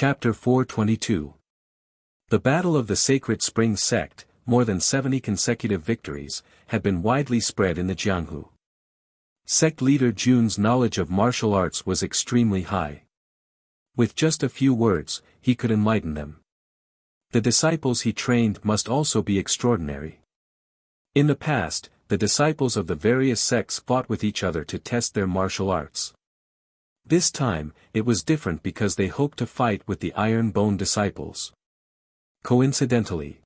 Chapter 422. The Battle of the Sacred Spring Sect, more than 70 consecutive victories, had been widely spread in the Jianghu. Sect leader Jun's knowledge of martial arts was extremely high. With just a few words, he could enlighten them. The disciples he trained must also be extraordinary. In the past, the disciples of the various sects fought with each other to test their martial arts. This time, it was different because they hoped to fight with the Iron Bone disciples. Coincidentally,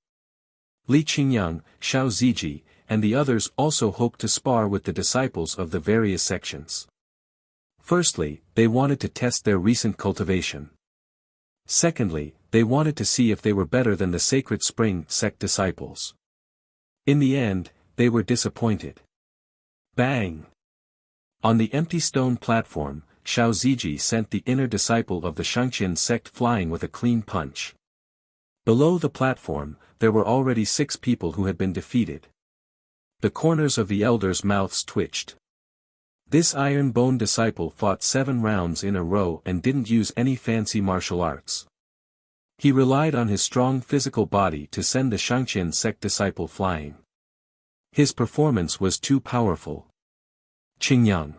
Li Qingyang, Xiao Ziji, and the others also hoped to spar with the disciples of the various sections. Firstly, they wanted to test their recent cultivation. Secondly, they wanted to see if they were better than the Sacred Spring Sect disciples. In the end, they were disappointed. Bang! On the empty stone platform, Xiao Ziji sent the inner disciple of the Shangqian sect flying with a clean punch. Below the platform, there were already 6 people who had been defeated. The corners of the elders' mouths twitched. This Iron Bone disciple fought 7 rounds in a row and didn't use any fancy martial arts. He relied on his strong physical body to send the Shangqian sect disciple flying. His performance was too powerful. Qingyang.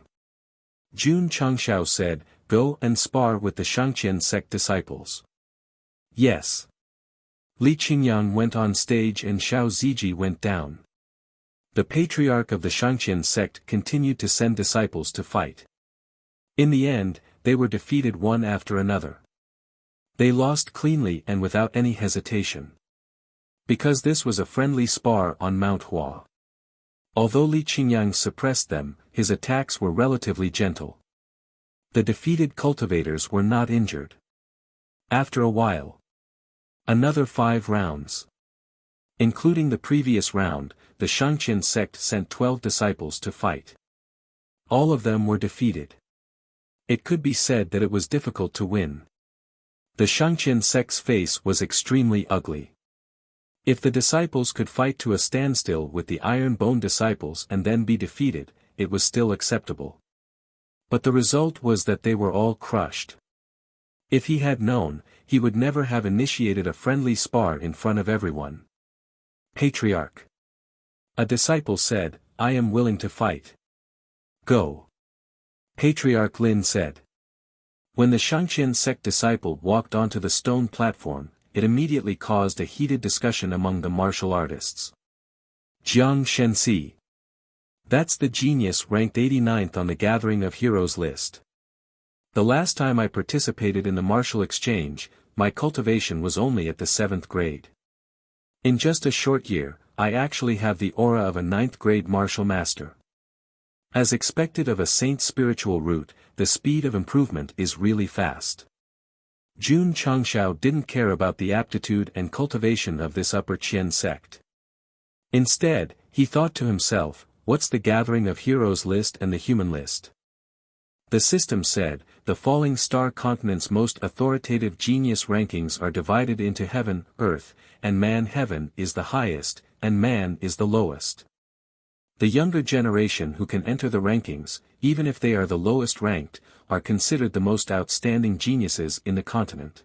Jun Changshao said, "Go and spar with the Shangqian sect disciples." Yes. Li Qingyang went on stage and Xiao Ziji went down. The patriarch of the Shangqian sect continued to send disciples to fight. In the end, they were defeated one after another. They lost cleanly and without any hesitation. Because this was a friendly spar on Mount Hua. Although Li Qingyang suppressed them, his attacks were relatively gentle. The defeated cultivators were not injured. After a while, another 5 rounds. Including the previous round, the Shangqian sect sent 12 disciples to fight. All of them were defeated. It could be said that it was difficult to win. The Shangqian sect's face was extremely ugly. If the disciples could fight to a standstill with the Iron Bone disciples and then be defeated, it was still acceptable. But the result was that they were all crushed. If he had known, he would never have initiated a friendly spar in front of everyone. Patriarch. A disciple said, "I am willing to fight." Go. Patriarch Lin said. When the Shangqian sect disciple walked onto the stone platform, it immediately caused a heated discussion among the martial artists. Jiang Shenxi. That's the genius ranked 89th on the Gathering of Heroes list. The last time I participated in the martial exchange, my cultivation was only at the 7th grade. In just a short year, I actually have the aura of a 9th grade martial master. As expected of a saint's spiritual route, the speed of improvement is really fast. Jun Changshao didn't care about the aptitude and cultivation of this Upper Qian sect. Instead, he thought to himself, what's the Gathering of Heroes list and the human list? The system said, the falling star continent's most authoritative genius rankings are divided into heaven, earth, and man. Heaven is the highest, and man is the lowest. The younger generation who can enter the rankings, even if they are the lowest ranked, are considered the most outstanding geniuses in the continent.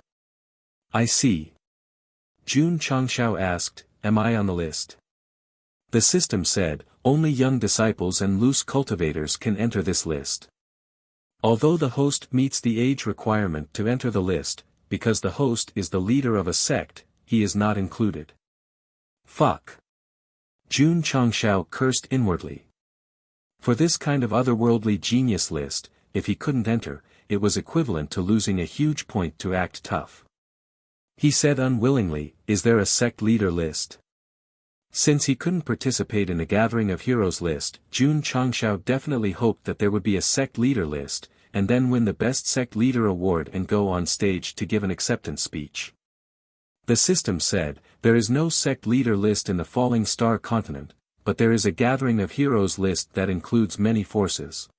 I see. Jun Changshao asked, am I on the list? The system said, only young disciples and loose cultivators can enter this list. Although the host meets the age requirement to enter the list, because the host is the leader of a sect, he is not included. Fuck. Jun Changshao cursed inwardly. For this kind of otherworldly genius list, if he couldn't enter, it was equivalent to losing a huge point to act tough. He said unwillingly, is there a sect leader list? Since he couldn't participate in the Gathering of Heroes list, Jun Changshao definitely hoped that there would be a sect leader list, and then win the Best Sect Leader award and go on stage to give an acceptance speech. The system said, there is no sect leader list in the Falling Star continent, but there is a Gathering of Heroes list that includes many forces.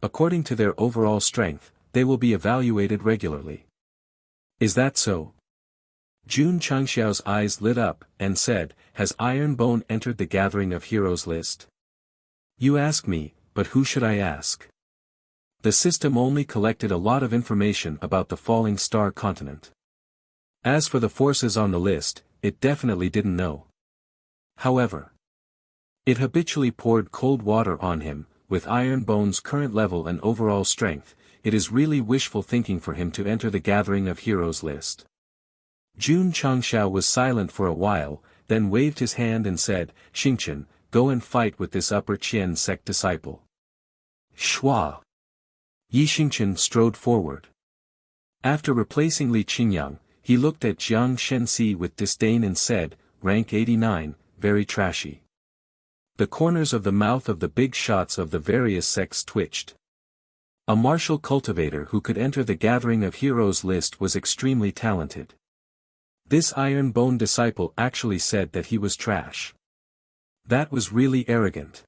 According to their overall strength, they will be evaluated regularly. Is that so? Jun Changshao's eyes lit up, and said, has Iron Bone entered the Gathering of Heroes list? You ask me, but who should I ask? The system only collected a lot of information about the falling star continent. As for the forces on the list, it definitely didn't know. However, it habitually poured cold water on him. With Iron Bone's current level and overall strength, it is really wishful thinking for him to enter the Gathering of Heroes list. Jun Changxiao was silent for a while, then waved his hand and said, "Xingqian, go and fight with this Upper Qian sect disciple." Shua. Yi Xingqian strode forward. After replacing Li Qingyang, he looked at Jiang Shenxi with disdain and said, "Rank 89, very trashy." The corners of the mouth of the big shots of the various sects twitched. A martial cultivator who could enter the Gathering of Heroes list was extremely talented. This Iron Bone disciple actually said that he was trash. That was really arrogant.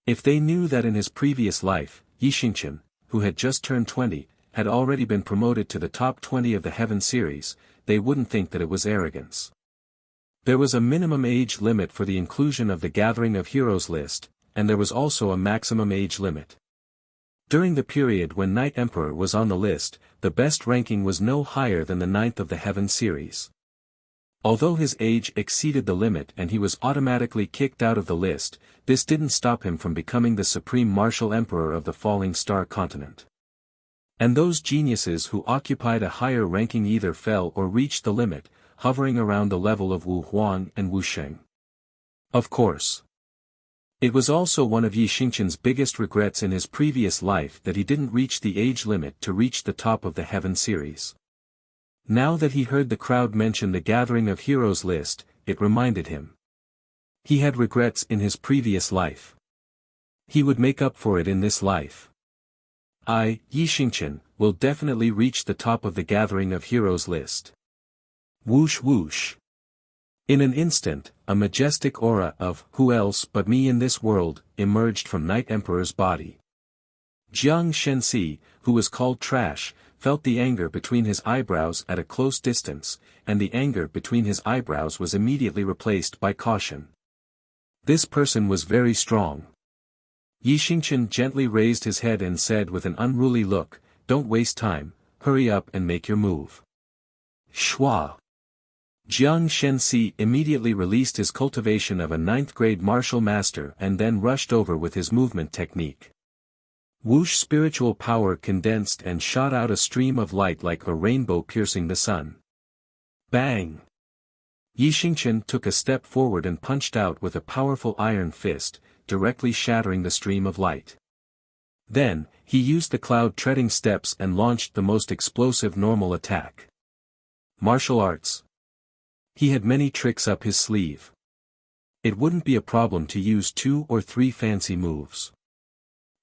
If they knew that in his previous life, Yi Xingqian, who had just turned 20, had already been promoted to the top 20 of the Heaven series, they wouldn't think that it was arrogance. There was a minimum age limit for the inclusion of the Gathering of Heroes list, and there was also a maximum age limit. During the period when Night Emperor was on the list, the best ranking was no higher than the 9th of the Heaven series. Although his age exceeded the limit and he was automatically kicked out of the list, this didn't stop him from becoming the supreme martial emperor of the Falling Star continent. And those geniuses who occupied a higher ranking either fell or reached the limit, hovering around the level of Wu Huang and Wu Sheng. Of course. It was also one of Yi Xingqian's biggest regrets in his previous life that he didn't reach the age limit to reach the top of the Heaven series. Now that he heard the crowd mention the Gathering of Heroes list, it reminded him. He had regrets in his previous life. He would make up for it in this life. Yi Xingqian, will definitely reach the top of the Gathering of Heroes list. Whoosh whoosh. In an instant, a majestic aura of "who else but me in this world" emerged from Night Emperor's body. Jiang Shenxi, who was called Trash, felt the anger between his eyebrows at a close distance, and the anger between his eyebrows was immediately replaced by caution. This person was very strong. Yi Xingqian gently raised his head and said with an unruly look, "Don't waste time, hurry up and make your move." Shua. Jiang Shenxi immediately released his cultivation of a 9th-grade martial master and then rushed over with his movement technique. Whoosh spiritual power condensed and shot out a stream of light like a rainbow piercing the sun. Bang! Yi Xingqian took a step forward and punched out with a powerful iron fist, directly shattering the stream of light. Then, he used the cloud-treading steps and launched the most explosive normal attack. Martial arts. He had many tricks up his sleeve. It wouldn't be a problem to use 2 or 3 fancy moves.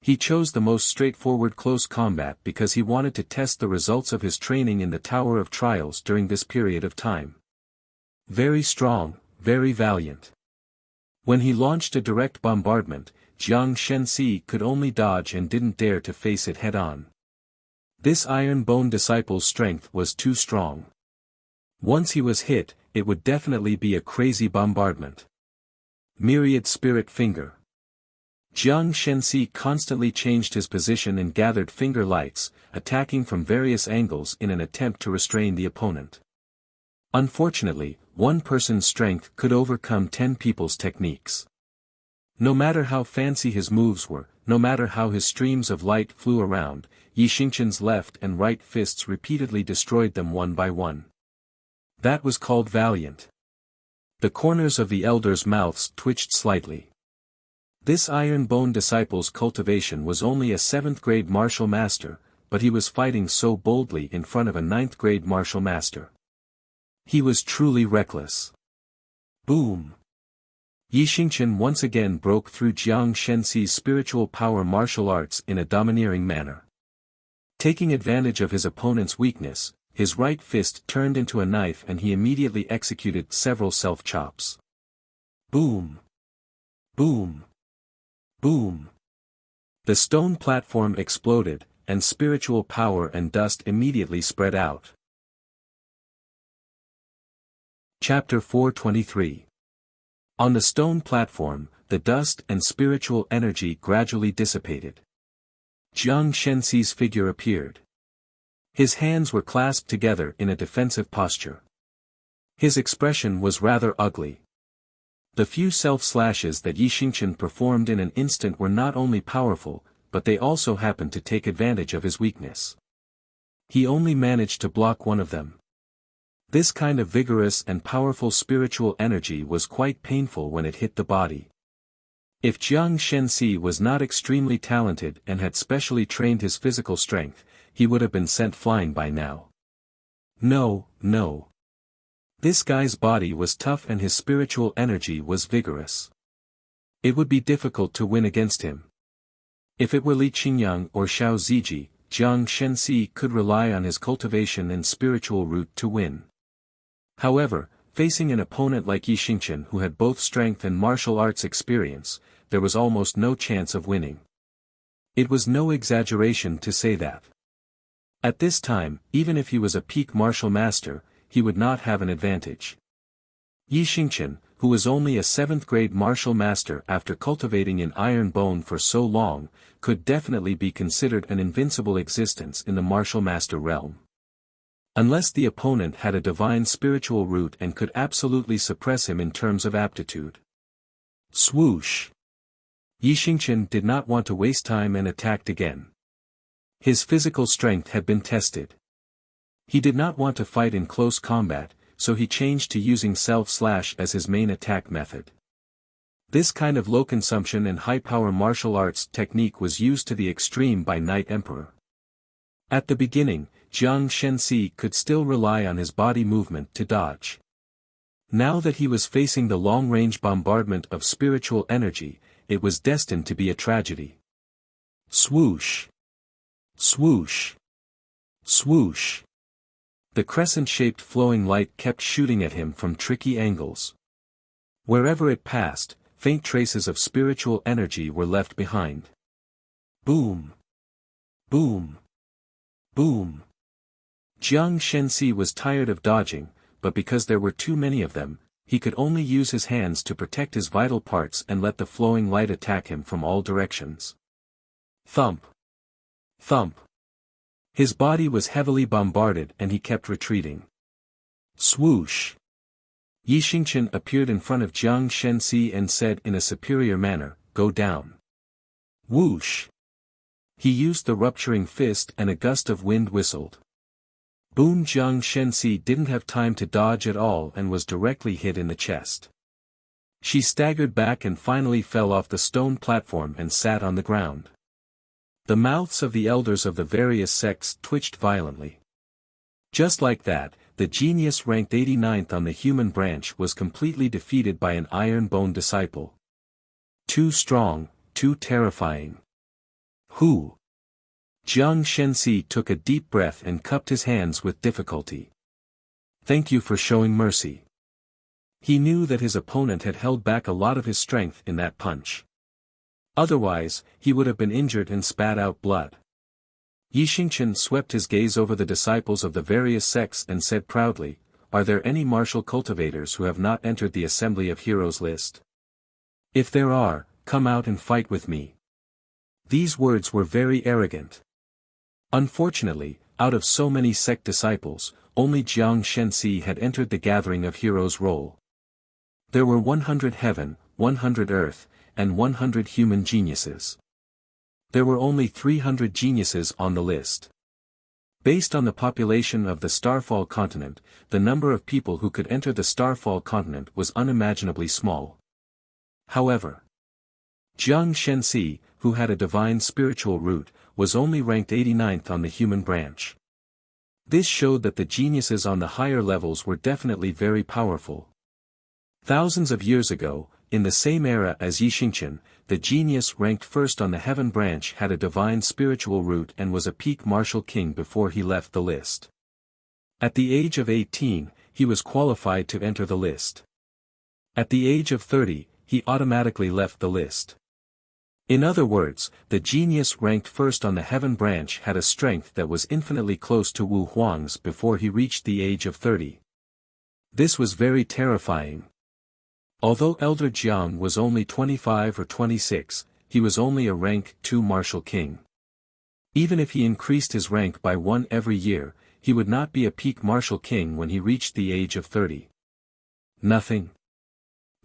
He chose the most straightforward close combat because he wanted to test the results of his training in the Tower of Trials during this period of time. Very strong, very valiant. When he launched a direct bombardment, Jiang Shenxi could only dodge and didn't dare to face it head-on. This Iron Bone disciple's strength was too strong. Once he was hit, it would definitely be a crazy bombardment. Myriad Spirit Finger. Jiang Shenxi constantly changed his position and gathered finger lights, attacking from various angles in an attempt to restrain the opponent. Unfortunately, one person's strength could overcome 10 people's techniques. No matter how fancy his moves were, no matter how his streams of light flew around, Yi Xingqian's left and right fists repeatedly destroyed them one by one. That was called valiant. The corners of the elder's mouths twitched slightly. This Iron Bone disciple's cultivation was only a 7th-grade martial master, but he was fighting so boldly in front of a 9th-grade martial master. He was truly reckless. Boom! Yi Xingqian once again broke through Jiang Shenxi's spiritual power martial arts in a domineering manner. Taking advantage of his opponent's weakness, his right fist turned into a knife and he immediately executed several self-chops. Boom! Boom! Boom! The stone platform exploded, and spiritual power and dust immediately spread out. Chapter 423. On the stone platform, the dust and spiritual energy gradually dissipated. Jiang Shenxi's figure appeared. His hands were clasped together in a defensive posture. His expression was rather ugly. The few self-slashes that Yi Xingqian performed in an instant were not only powerful, but they also happened to take advantage of his weakness. He only managed to block one of them. This kind of vigorous and powerful spiritual energy was quite painful when it hit the body. If Jiang Shenxi was not extremely talented and had specially trained his physical strength, he would have been sent flying by now. No. This guy's body was tough and his spiritual energy was vigorous. It would be difficult to win against him. If it were Li Qingyang or Xiao Ziji, Jiang Shenxi could rely on his cultivation and spiritual root to win. However, facing an opponent like Yi Xingqian who had both strength and martial arts experience, there was almost no chance of winning. It was no exaggeration to say that. At this time, even if he was a peak martial master, he would not have an advantage. Yi Xingqian, who was only a 7th grade martial master after cultivating in iron bone for so long, could definitely be considered an invincible existence in the martial master realm. Unless the opponent had a divine spiritual root and could absolutely suppress him in terms of aptitude. Swoosh! Yi Xingqian did not want to waste time and attacked again. His physical strength had been tested. He did not want to fight in close combat, so he changed to using self-slash as his main attack method. This kind of low-consumption and high-power martial arts technique was used to the extreme by Night Emperor. At the beginning, Jiang Shenxi could still rely on his body movement to dodge. Now that he was facing the long-range bombardment of spiritual energy, it was destined to be a tragedy. Swoosh! Swoosh! Swoosh! The crescent-shaped flowing light kept shooting at him from tricky angles. Wherever it passed, faint traces of spiritual energy were left behind. Boom! Boom! Boom! Jiang Shenxi was tired of dodging, but because there were too many of them, he could only use his hands to protect his vital parts and let the flowing light attack him from all directions. Thump! Thump! His body was heavily bombarded and he kept retreating. Swoosh! Yi Xingqian appeared in front of Jiang Shenxi and said in a superior manner, "Go down." Whoosh! He used the rupturing fist and a gust of wind whistled. Boom! Jiang Shenxi didn't have time to dodge at all and was directly hit in the chest. She staggered back and finally fell off the stone platform and sat on the ground. The mouths of the elders of the various sects twitched violently. Just like that, the genius ranked 89th on the human branch was completely defeated by an iron bone disciple. Too strong, too terrifying. Who? Jiang Shenxi took a deep breath and cupped his hands with difficulty. Thank you for showing mercy. He knew that his opponent had held back a lot of his strength in that punch. Otherwise, he would have been injured and spat out blood. Yi Xingqian swept his gaze over the disciples of the various sects and said proudly, "Are there any martial cultivators who have not entered the Assembly of Heroes list? If there are, come out and fight with me." These words were very arrogant. Unfortunately, out of so many sect disciples, only Jiang Shenxi had entered the Gathering of Heroes roll. There were 100 heaven, 100 earth, and 100 human geniuses. There were only 300 geniuses on the list. Based on the population of the Starfall continent, the number of people who could enter the Starfall continent was unimaginably small. However, Jiang Shenxi, who had a divine spiritual root, was only ranked 89th on the human branch. This showed that the geniuses on the higher levels were definitely very powerful. Thousands of years ago, in the same era as Yi Xingqian, the genius ranked first on the heaven branch had a divine spiritual root and was a peak martial king before he left the list. At the age of 18, he was qualified to enter the list. At the age of 30, he automatically left the list. In other words, the genius ranked first on the heaven branch had a strength that was infinitely close to Wu Huang's before he reached the age of 30. This was very terrifying. Although Elder Jiang was only 25 or 26, he was only a rank 2 martial king. Even if he increased his rank by one every year, he would not be a peak martial king when he reached the age of 30. Nothing.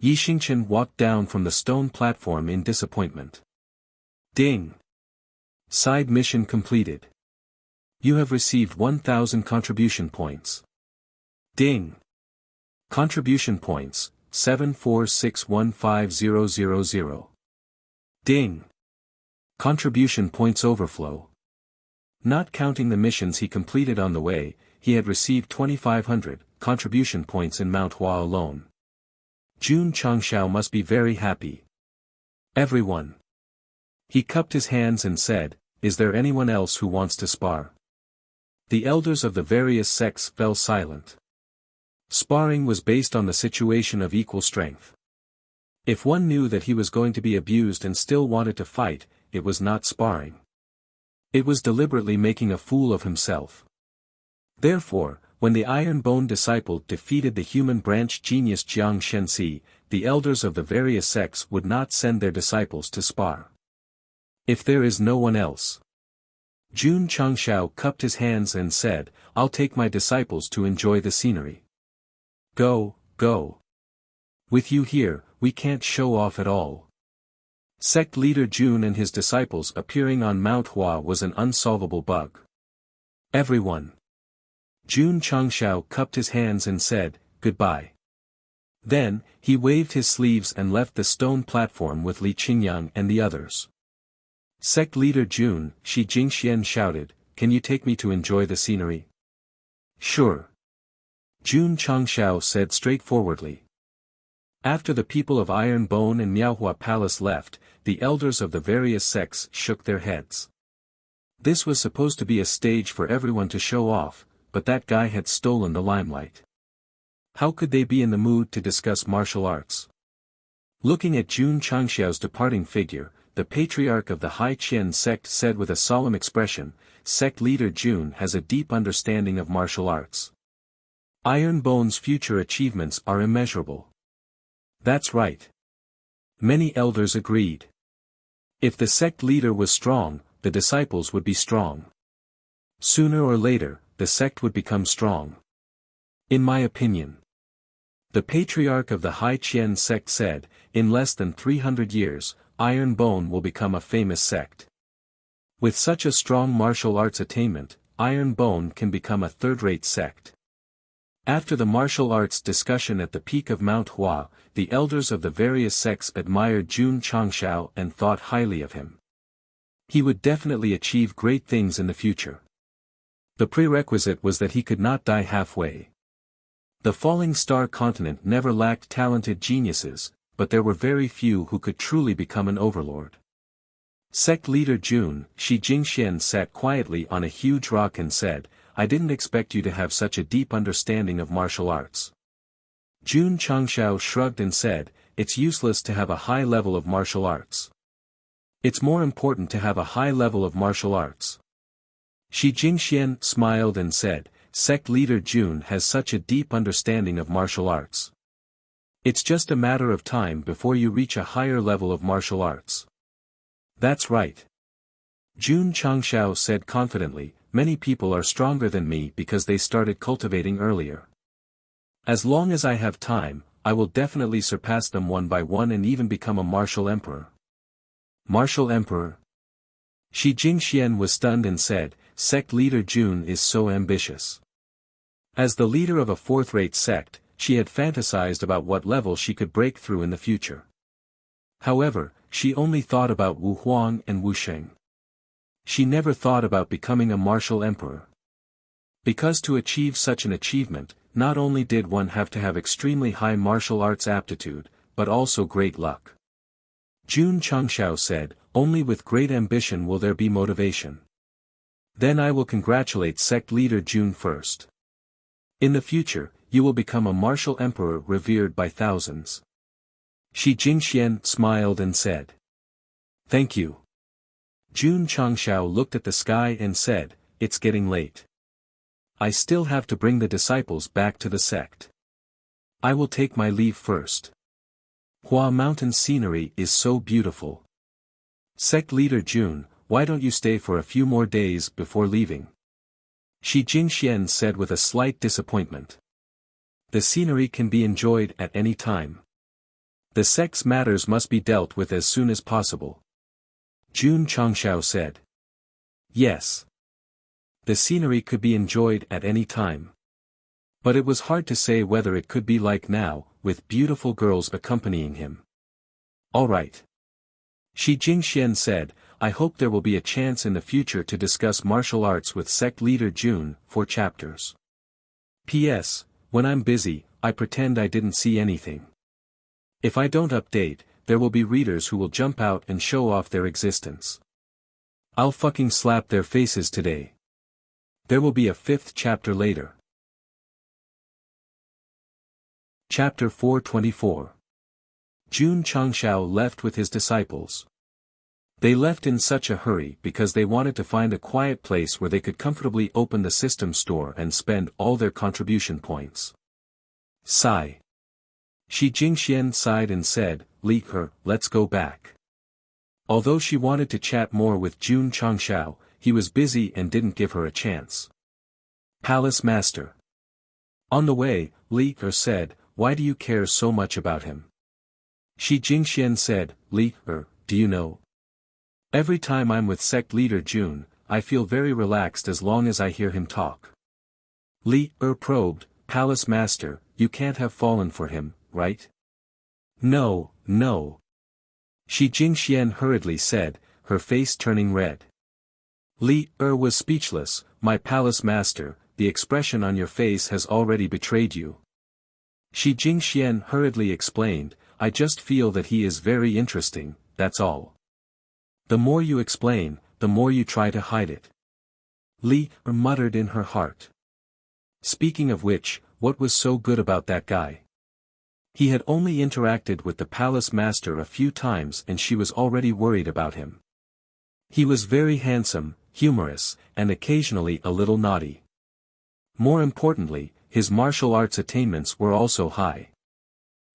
Yi Xingchen walked down from the stone platform in disappointment. Ding! Side mission completed. You have received 1,000 contribution points. Ding! Contribution points, 746150000. Ding! Contribution points overflow. Not counting the missions he completed on the way, he had received 2,500 contribution points in Mount Hua alone. Jun Changshao must be very happy. Everyone. He cupped his hands and said, "Is there anyone else who wants to spar?" The elders of the various sects fell silent. Sparring was based on the situation of equal strength. If one knew that he was going to be abused and still wanted to fight, it was not sparring. It was deliberately making a fool of himself. Therefore, when the Iron Bone disciple defeated the human branch genius Jiang Shenxi, the elders of the various sects would not send their disciples to spar. If there is no one else. Jun Changshao cupped his hands and said, "I'll take my disciples to enjoy the scenery." Go, go. With you here, we can't show off at all. Sect leader Jun and his disciples appearing on Mount Hua was an unsolvable bug. Everyone. Jun Changshao cupped his hands and said, "Goodbye." Then, he waved his sleeves and left the stone platform with Li Qingyang and the others. Sect leader Jun, Shi Jingxian shouted, "Can you take me to enjoy the scenery?" "Sure." Jun Changshao said straightforwardly. After the people of Iron Bone and Miaohua Palace left, the elders of the various sects shook their heads. This was supposed to be a stage for everyone to show off, but that guy had stolen the limelight. How could they be in the mood to discuss martial arts? Looking at Jun Changshao's departing figure, the patriarch of the Hai Qian sect said with a solemn expression, "Sect leader Jun has a deep understanding of martial arts. Iron Bone's future achievements are immeasurable." That's right. Many elders agreed. If the sect leader was strong, the disciples would be strong. Sooner or later, the sect would become strong. In my opinion. The patriarch of the Hai Qian sect said, "In less than 300 years, Iron Bone will become a famous sect. With such a strong martial arts attainment, Iron Bone can become a third-rate sect." After the martial arts discussion at the peak of Mount Hua, the elders of the various sects admired Jun Changshao and thought highly of him. He would definitely achieve great things in the future. The prerequisite was that he could not die halfway. The Falling Star continent never lacked talented geniuses, but there were very few who could truly become an overlord. Sect leader Jun, Shi Jingxian sat quietly on a huge rock and said, "I didn't expect you to have such a deep understanding of martial arts." Jun Changshao shrugged and said, "It's useless to have a high level of martial arts. It's more important to have a high level of martial arts." Shi Jingxian smiled and said, "Sect leader Jun has such a deep understanding of martial arts. It's just a matter of time before you reach a higher level of martial arts." "That's right." Jun Changshao said confidently, "Many people are stronger than me because they started cultivating earlier. As long as I have time, I will definitely surpass them one by one and even become a martial emperor." Martial emperor? Shi Jingxian was stunned and said, "Sect leader Jun is so ambitious." As the leader of a fourth-rate sect, she had fantasized about what level she could break through in the future. However, she only thought about Wu Huang and Wu Sheng. She never thought about becoming a martial emperor. Because to achieve such an achievement, not only did one have to have extremely high martial arts aptitude, but also great luck. Jun Changshao said, "Only with great ambition will there be motivation. Then I will congratulate sect leader Jun first. In the future, you will become a martial emperor revered by thousands." Shi Jingxian smiled and said, "Thank you." Jun Changshao looked at the sky and said, "It's getting late. I still have to bring the disciples back to the sect. I will take my leave first. Hua Mountain scenery is so beautiful. Sect leader Jun, why don't you stay for a few more days before leaving? Shi Jingxian said with a slight disappointment. The scenery can be enjoyed at any time. The sect's matters must be dealt with as soon as possible. Jun Changshao said. Yes. The scenery could be enjoyed at any time. But it was hard to say whether it could be like now, with beautiful girls accompanying him. All right. Shi Jingxian said, I hope there will be a chance in the future to discuss martial arts with sect leader Jun, 4 chapters. P.S. When I'm busy, I pretend I didn't see anything. If I don't update, there will be readers who will jump out and show off their existence. I'll fucking slap their faces today. There will be a 5th chapter later. Chapter 424. Jun Changshao left with his disciples. They left in such a hurry because they wanted to find a quiet place where they could comfortably open the system store and spend all their contribution points. Sigh. Shi Jingxian sighed and said, "Li He, let's go back." Although she wanted to chat more with Jun Changshao, he was busy and didn't give her a chance. Palace Master. On the way, Li He said, "Why do you care so much about him?" Shi Jingxian said, "Li He, do you know? Every time I'm with sect leader Jun, I feel very relaxed as long as I hear him talk." Li He probed, "Palace Master, you can't have fallen for him, right?" No. Shi Jingxian hurriedly said, her face turning red. Li He was speechless. "My Palace Master, the expression on your face has already betrayed you." Shi Jingxian hurriedly explained, "I just feel that he is very interesting, that's all. The more you explain, the more you try to hide it." Li He muttered in her heart. Speaking of which, what was so good about that guy? He had only interacted with the Palace Master a few times and she was already worried about him. He was very handsome, humorous, and occasionally a little naughty. More importantly, his martial arts attainments were also high.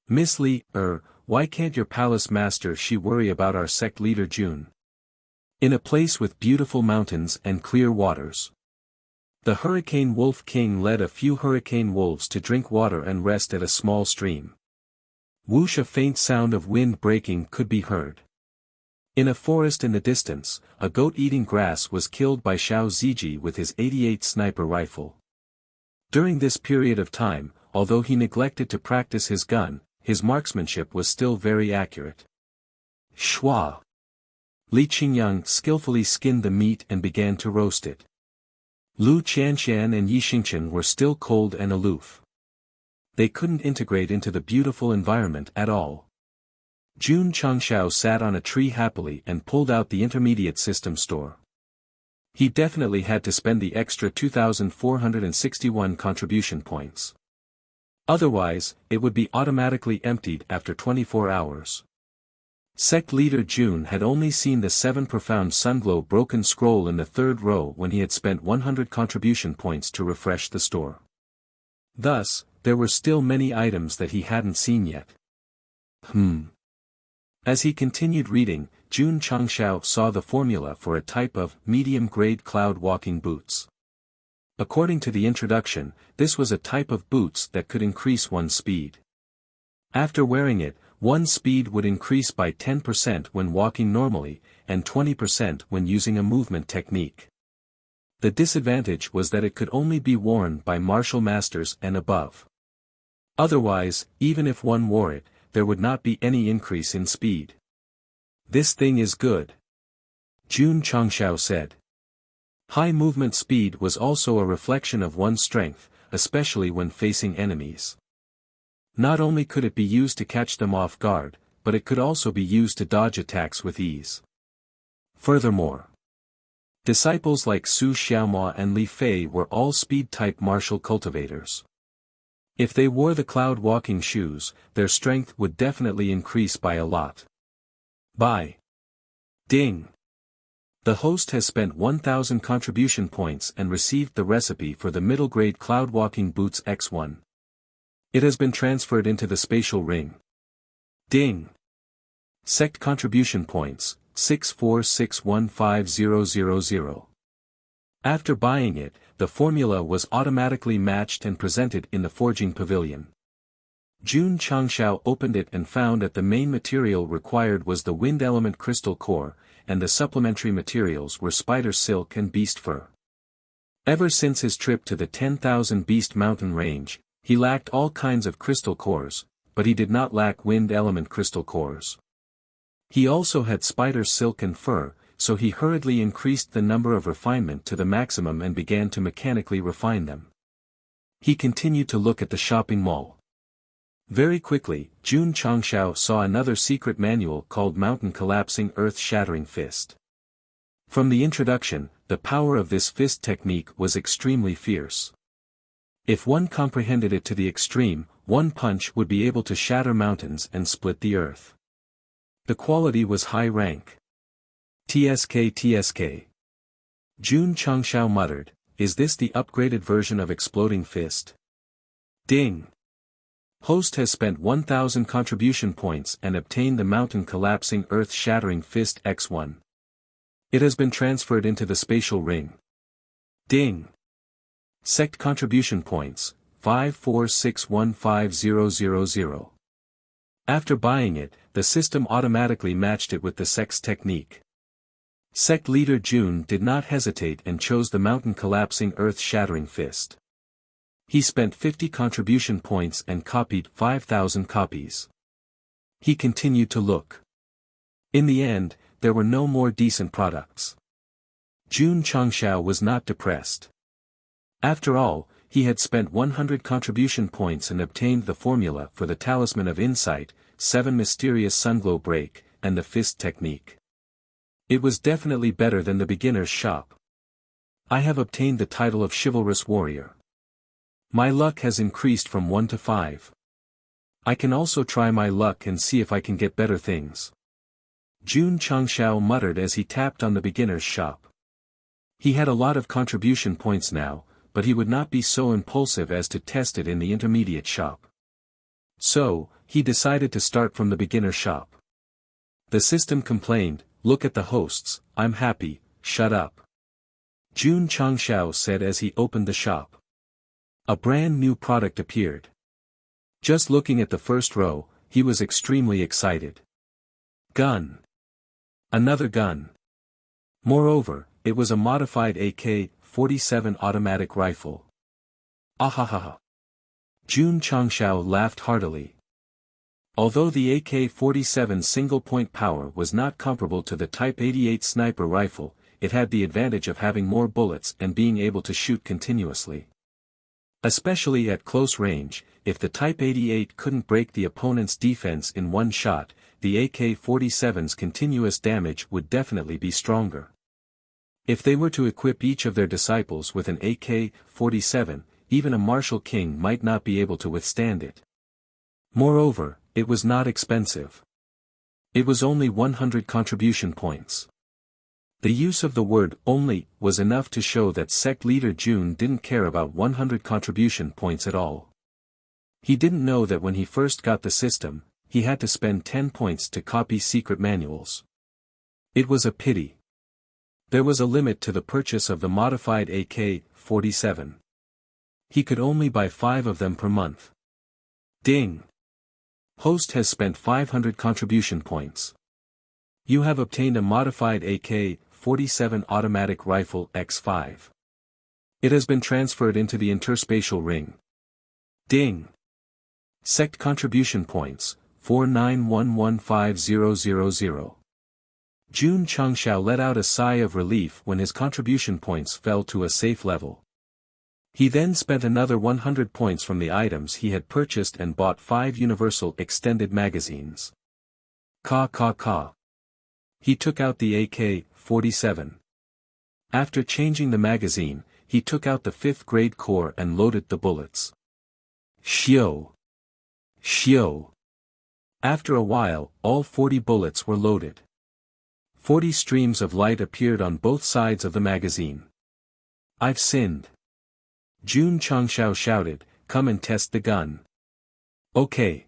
"Miss Li He, why can't your Palace Master Shi worry about our sect leader Jun? In a place with beautiful mountains and clear waters." The Hurricane Wolf King led a few hurricane wolves to drink water and rest at a small stream. Whoosh, a faint sound of wind breaking could be heard. In a forest in the distance, a goat eating grass was killed by Xiao Ziji with his 88 sniper rifle. During this period of time, although he neglected to practice his gun, his marksmanship was still very accurate. Shua. Li Qingyang skillfully skinned the meat and began to roast it. Lu Qianxian and Yi Xingchen were still cold and aloof. They couldn't integrate into the beautiful environment at all. Jun Changshao sat on a tree happily and pulled out the intermediate system store. He definitely had to spend the extra 2,461 contribution points. Otherwise, it would be automatically emptied after 24 hours. Sect leader Jun had only seen the 7 profound sunglow broken scroll in the 3rd row when he had spent 100 contribution points to refresh the store. Thus, there were still many items that he hadn't seen yet. As he continued reading, Jun Changshao saw the formula for a type of medium-grade cloud walking boots. According to the introduction, this was a type of boots that could increase one's speed. After wearing it, one's speed would increase by 10% when walking normally, and 20% when using a movement technique. The disadvantage was that it could only be worn by martial masters and above. Otherwise, even if one wore it, there would not be any increase in speed. "This thing is good," Jun Changshao said. High movement speed was also a reflection of one's strength, especially when facing enemies. Not only could it be used to catch them off guard, but it could also be used to dodge attacks with ease. Furthermore, disciples like Su Xiaomua and Li Fei were all speed-type martial cultivators. If they wore the cloud walking shoes, their strength would definitely increase by a lot. Buy. Ding. The host has spent 1,000 contribution points and received the recipe for the middle-grade cloud walking boots X1. It has been transferred into the spatial ring. Ding. Sect contribution points, 6461500. After buying it, the formula was automatically matched and presented in the forging pavilion. Jun Changshao opened it and found that the main material required was the wind element crystal core, and the supplementary materials were spider silk and beast fur. Ever since his trip to the 10,000 Beast Mountain range, he lacked all kinds of crystal cores, but he did not lack wind element crystal cores. He also had spider silk and fur, so he hurriedly increased the number of refinement to the maximum and began to mechanically refine them. He continued to look at the shopping mall. Very quickly, Jun Changshao saw another secret manual called Mountain Collapsing Earth Shattering Fist. From the introduction, the power of this fist technique was extremely fierce. If one comprehended it to the extreme, one punch would be able to shatter mountains and split the earth. The quality was high rank. TSK. Jun Changshao muttered, "Is this the upgraded version of Exploding Fist?" Ding! Host has spent 1000 contribution points and obtained the Mountain Collapsing Earth Shattering Fist X1. It has been transferred into the spatial ring. Ding! Sect contribution points, 5461500. After buying it, the system automatically matched it with the Sect's technique. Sect leader Jun did not hesitate and chose the Mountain Collapsing Earth Shattering Fist. He spent 50 contribution points and copied 5,000 copies. He continued to look. In the end, there were no more decent products. Jun Changshao was not depressed. After all, he had spent 100 contribution points and obtained the formula for the Talisman of Insight, 7 Mysterious Sunglow Break, and the Fist Technique. It was definitely better than the beginner's shop. I have obtained the title of Chivalrous Warrior. My luck has increased from 1 to 5. I can also try my luck and see if I can get better things. Jun Changshao muttered as he tapped on the beginner's shop. He had a lot of contribution points now, but he would not be so impulsive as to test it in the intermediate shop. So, he decided to start from the beginner shop. The system complained, "Look at the hosts, I'm happy, shut up." Jun Changshao said as he opened the shop. A brand new product appeared. Just looking at the first row, he was extremely excited. Gun. Another gun. Moreover, it was a modified AK-47 automatic rifle. Ahahaha. Jun Changshao laughed heartily. Although the AK-47 single-point power was not comparable to the Type 88 sniper rifle, it had the advantage of having more bullets and being able to shoot continuously. Especially at close range, if the Type 88 couldn't break the opponent's defense in one shot, the AK-47's continuous damage would definitely be stronger. If they were to equip each of their disciples with an AK-47, even a martial king might not be able to withstand it. Moreover, it was not expensive. It was only 100 contribution points. The use of the word "only" was enough to show that Sect leader Jun didn't care about 100 contribution points at all. He didn't know that when he first got the system, he had to spend 10 points to copy secret manuals. It was a pity. There was a limit to the purchase of the modified AK-47. He could only buy 5 of them per month. Ding! Host has spent 500 contribution points. You have obtained a modified AK-47 automatic rifle X5. It has been transferred into the interspatial ring. Ding! Sect contribution points, 4911500. Jun Changshao let out a sigh of relief when his contribution points fell to a safe level. He then spent another 100 points from the items he had purchased and bought 5 universal extended magazines. Ka. He took out the AK-47. After changing the magazine, he took out the 5th grade core and loaded the bullets. Shio. After a while, all 40 bullets were loaded. 40 streams of light appeared on both sides of the magazine. I've sinned. Jun Changshao shouted, "Come and test the gun." Okay.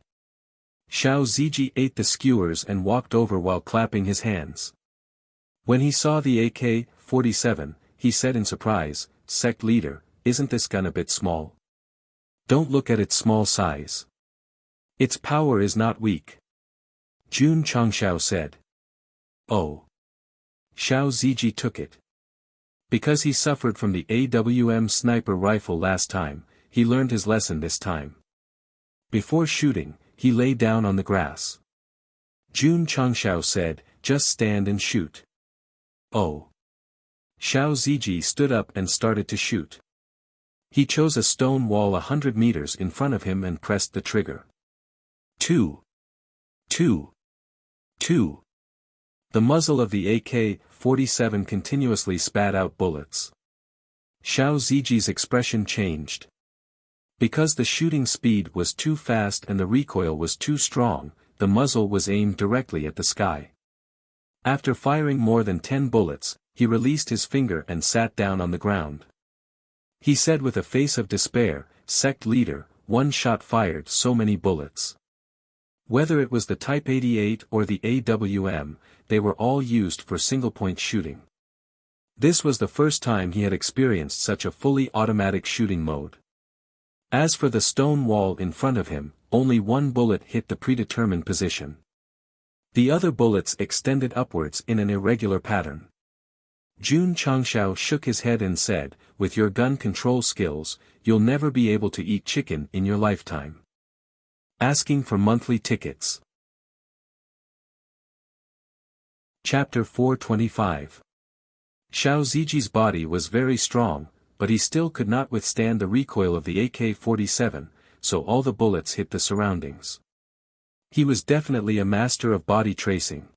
Xiao Ziji ate the skewers and walked over while clapping his hands. When he saw the AK-47, he said in surprise, "Sect leader, isn't this gun a bit small? Don't look at its small size. Its power is not weak." Jun Changshao said. "Oh." Xiao Ziji took it. Because he suffered from the AWM sniper rifle last time, he learned his lesson this time. Before shooting, he lay down on the grass. Jun Changshao said, "Just stand and shoot." "Oh." Xiao Ziji stood up and started to shoot. He chose a stone wall 100 meters in front of him and pressed the trigger. Two. Two. Two. The muzzle of the AK-47 continuously spat out bullets. Xiao Ziji's expression changed. Because the shooting speed was too fast and the recoil was too strong, the muzzle was aimed directly at the sky. After firing more than 10 bullets, he released his finger and sat down on the ground. He said with a face of despair, "Sect leader, one shot fired so many bullets." Whether it was the Type 88 or the AWM, they were all used for single-point shooting. This was the first time he had experienced such a fully automatic shooting mode. As for the stone wall in front of him, only one bullet hit the predetermined position. The other bullets extended upwards in an irregular pattern. Jun Changshao shook his head and said, "With your gun control skills, you'll never be able to eat chicken in your lifetime." Asking for monthly tickets. Chapter 425. Xiao Ziji's body was very strong, but he still could not withstand the recoil of the AK-47, so all the bullets hit the surroundings. He was definitely a master of body tracing.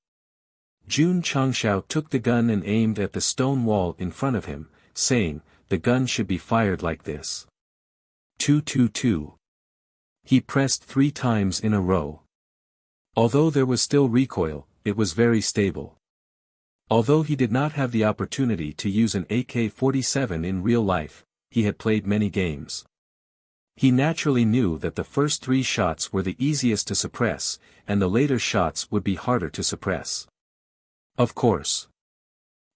Jun Changshao took the gun and aimed at the stone wall in front of him, saying, "The gun should be fired like this. 222. He pressed 3 times in a row. Although there was still recoil, it was very stable. Although he did not have the opportunity to use an AK-47 in real life, he had played many games. He naturally knew that the first 3 shots were the easiest to suppress, and the later shots would be harder to suppress. Of course.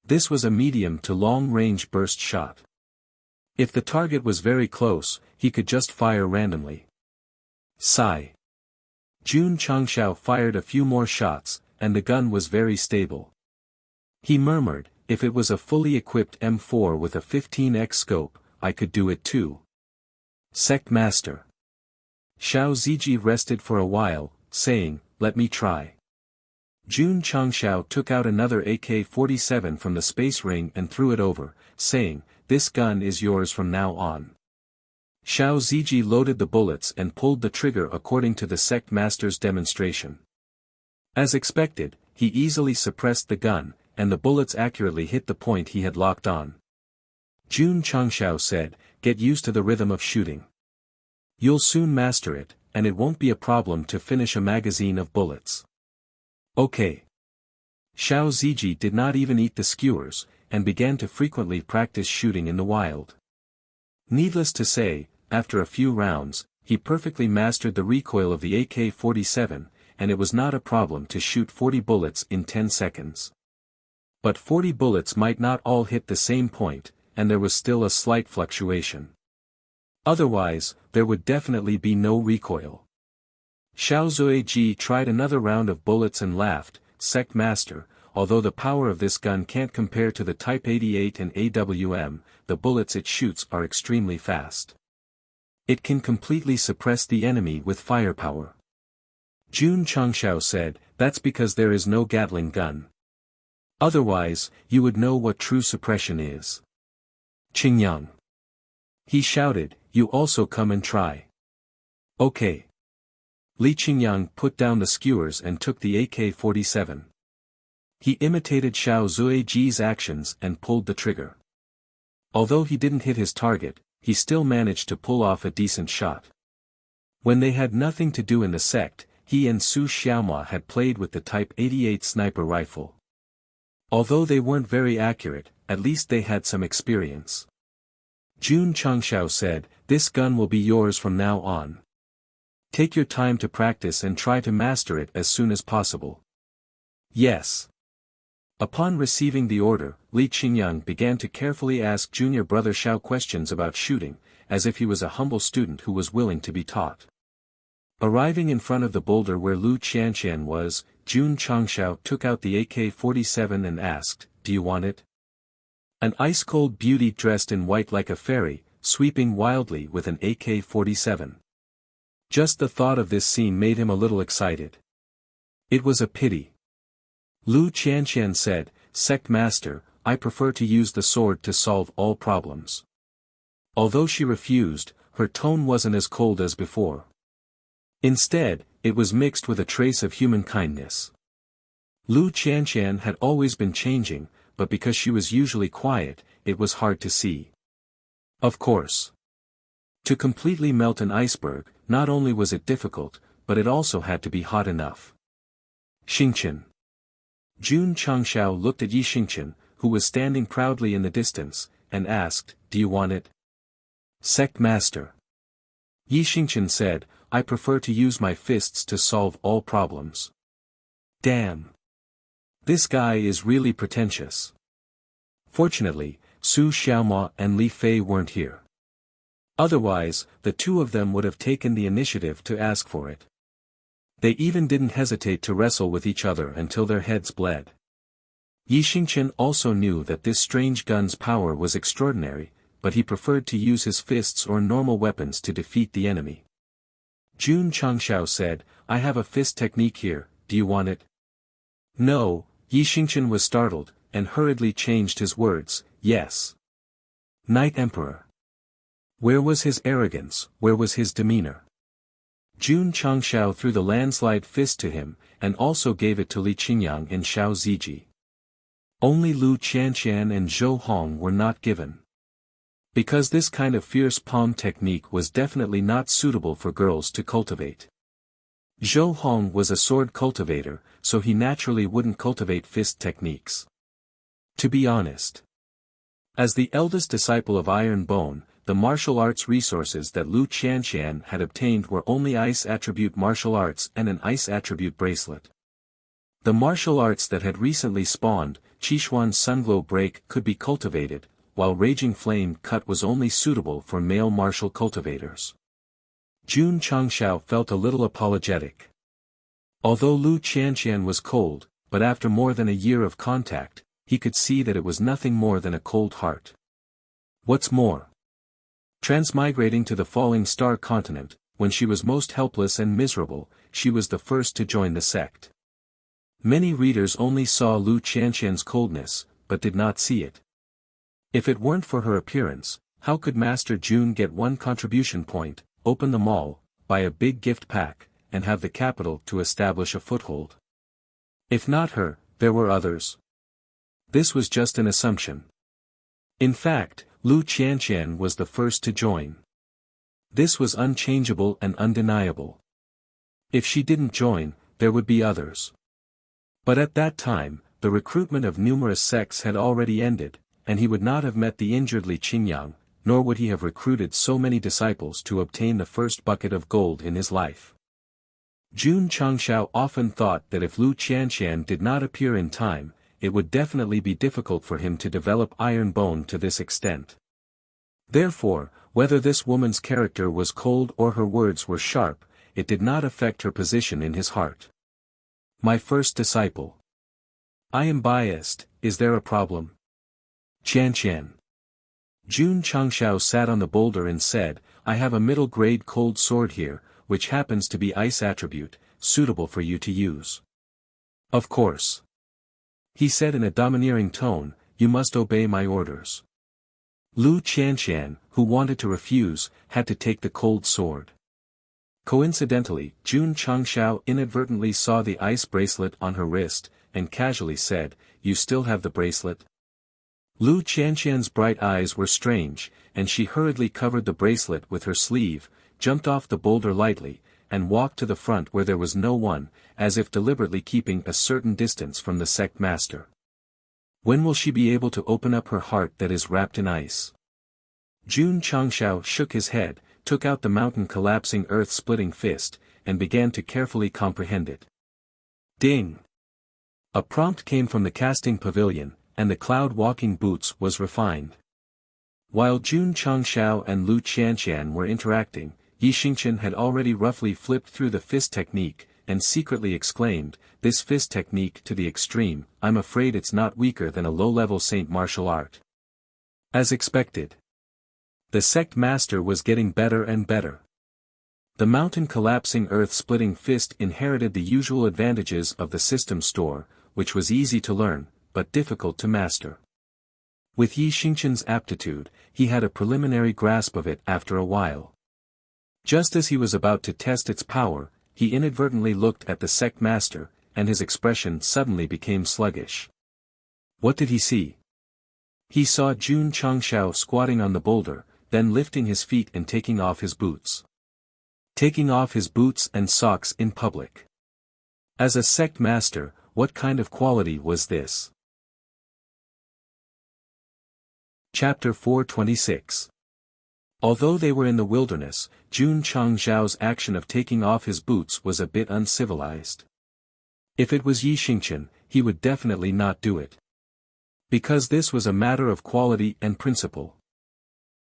This was a medium to long-range burst shot. If the target was very close, he could just fire randomly. Sigh. Jun Changshao fired a few more shots, and the gun was very stable. He murmured, "If it was a fully equipped M4 with a 15x scope, I could do it too." Sect Master. Xiao Ziji rested for a while, saying, "Let me try." Jun Changshao took out another AK-47 from the space ring and threw it over, saying, "This gun is yours from now on." Xiao Ziji loaded the bullets and pulled the trigger according to the Sect Master's demonstration. As expected, he easily suppressed the gun, and the bullets accurately hit the point he had locked on. Jun Changshao said, "Get used to the rhythm of shooting. You'll soon master it, and it won't be a problem to finish a magazine of bullets." Okay. Xiao Ziji did not even eat the skewers, and began to frequently practice shooting in the wild. Needless to say, after a few rounds, he perfectly mastered the recoil of the AK-47, and it was not a problem to shoot 40 bullets in 10 seconds. But 40 bullets might not all hit the same point, and there was still a slight fluctuation. Otherwise, there would definitely be no recoil. Xiao Zuiji tried another round of bullets and laughed, "Sect Master, although the power of this gun can't compare to the Type 88 and AWM, the bullets it shoots are extremely fast. It can completely suppress the enemy with firepower." Jun Changshao said, "That's because there is no Gatling gun. Otherwise, you would know what true suppression is." Qingyang. He shouted, "You also come and try." Okay. Li Qingyang put down the skewers and took the AK-47. He imitated Xiao Zuiji's actions and pulled the trigger. Although he didn't hit his target, he still managed to pull off a decent shot. When they had nothing to do in the sect, he and Su Xiaomua had played with the Type 88 sniper rifle. Although they weren't very accurate, at least they had some experience. Jun Changshao said, "This gun will be yours from now on. Take your time to practice and try to master it as soon as possible." Yes. Upon receiving the order, Li Qingyang began to carefully ask junior brother Xiao questions about shooting, as if he was a humble student who was willing to be taught. Arriving in front of the boulder where Lu Qianqian was, Jun Changxiao took out the AK-47 and asked, "Do you want it?" An ice-cold beauty dressed in white like a fairy, sweeping wildly with an AK-47. Just the thought of this scene made him a little excited. It was a pity. Lu Qianqian said, "Sect Master, I prefer to use the sword to solve all problems." Although she refused, her tone wasn't as cold as before. Instead, it was mixed with a trace of human kindness. Lu Qianqian had always been changing, but because she was usually quiet, it was hard to see. Of course. To completely melt an iceberg, not only was it difficult, but it also had to be hot enough. Xingqian. Jun Changxiao looked at Yi Xingqian, who was standing proudly in the distance, and asked, "Do you want it?" "Sect Master." Yi Xingqian said, "I prefer to use my fists to solve all problems." Damn. This guy is really pretentious. Fortunately, Su Xiaomao and Li Fei weren't here. Otherwise, the two of them would have taken the initiative to ask for it. They even didn't hesitate to wrestle with each other until their heads bled. Yi Xingqian also knew that this strange gun's power was extraordinary, but he preferred to use his fists or normal weapons to defeat the enemy. Jun Changxiao said, "I have a fist technique here, do you want it?" "No," Yi Xingqian was startled, and hurriedly changed his words, "Yes." Night Emperor. Where was his arrogance, where was his demeanor? Jun Changxiao threw the landslide fist to him, and also gave it to Li Qingyang and Xiao Ziji. Only Lu Qianqian and Zhou Hong were not given. Because this kind of fierce palm technique was definitely not suitable for girls to cultivate. Zhou Hong was a sword cultivator, so he naturally wouldn't cultivate fist techniques. To be honest. As the eldest disciple of Iron Bone, the martial arts resources that Lu Qianqian had obtained were only ice attribute martial arts and an ice attribute bracelet. The martial arts that had recently spawned, Qishuan's Sunglow Break, could be cultivated, while Raging Flame Cut was only suitable for male martial cultivators. Jun Changxiao felt a little apologetic. Although Lu Qianqian was cold, but after more than a year of contact, he could see that it was nothing more than a cold heart. What's more, transmigrating to the falling star continent, when she was most helpless and miserable, she was the first to join the sect. Many readers only saw Lu Qianqian's coldness, but did not see it. If it weren't for her appearance, how could Master Jun get one contribution point, open the mall, buy a big gift pack, and have the capital to establish a foothold? If not her, there were others. This was just an assumption. In fact, Lu Qianqian was the first to join. This was unchangeable and undeniable. If she didn't join, there would be others. But at that time, the recruitment of numerous sects had already ended, and he would not have met the injured Li Qingyang, nor would he have recruited so many disciples to obtain the first bucket of gold in his life. Jun Changxiao often thought that if Lu Qianqian did not appear in time, it would definitely be difficult for him to develop Iron Bone to this extent. Therefore, whether this woman's character was cold or her words were sharp, it did not affect her position in his heart. My first disciple. I am biased, is there a problem? Qianqian. Jun Changxiao sat on the boulder and said, I have a middle-grade cold sword here, which happens to be ice attribute, suitable for you to use. Of course. He said in a domineering tone, you must obey my orders. Lu Qianqian, who wanted to refuse, had to take the cold sword. Coincidentally, Jun Changxiao inadvertently saw the ice bracelet on her wrist, and casually said, you still have the bracelet? Lu Qianqian's bright eyes were strange, and she hurriedly covered the bracelet with her sleeve, jumped off the boulder lightly, and walked to the front where there was no one, as if deliberately keeping a certain distance from the sect master. When will she be able to open up her heart that is wrapped in ice? Jun Changxiao shook his head, took out the mountain-collapsing earth-splitting fist, and began to carefully comprehend it. Ding! A prompt came from the casting pavilion, and the cloud-walking boots was refined. While Jun Changshao and Lu Qianqian were interacting, Yi Xingqian had already roughly flipped through the fist technique, and secretly exclaimed, "This fist technique to the extreme, I'm afraid it's not weaker than a low-level saint martial art." As expected, the sect master was getting better and better. The mountain-collapsing earth-splitting fist inherited the usual advantages of the system store, which was easy to learn, but difficult to master. With Yi Xingqian's aptitude, he had a preliminary grasp of it after a while. Just as he was about to test its power, he inadvertently looked at the sect master, and his expression suddenly became sluggish. What did he see? He saw Jun Changshao squatting on the boulder, then lifting his feet and taking off his boots. Taking off his boots and socks in public. As a sect master, what kind of quality was this? Chapter 426. Although they were in the wilderness, Jun Changzhao's action of taking off his boots was a bit uncivilized. If it was Yi Xingqian, he would definitely not do it. Because this was a matter of quality and principle.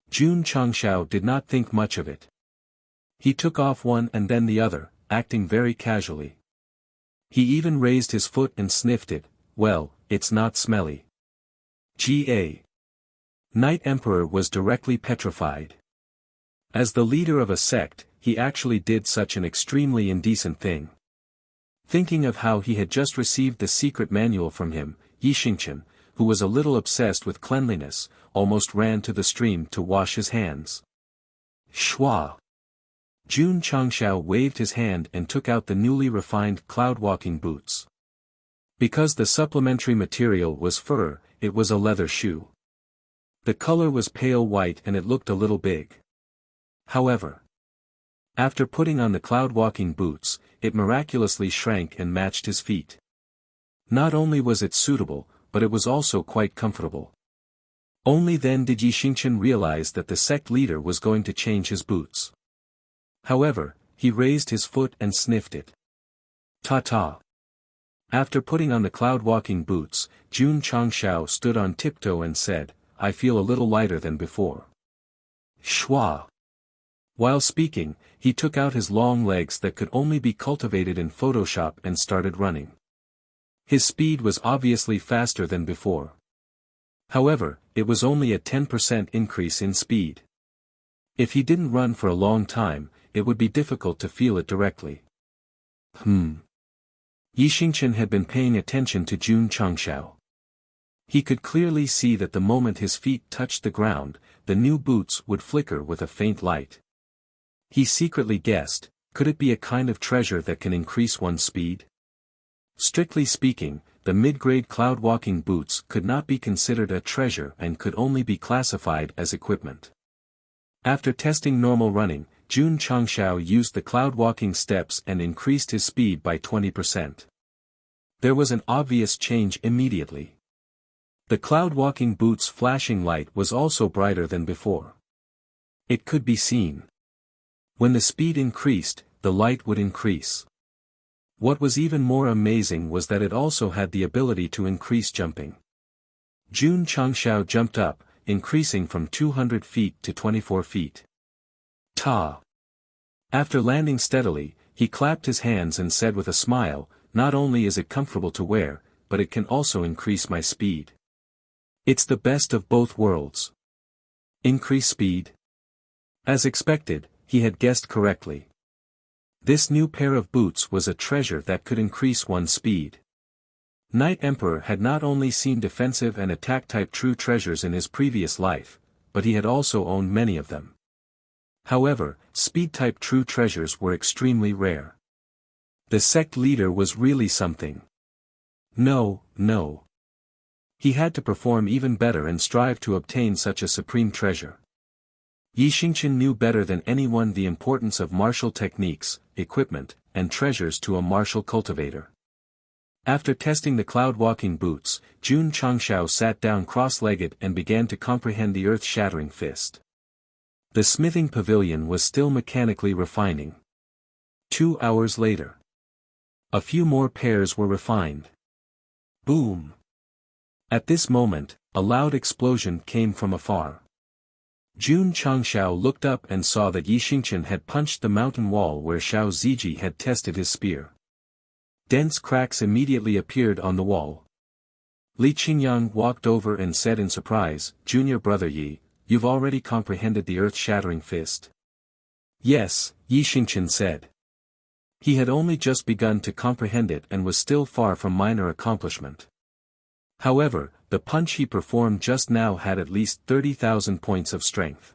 Jun Changshao did not think much of it. He took off one and then the other, acting very casually. He even raised his foot and sniffed it. Well, it's not smelly. Ga. Knight Emperor was directly petrified. As the leader of a sect, he actually did such an extremely indecent thing. Thinking of how he had just received the secret manual from him, Yi Xingqian, who was a little obsessed with cleanliness, almost ran to the stream to wash his hands. Shwa! Jun Changshao waved his hand and took out the newly refined cloud-walking boots. Because the supplementary material was fur, it was a leather shoe. The color was pale white and it looked a little big. However, after putting on the cloud-walking boots, it miraculously shrank and matched his feet. Not only was it suitable, but it was also quite comfortable. Only then did Yi Xingqian realize that the sect leader was going to change his boots. However, he raised his foot and sniffed it. Ta-ta. After putting on the cloud-walking boots, Jun Changshao stood on tiptoe and said, "I feel a little lighter than before." Shwa! While speaking, he took out his long legs that could only be cultivated in Photoshop and started running. His speed was obviously faster than before. However, it was only a 10% increase in speed. If he didn't run for a long time, it would be difficult to feel it directly. Yi Xingqian had been paying attention to Jun Changshao. He could clearly see that the moment his feet touched the ground, the new boots would flicker with a faint light. He secretly guessed, could it be a kind of treasure that can increase one's speed? Strictly speaking, the mid-grade cloud-walking boots could not be considered a treasure and could only be classified as equipment. After testing normal running, Jun Changshao used the cloud-walking steps and increased his speed by 20%. There was an obvious change immediately. The cloud-walking boots' flashing light was also brighter than before. It could be seen. When the speed increased, the light would increase. What was even more amazing was that it also had the ability to increase jumping. Jun Changshao jumped up, increasing from 200 feet to 24 feet. Ta! After landing steadily, he clapped his hands and said with a smile, "Not only is it comfortable to wear, but it can also increase my speed. It's the best of both worlds." Increase speed? As expected, he had guessed correctly. This new pair of boots was a treasure that could increase one's speed. Knight Emperor had not only seen defensive and attack-type true treasures in his previous life, but he had also owned many of them. However, speed-type true treasures were extremely rare. The sect leader was really something. No. He had to perform even better and strive to obtain such a supreme treasure. Yi Xingqian knew better than anyone the importance of martial techniques, equipment, and treasures to a martial cultivator. After testing the cloud-walking boots, Jun Changshao sat down cross-legged and began to comprehend the earth-shattering fist. The smithing pavilion was still mechanically refining. 2 hours later. A few more pairs were refined. Boom! At this moment, a loud explosion came from afar. Jun Changshao looked up and saw that Yi Xingqian had punched the mountain wall where Xiao Ziji had tested his spear. Dense cracks immediately appeared on the wall. Li Qingyang walked over and said in surprise, "Junior brother Yi, you've already comprehended the earth-shattering fist." "Yes," Yi Xingqian said. He had only just begun to comprehend it and was still far from minor accomplishment. However, the punch he performed just now had at least 30,000 points of strength.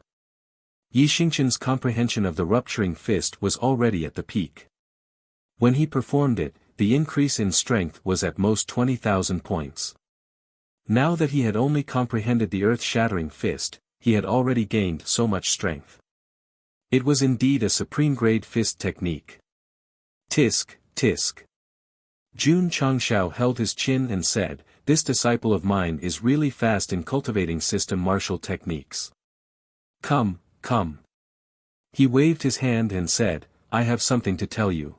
Yi Xingqian's comprehension of the rupturing fist was already at the peak. When he performed it, the increase in strength was at most 20,000 points. Now that he had only comprehended the earth-shattering fist, he had already gained so much strength. It was indeed a supreme-grade fist technique. Tisk, tisk. Jun Changshao held his chin and said, "This disciple of mine is really fast in cultivating system martial techniques. Come, come." He waved his hand and said, "I have something to tell you."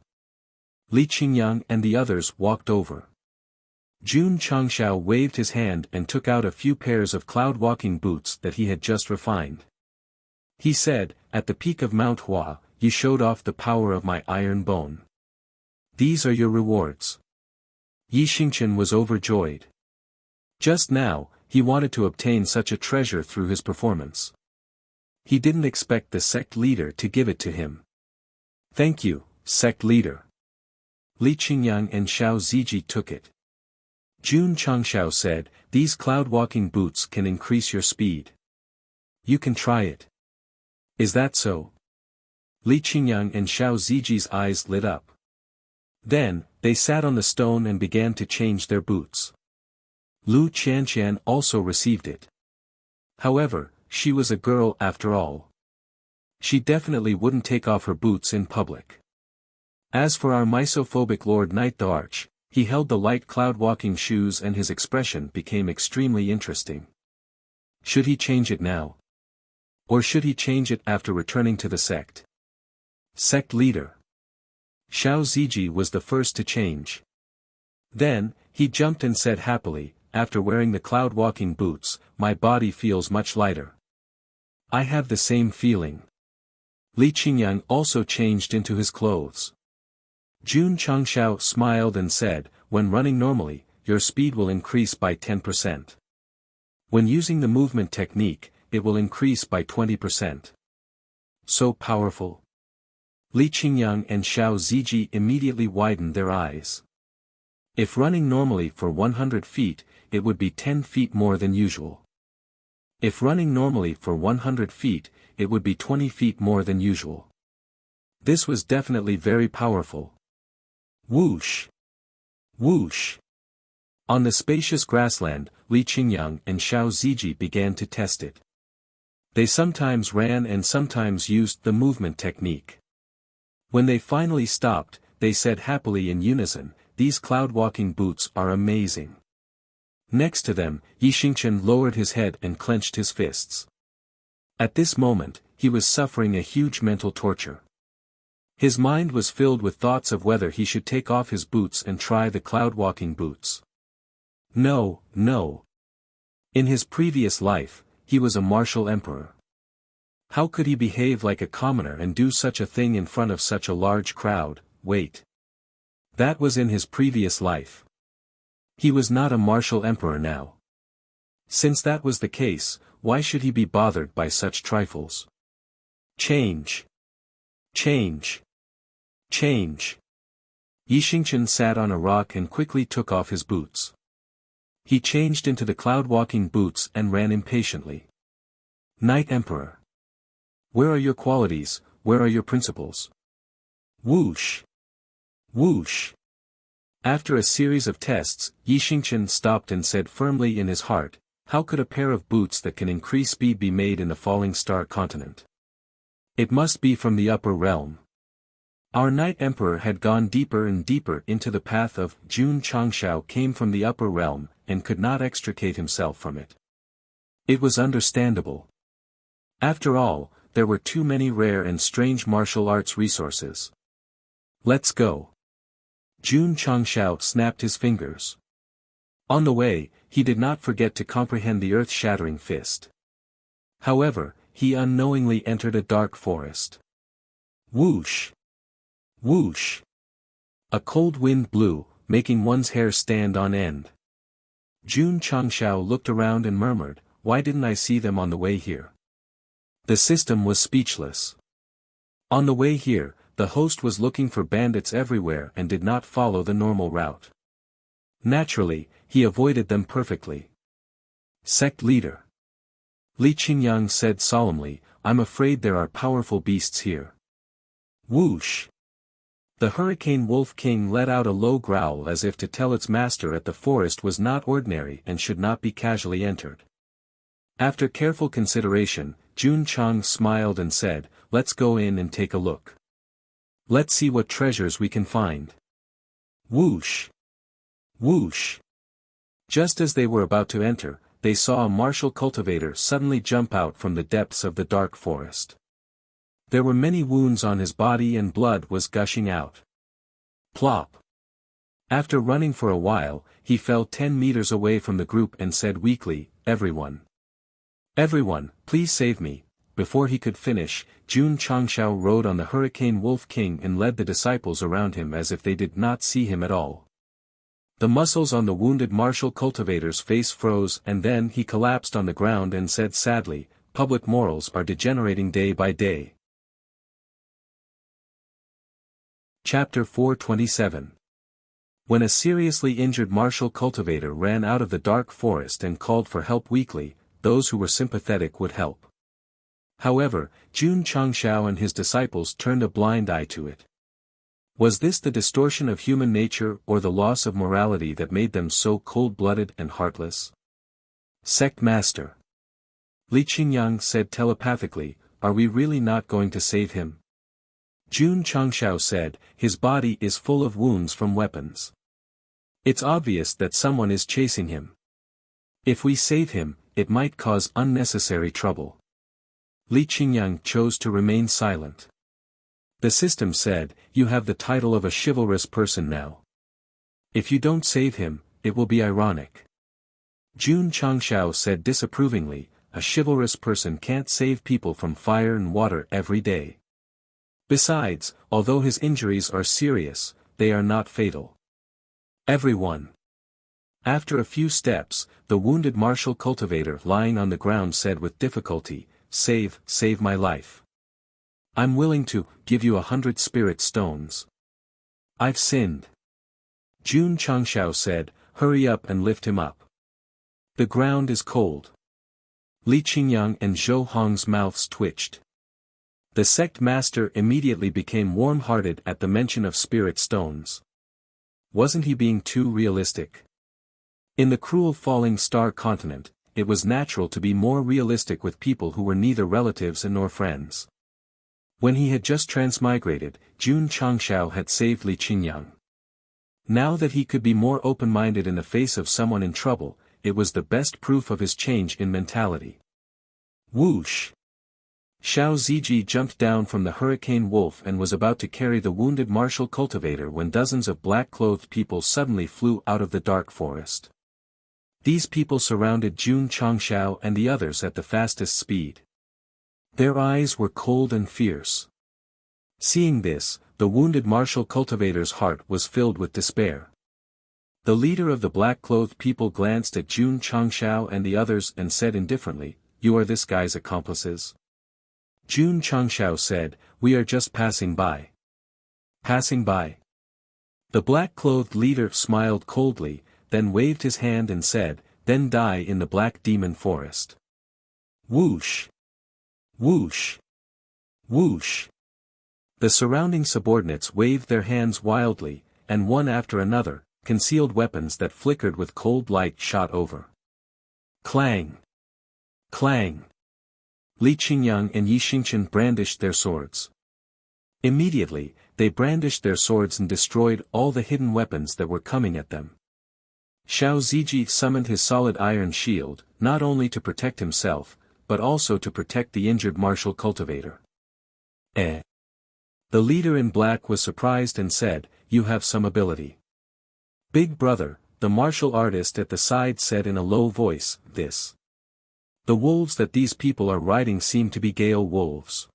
Li Qingyang and the others walked over. Jun Changshao waved his hand and took out a few pairs of cloud-walking boots that he had just refined. He said, "At the peak of Mount Hua, you showed off the power of my iron bone. These are your rewards." Yi Xingqian was overjoyed. Just now, he wanted to obtain such a treasure through his performance. He didn't expect the sect leader to give it to him. "Thank you, sect leader." Li Qingyang and Xiao Ziji took it. Jun Changshao said, "These cloud-walking boots can increase your speed. You can try it." "Is that so?" Li Qingyang and Xiao Ziji's eyes lit up. Then, they sat on the stone and began to change their boots. Lu Qianqian also received it. However, she was a girl after all. She definitely wouldn't take off her boots in public. As for our misophobic Lord Knight the Arch, he held the light cloud-walking shoes and his expression became extremely interesting. Should he change it now? Or should he change it after returning to the sect? Sect leader. Xiao Ziji was the first to change. Then, he jumped and said happily, "After wearing the cloud-walking boots, my body feels much lighter." "I have the same feeling." Li Qingyang also changed into his clothes. Jun Changshao smiled and said, "When running normally, your speed will increase by 10%. When using the movement technique, it will increase by 20%. So powerful." Li Qingyang and Xiao Ziji immediately widened their eyes. If running normally for 100 feet, it would be 10 feet more than usual. If running normally for 100 feet, it would be 20 feet more than usual. This was definitely very powerful. Whoosh! Whoosh! On the spacious grassland, Li Qingyang and Xiao Ziji began to test it. They sometimes ran and sometimes used the movement technique. When they finally stopped, they said happily in unison, "These cloud-walking boots are amazing." Next to them, Yi Xingqian lowered his head and clenched his fists. At this moment, he was suffering a huge mental torture. His mind was filled with thoughts of whether he should take off his boots and try the cloud-walking boots. No, no. In his previous life, he was a martial emperor. How could he behave like a commoner and do such a thing in front of such a large crowd? Wait. That was in his previous life. He was not a martial emperor now. Since that was the case, why should he be bothered by such trifles? Change. Change. Change. Yi Xingqian sat on a rock and quickly took off his boots. He changed into the cloud-walking boots and ran impatiently. Knight Emperor. Where are your qualities, where are your principles? Whoosh! Whoosh! After a series of tests, Yi Xingqian stopped and said firmly in his heart, "How could a pair of boots that can increase speed be made in the falling star continent? It must be from the upper realm." Our Knight Emperor had gone deeper and deeper into the path of Jun Changshao came from the upper realm, and could not extricate himself from it. It was understandable. After all, there were too many rare and strange martial arts resources. Let's go. Jun Changshao snapped his fingers. On the way, he did not forget to comprehend the earth-shattering fist. However, he unknowingly entered a dark forest. Whoosh! Whoosh! A cold wind blew, making one's hair stand on end. Jun Changshao looked around and murmured, "Why didn't I see them on the way here?" The system was speechless. On the way here, the host was looking for bandits everywhere and did not follow the normal route. Naturally, he avoided them perfectly. Sect leader. Li Qingyang said solemnly, "I'm afraid there are powerful beasts here." Whoosh! The Hurricane Wolf King let out a low growl as if to tell its master that the forest was not ordinary and should not be casually entered. After careful consideration, Jun Chang smiled and said, "Let's go in and take a look. Let's see what treasures we can find." Whoosh! Whoosh! Just as they were about to enter, they saw a martial cultivator suddenly jump out from the depths of the dark forest. There were many wounds on his body and blood was gushing out. Plop! After running for a while, he fell 10 meters away from the group and said weakly, "Everyone. Everyone, please save me." Before he could finish, Jun Changshao rode on the Hurricane Wolf King and led the disciples around him as if they did not see him at all. The muscles on the wounded martial cultivator's face froze and then he collapsed on the ground and said sadly, "Public morals are degenerating day by day." Chapter 427. When a seriously injured martial cultivator ran out of the dark forest and called for help weakly, those who were sympathetic would help. However, Jun Changshao and his disciples turned a blind eye to it. Was this the distortion of human nature or the loss of morality that made them so cold-blooded and heartless? Sect Master. Li Qingyang said telepathically, "Are we really not going to save him?" Jun Changshao said, "His body is full of wounds from weapons. It's obvious that someone is chasing him. If we save him, it might cause unnecessary trouble." Li Qingyang chose to remain silent. The system said, "You have the title of a chivalrous person now. If you don't save him, it will be ironic." Jun Changshao said disapprovingly, "A chivalrous person can't save people from fire and water every day. Besides, although his injuries are serious, they are not fatal." Everyone. After a few steps, the wounded martial cultivator lying on the ground said with difficulty, Save my life. I'm willing to give you 100 spirit stones. I've sinned." Jun Changshao said, "Hurry up and lift him up. The ground is cold." Li Qingyang and Zhou Hong's mouths twitched. The sect master immediately became warm-hearted at the mention of spirit stones. Wasn't he being too realistic? In the cruel falling star continent, it was natural to be more realistic with people who were neither relatives nor friends. When he had just transmigrated, Jun Changshao had saved Li Qingyang. Now that he could be more open-minded in the face of someone in trouble, it was the best proof of his change in mentality. Whoosh! Xiao Ziji jumped down from the Hurricane Wolf and was about to carry the wounded martial cultivator when dozens of black-clothed people suddenly flew out of the dark forest. These people surrounded Jun Changshao and the others at the fastest speed. Their eyes were cold and fierce. Seeing this, the wounded martial cultivator's heart was filled with despair. The leader of the black-clothed people glanced at Jun Changshao and the others and said indifferently, "You are this guy's accomplices?" Jun Changshao said, "We are just passing by." Passing by. The black-clothed leader smiled coldly, then waved his hand and said, "Then die in the black demon forest." Whoosh! Whoosh! Whoosh! The surrounding subordinates waved their hands wildly, and one after another, concealed weapons that flickered with cold light shot over. Clang! Clang! Li Qingyang and Yi Xingchen brandished their swords. Immediately, they brandished their swords and destroyed all the hidden weapons that were coming at them. Xiao Ziji summoned his solid iron shield, not only to protect himself, but also to protect the injured martial cultivator. The leader in black was surprised and said, "You have some ability. Big brother, the martial artist at the side said in a low voice, The wolves that these people are riding seem to be Gale wolves.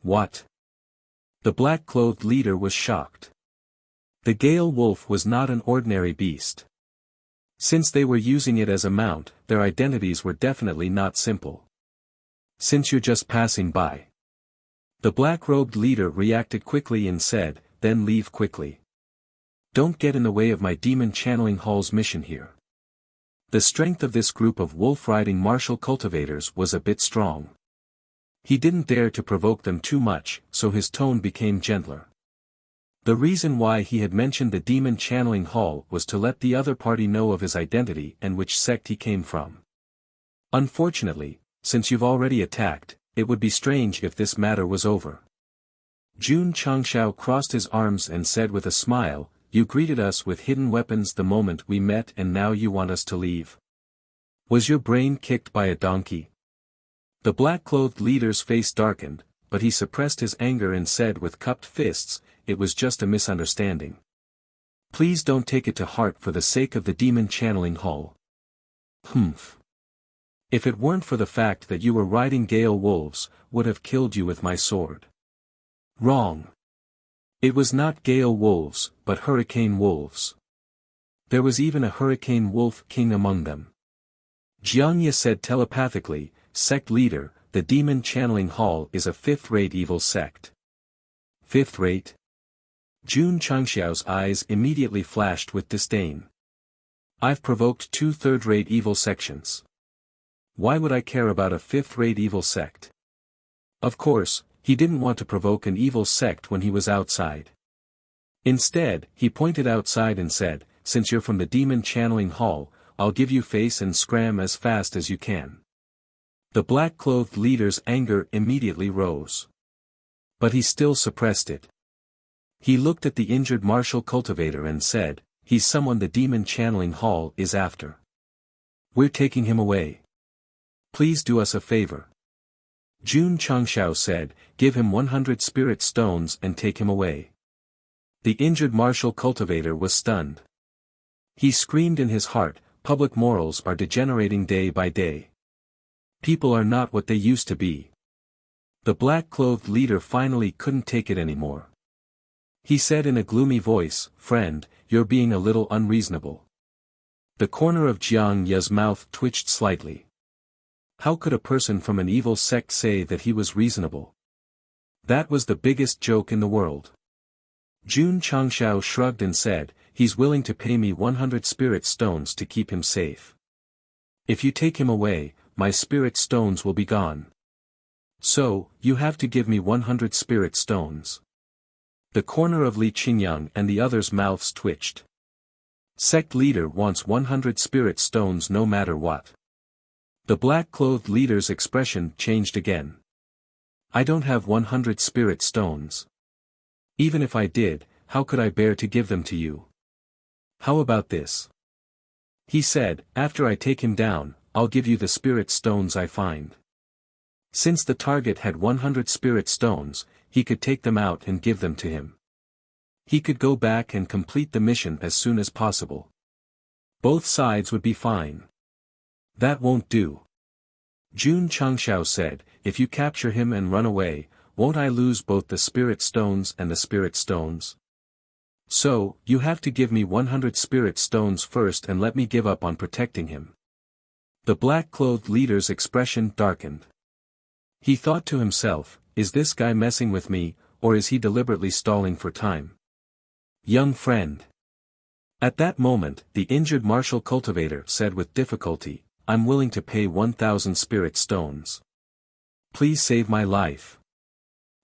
What? The black-clothed leader was shocked. The Gale wolf was not an ordinary beast. Since they were using it as a mount, their identities were definitely not simple. Since you're just passing by. The black-robed leader reacted quickly and said, then leave quickly. Don't get in the way of my demon channeling hall's mission here. The strength of this group of wolf-riding martial cultivators was a bit strong. He didn't dare to provoke them too much, so his tone became gentler. The reason why he had mentioned the demon channeling hall was to let the other party know of his identity and which sect he came from. Unfortunately, since you've already attacked, it would be strange if this matter was over. Jun Changshao crossed his arms and said with a smile, You greeted us with hidden weapons the moment we met and now you want us to leave. Was your brain kicked by a donkey? The black-clothed leader's face darkened, but he suppressed his anger and said with cupped fists, It was just a misunderstanding. Please don't take it to heart for the sake of the demon channeling hall. Humph. If it weren't for the fact that you were riding Gale wolves, would have killed you with my sword. Wrong. It was not Gale wolves, but hurricane wolves. There was even a hurricane wolf king among them. Jiangya said telepathically, Sect leader, the demon channeling hall is a fifth-rate evil sect. Fifth-rate? Jun Changxiao's eyes immediately flashed with disdain. I've provoked 2 third-rate evil sections. Why would I care about a fifth-rate evil sect? Of course, he didn't want to provoke an evil sect when he was outside. Instead, he pointed outside and said, Since you're from the demon channeling hall, I'll give you face and scram as fast as you can. The black-clothed leader's anger immediately rose. But he still suppressed it. He looked at the injured martial cultivator and said, He's someone the demon channeling hall is after. We're taking him away. Please do us a favor. Jun Changshao said, Give him 100 spirit stones and take him away. The injured martial cultivator was stunned. He screamed in his heart, Public morals are degenerating day by day. People are not what they used to be. The black-clothed leader finally couldn't take it anymore. He said in a gloomy voice, Friend, you're being a little unreasonable. The corner of Jiang Ya's mouth twitched slightly. How could a person from an evil sect say that he was reasonable? That was the biggest joke in the world. Jun Changshao shrugged and said, He's willing to pay me 100 spirit stones to keep him safe. If you take him away, my spirit stones will be gone. So, you have to give me 100 spirit stones. The corner of Li Qingyang and the others' mouths twitched. Sect leader wants 100 spirit stones no matter what. The black-clothed leader's expression changed again. I don't have 100 spirit stones. Even if I did, how could I bear to give them to you? How about this? He said, After I take him down, I'll give you the spirit stones I find. Since the target had 100 spirit stones, he could take them out and give them to him. He could go back and complete the mission as soon as possible. Both sides would be fine. That won't do. Jun Changshao said, If you capture him and run away, won't I lose both the spirit stones and the spirit stones? So, you have to give me 100 spirit stones first and let me give up on protecting him. The black-clothed leader's expression darkened. He thought to himself, Is this guy messing with me, or is he deliberately stalling for time? Young friend. At that moment, the injured martial cultivator said with difficulty, I'm willing to pay 1,000 spirit stones. Please save my life.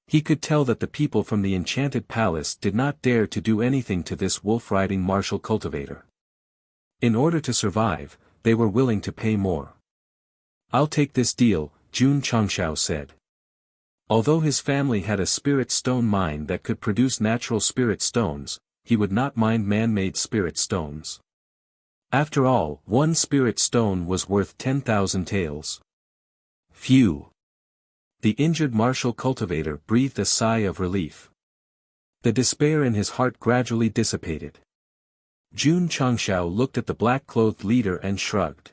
He could tell that the people from the enchanted palace did not dare to do anything to this wolf-riding martial cultivator. In order to survive, they were willing to pay more. I'll take this deal, Jun Changshao said. Although his family had a spirit stone mine that could produce natural spirit stones, he would not mind man-made spirit stones. After all, 1 spirit stone was worth 10,000 taels. Phew! The injured martial cultivator breathed a sigh of relief. The despair in his heart gradually dissipated. Jun Changshao looked at the black-clothed leader and shrugged.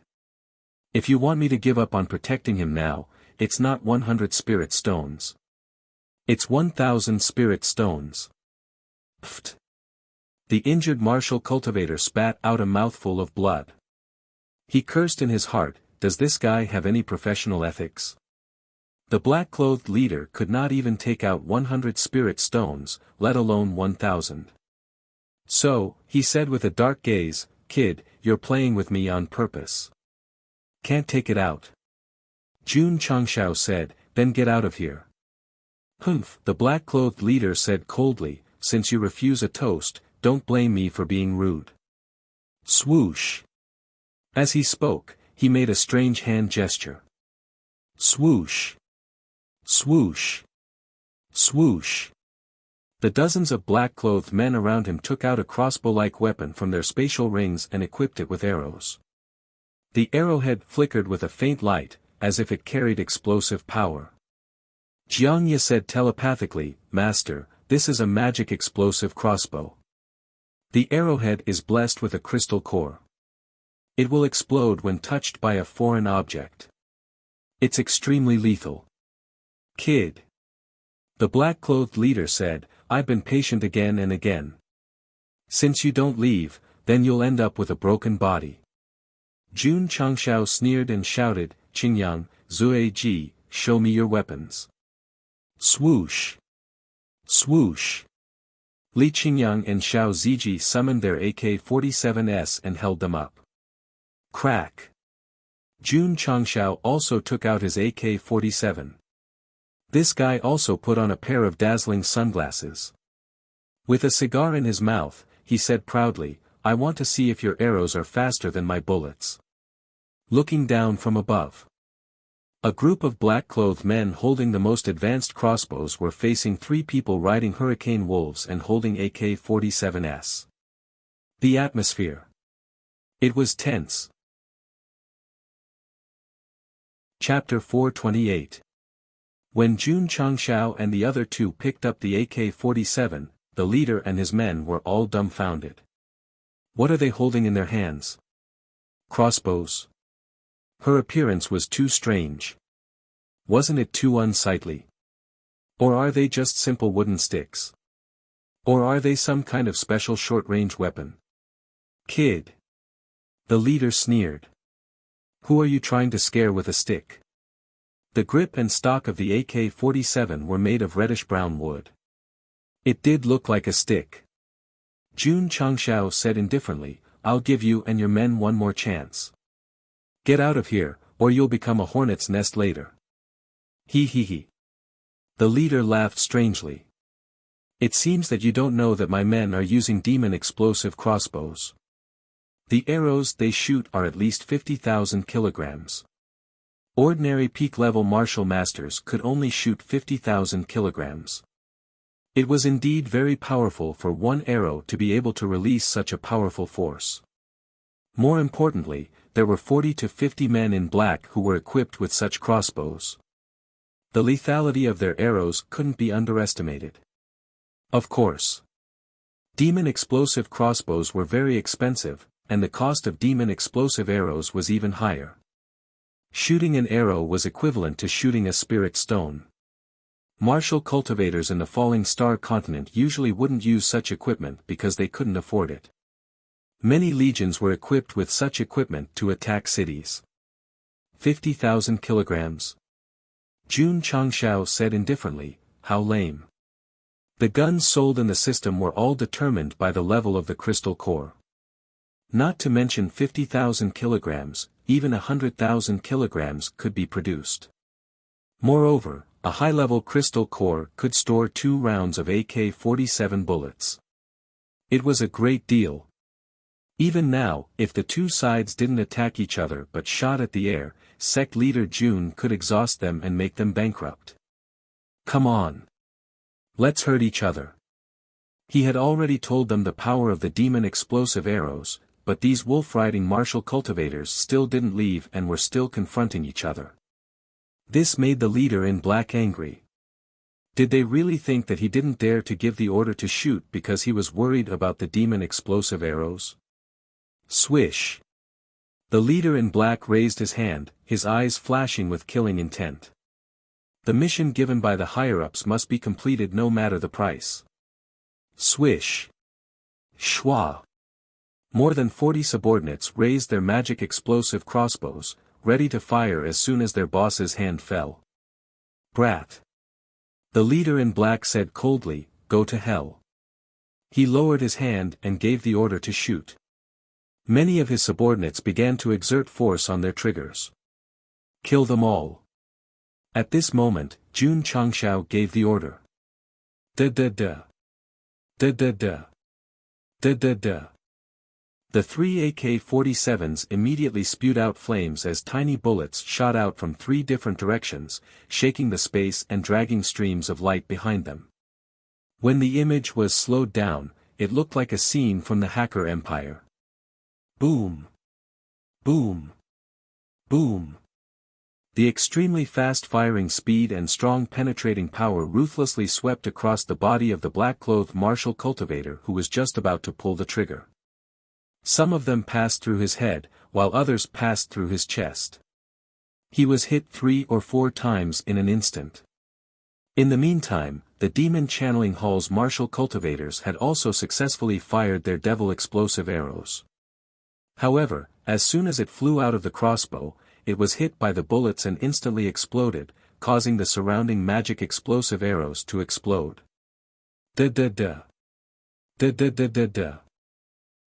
If you want me to give up on protecting him now, it's not 100 spirit stones. It's 1,000 spirit stones. Pfft. The injured martial cultivator spat out a mouthful of blood. He cursed in his heart, does this guy have any professional ethics? The black-clothed leader could not even take out 100 spirit stones, let alone 1,000. So, he said with a dark gaze, kid, you're playing with me on purpose. Can't take it out. Jun Changshao said, then get out of here. Humph, the black-clothed leader said coldly, since you refuse a toast, don't blame me for being rude. Swoosh. As he spoke, he made a strange hand gesture. Swoosh. Swoosh. Swoosh. The dozens of black-clothed men around him took out a crossbow-like weapon from their spatial rings and equipped it with arrows. The arrowhead flickered with a faint light, as if it carried explosive power. Jiangye said telepathically, Master, this is a magic explosive crossbow. The arrowhead is blessed with a crystal core. It will explode when touched by a foreign object. It's extremely lethal. Kid. The black-clothed leader said, I've been patient again and again. Since you don't leave, then you'll end up with a broken body. Jun Changshao sneered and shouted, Qingyang, Zue Ji, show me your weapons. Swoosh. Swoosh. Li Qingyang and Xiao Ziji summoned their AK-47s and held them up. Crack. Jun Changshao also took out his AK-47. This guy also put on a pair of dazzling sunglasses. With a cigar in his mouth, he said proudly, I want to see if your arrows are faster than my bullets. Looking down from above. A group of black-clothed men holding the most advanced crossbows were facing 3 people riding hurricane wolves and holding AK-47s. The atmosphere. It was tense. Chapter 428. When Jun Changshao and the other 2 picked up the AK-47, the leader and his men were all dumbfounded. What are they holding in their hands? Crossbows. Her appearance was too strange. Wasn't it too unsightly? Or are they just simple wooden sticks? Or are they some kind of special short-range weapon? Kid. The leader sneered. Who are you trying to scare with a stick? The grip and stock of the AK-47 were made of reddish-brown wood. It did look like a stick. Jun Changshao said indifferently, I'll give you and your men one more chance. Get out of here, or you'll become a hornet's nest later. He. The leader laughed strangely. It seems that you don't know that my men are using demon explosive crossbows. The arrows they shoot are at least 50,000 kilograms. Ordinary peak-level martial masters could only shoot 50,000 kilograms. It was indeed very powerful for one arrow to be able to release such a powerful force. More importantly, there were 40 to 50 men in black who were equipped with such crossbows. The lethality of their arrows couldn't be underestimated. Of course. Demon explosive crossbows were very expensive, and the cost of demon explosive arrows was even higher. Shooting an arrow was equivalent to shooting a spirit stone. Martial cultivators in the Falling Star continent usually wouldn't use such equipment because they couldn't afford it. Many legions were equipped with such equipment to attack cities. 50,000 kilograms. Jun Changshao said indifferently, how lame. The guns sold in the system were all determined by the level of the crystal core. Not to mention 50,000 kilograms, even 100,000 kilograms could be produced. Moreover, a high-level crystal core could store 2 rounds of AK-47 bullets. It was a great deal. Even now, if the 2 sides didn't attack each other but shot at the air, Sect leader Jun could exhaust them and make them bankrupt. Come on. Let's hurt each other. He had already told them the power of the demon explosive arrows, but these wolf-riding martial cultivators still didn't leave and were still confronting each other. This made the leader in black angry. Did they really think that he didn't dare to give the order to shoot because he was worried about the demon explosive arrows? Swish. The leader in black raised his hand, his eyes flashing with killing intent. The mission given by the higher-ups must be completed no matter the price. Swish. Schwa. More than 40 subordinates raised their magic explosive crossbows, ready to fire as soon as their boss's hand fell. Brat. The leader in black said coldly, "Go to hell." He lowered his hand and gave the order to shoot. Many of his subordinates began to exert force on their triggers. Kill them all. At this moment, Jun Changshao gave the order. Da-da-da. Da-da-da. Da-da-da. The 3 AK-47s immediately spewed out flames as tiny bullets shot out from 3 different directions, shaking the space and dragging streams of light behind them. When the image was slowed down, it looked like a scene from the Hacker Empire. Boom. Boom. Boom. The extremely fast firing speed and strong penetrating power ruthlessly swept across the body of the black-clothed martial cultivator who was just about to pull the trigger. Some of them passed through his head, while others passed through his chest. He was hit 3 or 4 times in an instant. In the meantime, the Demon Channeling Hall's martial cultivators had also successfully fired their devil explosive arrows. However, as soon as it flew out of the crossbow, it was hit by the bullets and instantly exploded, causing the surrounding magic explosive arrows to explode. Da-da-da. Da-da-da-da-da.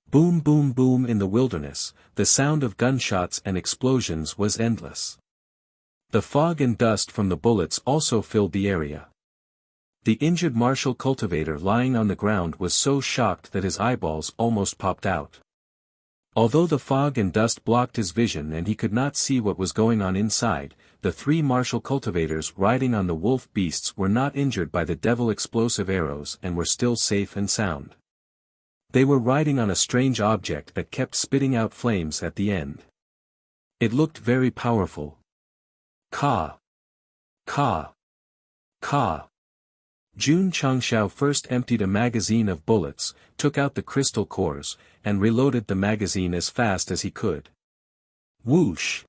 Boom boom boom in the wilderness, the sound of gunshots and explosions was endless. The fog and dust from the bullets also filled the area. The injured martial cultivator lying on the ground was so shocked that his eyeballs almost popped out. Although the fog and dust blocked his vision and he could not see what was going on inside, the 3 martial cultivators riding on the wolf beasts were not injured by the devil explosive arrows and were still safe and sound. They were riding on a strange object that kept spitting out flames at the end. It looked very powerful. Ka. Ka. Ka. Jun Changshao first emptied a magazine of bullets, took out the crystal cores, and reloaded the magazine as fast as he could. Whoosh!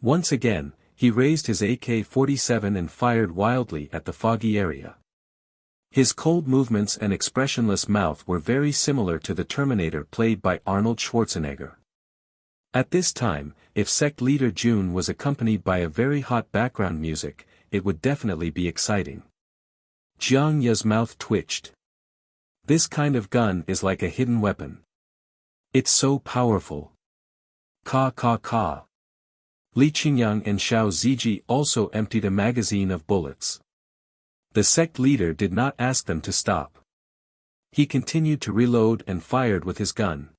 Once again, he raised his AK-47 and fired wildly at the foggy area. His cold movements and expressionless mouth were very similar to the Terminator played by Arnold Schwarzenegger. At this time, if Sect leader Jun was accompanied by a very hot background music, it would definitely be exciting. Jiang Ya's mouth twitched. This kind of gun is like a hidden weapon. It's so powerful. Ka ka ka. Li Qingyang and Xiao Ziji also emptied a magazine of bullets. The Sect leader did not ask them to stop. He continued to reload and fired with his gun.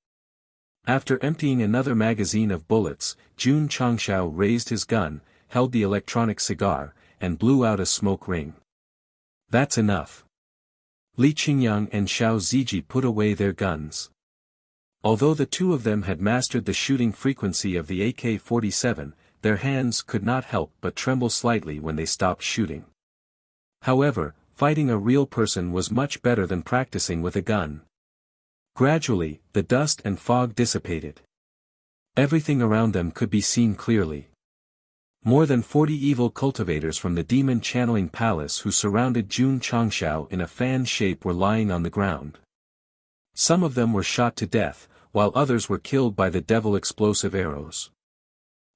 After emptying another magazine of bullets, Jun Changshao raised his gun, held the electronic cigar, and blew out a smoke ring. That's enough. Li Qingyang and Xiao Ziji put away their guns. Although the 2 of them had mastered the shooting frequency of the AK-47, their hands could not help but tremble slightly when they stopped shooting. However, fighting a real person was much better than practicing with a gun. Gradually, the dust and fog dissipated. Everything around them could be seen clearly. More than 40 evil cultivators from the Demon Channeling Palace who surrounded Jun Changshao in a fan shape were lying on the ground. Some of them were shot to death, while others were killed by the devil explosive arrows.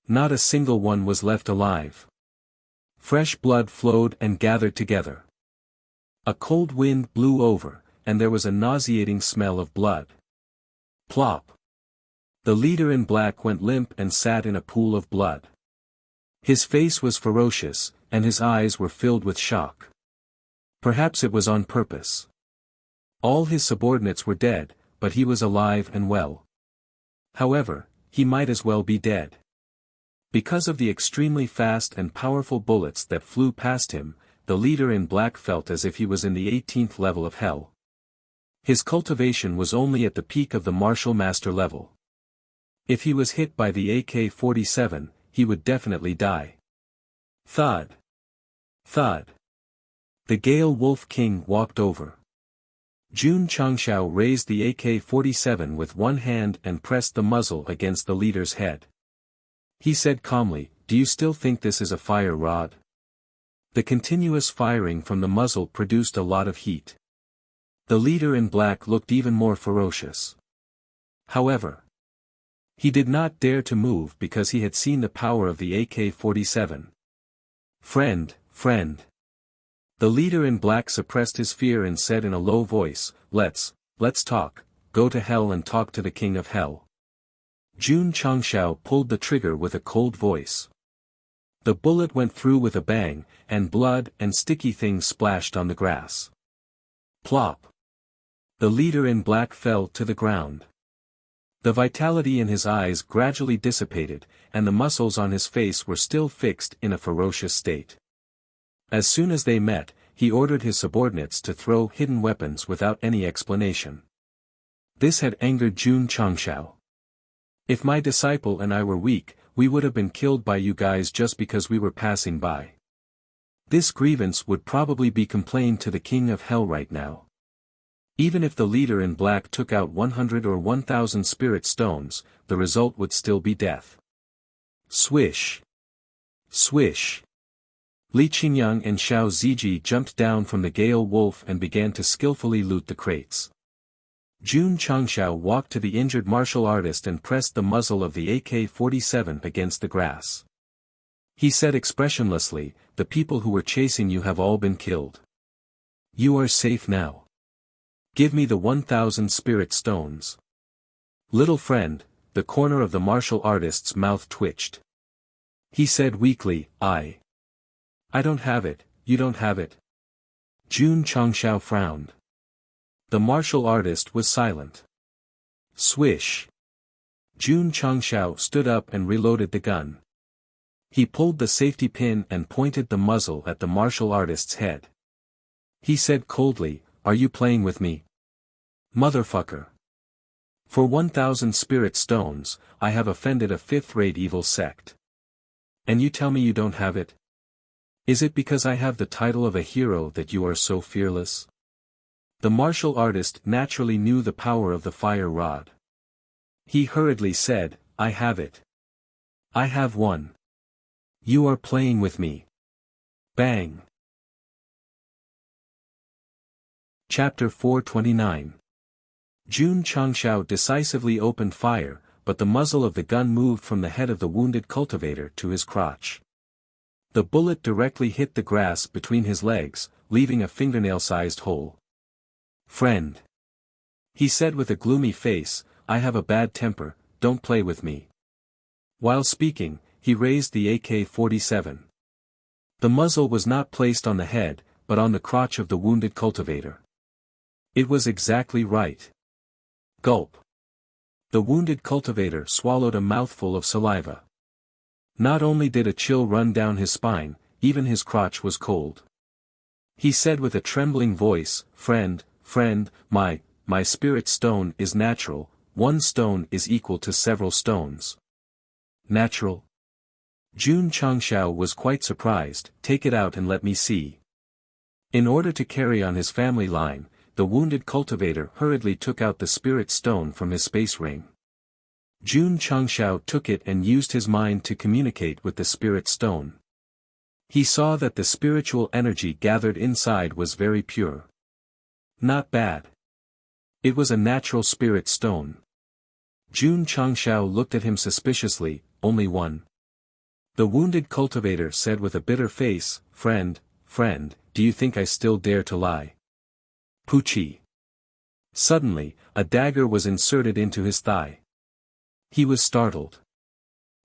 Not a single one was left alive. Fresh blood flowed and gathered together. A cold wind blew over, and there was a nauseating smell of blood. Plop! The leader in black went limp and sat in a pool of blood. His face was ferocious, and his eyes were filled with shock. Perhaps it was on purpose. All his subordinates were dead, but he was alive and well. However, he might as well be dead. Because of the extremely fast and powerful bullets that flew past him, the leader in black felt as if he was in the 18th level of hell. His cultivation was only at the peak of the martial master level. If he was hit by the AK-47, he would definitely die. Thud. Thud. The Gale Wolf King walked over. Jun Changshao raised the AK-47 with one hand and pressed the muzzle against the leader's head. He said calmly, "Do you still think this is a fire rod?" The continuous firing from the muzzle produced a lot of heat. The leader in black looked even more ferocious. However, he did not dare to move because he had seen the power of the AK-47. Friend. The leader in black suppressed his fear and said in a low voice, Let's talk, go to hell and talk to the king of hell." Jun Changshao pulled the trigger with a cold voice. The bullet went through with a bang, and blood and sticky things splashed on the grass. Plop! The leader in black fell to the ground. The vitality in his eyes gradually dissipated, and the muscles on his face were still fixed in a ferocious state. As soon as they met, he ordered his subordinates to throw hidden weapons without any explanation. This had angered Jun Changshao. "If my disciple and I were weak, we would have been killed by you guys just because we were passing by. This grievance would probably be complained to the king of hell right now. Even if the leader in black took out 100 or 1,000 spirit stones, the result would still be death." Swish! Swish! Li Qingyang and Xiao Ziji jumped down from the Gale Wolf and began to skillfully loot the crates. Jun Changshao walked to the injured martial artist and pressed the muzzle of the AK-47 against the grass. He said expressionlessly, "The people who were chasing you have all been killed. You are safe now. Give me the 1,000 spirit stones." "Little friend," the corner of the martial artist's mouth twitched. He said weakly, I don't have it, you don't have it." Jun Changshao frowned. The martial artist was silent. Swish! Jun Changshao stood up and reloaded the gun. He pulled the safety pin and pointed the muzzle at the martial artist's head. He said coldly, "Are you playing with me? Motherfucker. For 1,000 spirit stones, I have offended a fifth-rate evil sect. And you tell me you don't have it? Is it because I have the title of a hero that you are so fearless?" The martial artist naturally knew the power of the fire rod. He hurriedly said, "I have it. I have one. You are playing with me." Bang! Chapter 429. Jun Changshao decisively opened fire, but the muzzle of the gun moved from the head of the wounded cultivator to his crotch. The bullet directly hit the grass between his legs, leaving a fingernail-sized hole. "Friend," he said with a gloomy face, "I have a bad temper, don't play with me." While speaking, he raised the AK-47. The muzzle was not placed on the head, but on the crotch of the wounded cultivator. It was exactly right. Gulp. The wounded cultivator swallowed a mouthful of saliva. Not only did a chill run down his spine, even his crotch was cold. He said with a trembling voice, Friend, my spirit stone is natural, one stone is equal to several stones." Natural? Jun Changshao was quite surprised. "Take it out and let me see." In order to carry on his family line, the wounded cultivator hurriedly took out the spirit stone from his space ring. Jun Changshao took it and used his mind to communicate with the spirit stone. He saw that the spiritual energy gathered inside was very pure. Not bad. It was a natural spirit stone. Jun Changshao looked at him suspiciously. "Only one?" The wounded cultivator said with a bitter face, Friend, do you think I still dare to lie?" Poochie. Suddenly, a dagger was inserted into his thigh. He was startled.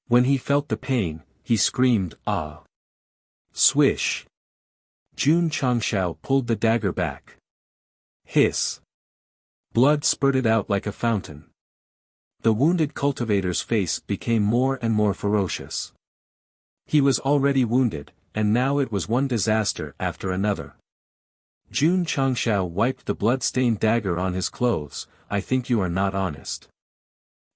When he felt the pain, he screamed, "Ah!" Swish! Jun Changshao pulled the dagger back. Hiss! Blood spurted out like a fountain. The wounded cultivator's face became more and more ferocious. He was already wounded, and now it was one disaster after another. Jun Changshao wiped the blood-stained dagger on his clothes. "I think you are not honest.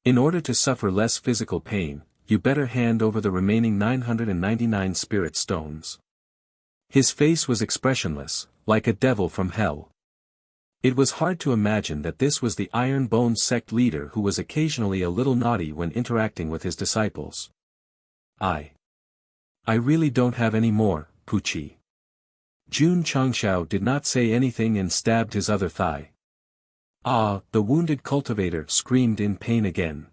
In order to suffer less physical pain, you better hand over the remaining 999 spirit stones." His face was expressionless, like a devil from hell. It was hard to imagine that this was the Iron Bones sect leader who was occasionally a little naughty when interacting with his disciples. I really don't have any more, Pucci. Jun Changshao did not say anything and stabbed his other thigh. Ah, the wounded cultivator screamed in pain again.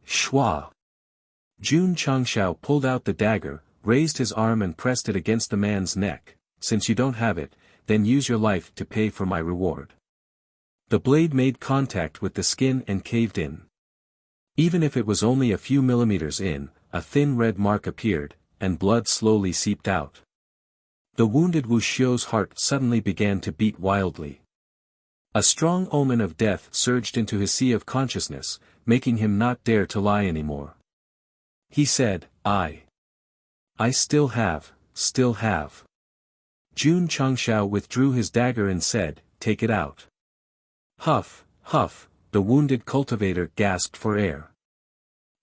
Shua! Jun Changshao pulled out the dagger, raised his arm and pressed it against the man's neck. Since you don't have it, then use your life to pay for my reward. The blade made contact with the skin and caved in. Even if it was only a few millimeters in, a thin red mark appeared, and blood slowly seeped out. The wounded Wuxia's heart suddenly began to beat wildly. A strong omen of death surged into his sea of consciousness, making him not dare to lie anymore. He said, I still have. Jun Changshao withdrew his dagger and said, take it out. Huff, huff, the wounded cultivator gasped for air.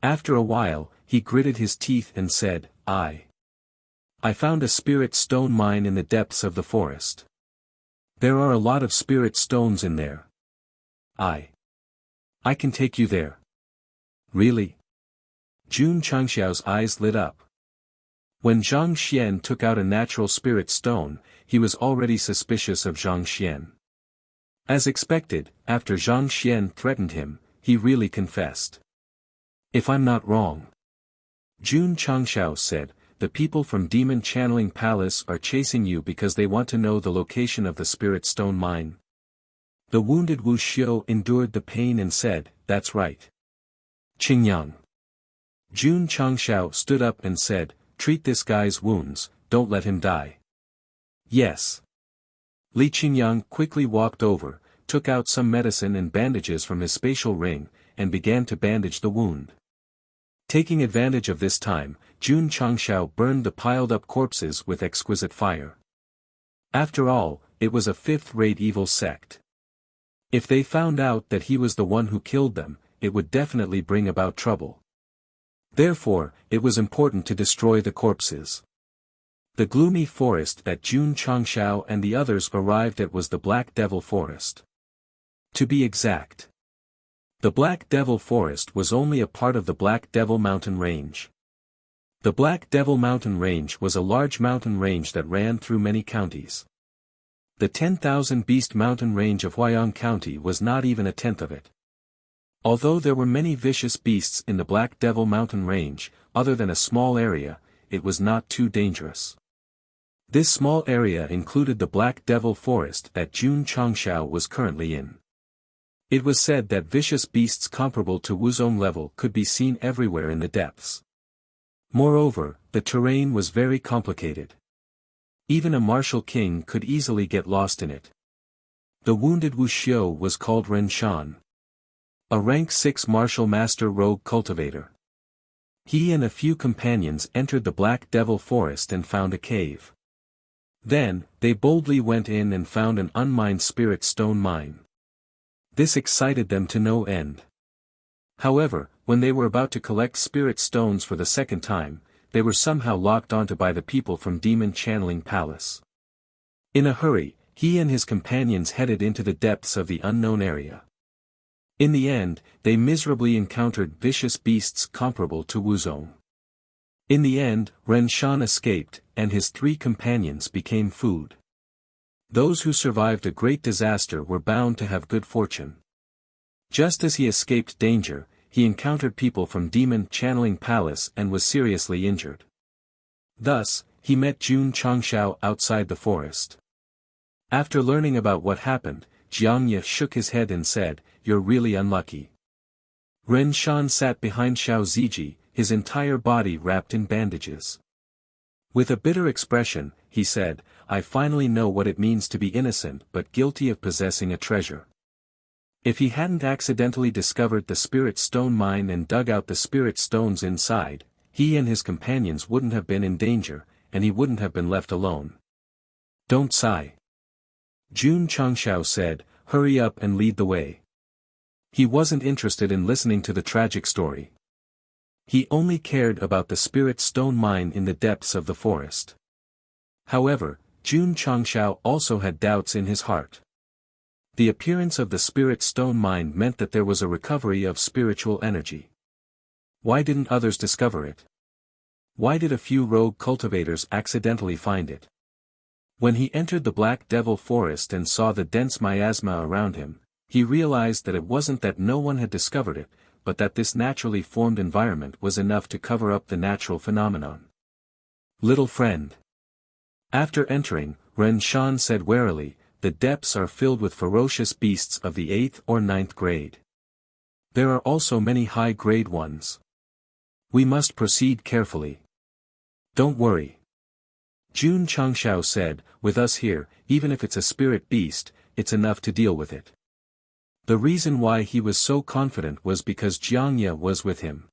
After a while, he gritted his teeth and said, I found a spirit stone mine in the depths of the forest. There are a lot of spirit stones in there. I can take you there. Really? Jun Changxiao's eyes lit up. When Zhang Xian took out a natural spirit stone, he was already suspicious of Zhang Xian. As expected, after Zhang Xian threatened him, he really confessed. If I'm not wrong, Jun Changxiao said, the people from Demon Channeling Palace are chasing you because they want to know the location of the spirit stone mine. The wounded Wuxia endured the pain and said, that's right. Qingyang. Jun Changxiao stood up and said, treat this guy's wounds, don't let him die. Yes. Li Qingyang quickly walked over, took out some medicine and bandages from his spatial ring, and began to bandage the wound. Taking advantage of this time, Jun Changxiao burned the piled-up corpses with exquisite fire. After all, it was a fifth-rate evil sect. If they found out that he was the one who killed them, it would definitely bring about trouble. Therefore, it was important to destroy the corpses. The gloomy forest that Jun Changxiao and the others arrived at was the Black Devil Forest. To be exact, the Black Devil Forest was only a part of the Black Devil Mountain Range. The Black Devil Mountain Range was a large mountain range that ran through many counties. The 10,000 Beast Mountain Range of Huayang County was not even a tenth of it. Although there were many vicious beasts in the Black Devil Mountain Range, other than a small area, it was not too dangerous. This small area included the Black Devil Forest that Jun Changxiao was currently in. It was said that vicious beasts comparable to Wuzong level could be seen everywhere in the depths. Moreover, the terrain was very complicated. Even a martial king could easily get lost in it. The wounded Wuxia was called Ren Shan, a rank 6 martial master rogue cultivator. He and a few companions entered the Black Devil Forest and found a cave. Then, they boldly went in and found an unmined spirit stone mine. This excited them to no end. However, when they were about to collect spirit stones for the second time, they were somehow locked onto by the people from Demon Channeling Palace. In a hurry, he and his companions headed into the depths of the unknown area. In the end, they miserably encountered vicious beasts comparable to Wuzong. In the end, Ren Shan escaped, and his 3 companions became food. Those who survived a great disaster were bound to have good fortune. Just as he escaped danger, he encountered people from Demon Channeling Palace and was seriously injured. Thus, he met Jun Changxiao outside the forest. After learning about what happened, Jiangye shook his head and said, "You're really unlucky." Ren Shan sat behind Xiao Ziji, his entire body wrapped in bandages. With a bitter expression, he said, "I finally know what it means to be innocent but guilty of possessing a treasure." If he hadn't accidentally discovered the spirit stone mine and dug out the spirit stones inside, he and his companions wouldn't have been in danger, and he wouldn't have been left alone. "Don't sigh," Jun Changxiao said, "hurry up and lead the way." He wasn't interested in listening to the tragic story. He only cared about the spirit stone mine in the depths of the forest. However, Jun Changxiao also had doubts in his heart. The appearance of the spirit stone mine meant that there was a recovery of spiritual energy. Why didn't others discover it? Why did a few rogue cultivators accidentally find it? When he entered the Black Devil Forest and saw the dense miasma around him, he realized that it wasn't that no one had discovered it, but that this naturally formed environment was enough to cover up the natural phenomenon. Little friend. After entering, Ren Shan said warily, the depths are filled with ferocious beasts of the 8th or 9th grade. There are also many high-grade ones. We must proceed carefully. Don't worry. Jun Changshao said, with us here, even if it's a spirit beast, it's enough to deal with it. The reason why he was so confident was because Jiangye was with him.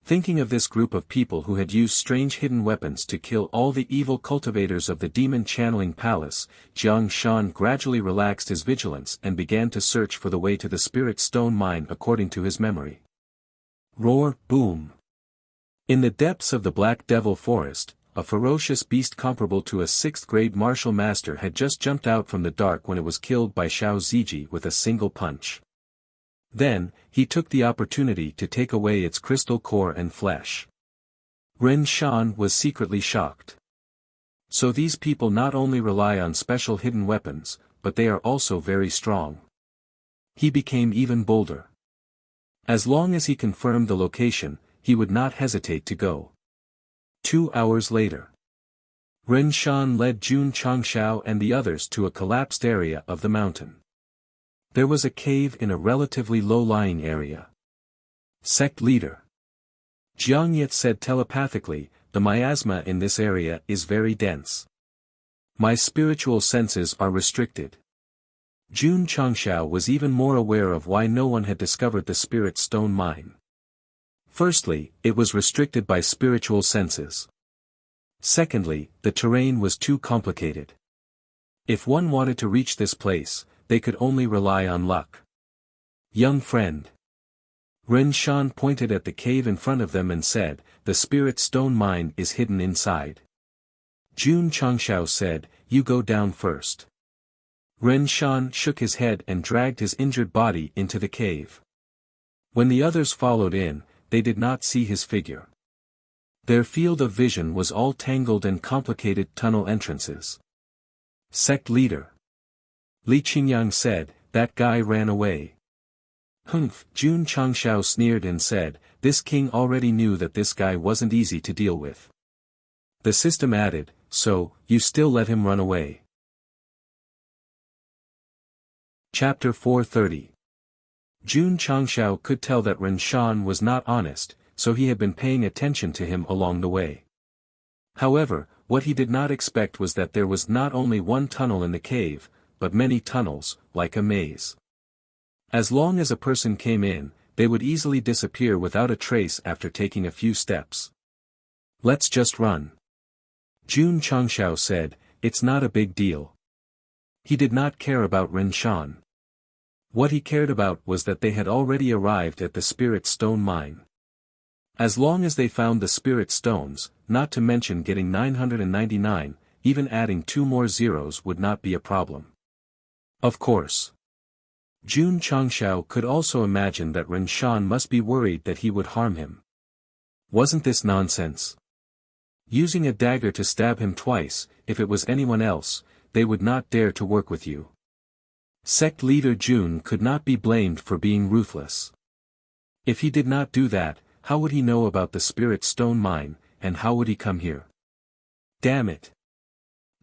Thinking of this group of people who had used strange hidden weapons to kill all the evil cultivators of the demon channeling palace, Jiang Shan gradually relaxed his vigilance and began to search for the way to the spirit stone mine according to his memory. Roar, boom. In the depths of the Black Devil Forest, a ferocious beast comparable to a 6th-grade martial master had just jumped out from the dark when it was killed by Xiao Ziji with a single punch. Then, he took the opportunity to take away its crystal core and flesh. Ren Shan was secretly shocked. So these people not only rely on special hidden weapons, but they are also very strong. He became even bolder. As long as he confirmed the location, he would not hesitate to go. 2 hours later. Ren Shan led Jun Changshao and the others to a collapsed area of the mountain. There was a cave in a relatively low-lying area. Sect leader. Jiang Yet said telepathically, the miasma in this area is very dense. My spiritual senses are restricted. Jun Changshao was even more aware of why no one had discovered the spirit stone mine. Firstly, it was restricted by spiritual senses. Secondly, the terrain was too complicated. If one wanted to reach this place, they could only rely on luck. Young friend. Ren Shan pointed at the cave in front of them and said, the spirit stone mine is hidden inside. Jun Changshao said, you go down first. Ren Shan shook his head and dragged his injured body into the cave. When the others followed in, they did not see his figure. Their field of vision was all tangled and complicated tunnel entrances. Sect leader. Li Qingyang said, that guy ran away. Humph, Jun Changshao sneered and said, this king already knew that this guy wasn't easy to deal with. The system added, so, you still let him run away. Chapter 430. Jun Changshao could tell that Ren Shan was not honest, so he had been paying attention to him along the way. However, what he did not expect was that there was not only one tunnel in the cave, but many tunnels, like a maze. As long as a person came in, they would easily disappear without a trace after taking a few steps. Let's just run. Jun Changshao said, it's not a big deal. He did not care about Ren Shan. What he cared about was that they had already arrived at the spirit stone mine. As long as they found the spirit stones, not to mention getting 999, even adding 2 more zeros would not be a problem. Of course. Jun Changshao could also imagine that Ren Shan must be worried that he would harm him. Wasn't this nonsense? Using a dagger to stab him twice, if it was anyone else, they would not dare to work with you. Sect leader Jun could not be blamed for being ruthless. If he did not do that, how would he know about the spirit stone mine, and how would he come here? Damn it.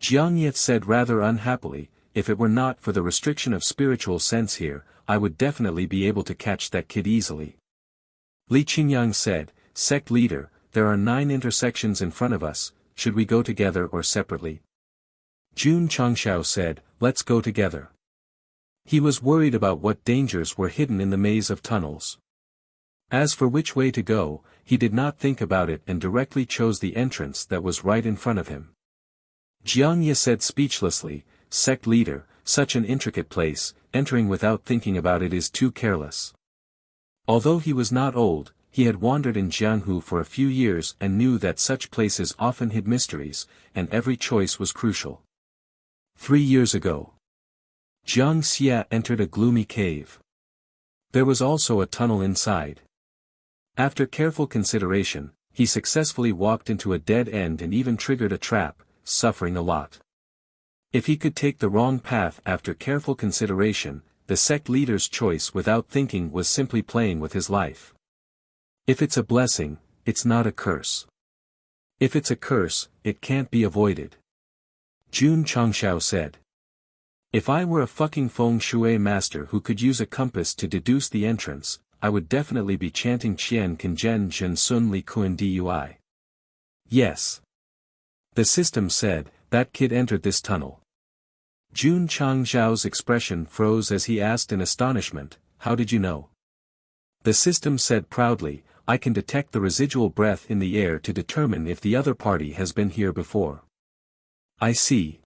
Jiang Yet said rather unhappily, if it were not for the restriction of spiritual sense here, I would definitely be able to catch that kid easily. Li Qingyang said, Sect leader, there are 9 intersections in front of us, should we go together or separately? Jun Changshao said, let's go together. He was worried about what dangers were hidden in the maze of tunnels. As for which way to go, he did not think about it and directly chose the entrance that was right in front of him. Jiang Ye said speechlessly, Sect leader, such an intricate place, entering without thinking about it is too careless. Although he was not old, he had wandered in Jianghu for a few years and knew that such places often hid mysteries, and every choice was crucial. 3 years ago. Jiang Xia entered a gloomy cave. There was also a tunnel inside. After careful consideration, he successfully walked into a dead end and even triggered a trap, suffering a lot. If he could take the wrong path after careful consideration, the sect leader's choice without thinking was simply playing with his life. If it's a blessing, it's not a curse. If it's a curse, it can't be avoided. Jun Changshao said. If I were a fucking feng shui master who could use a compass to deduce the entrance, I would definitely be chanting Qian Kanzhen Zhen Sun Li Kuan Dui. Yes. The system said, that kid entered this tunnel. Jun Changzhao's expression froze as he asked in astonishment, how did you know? The system said proudly, I can detect the residual breath in the air to determine if the other party has been here before. I see.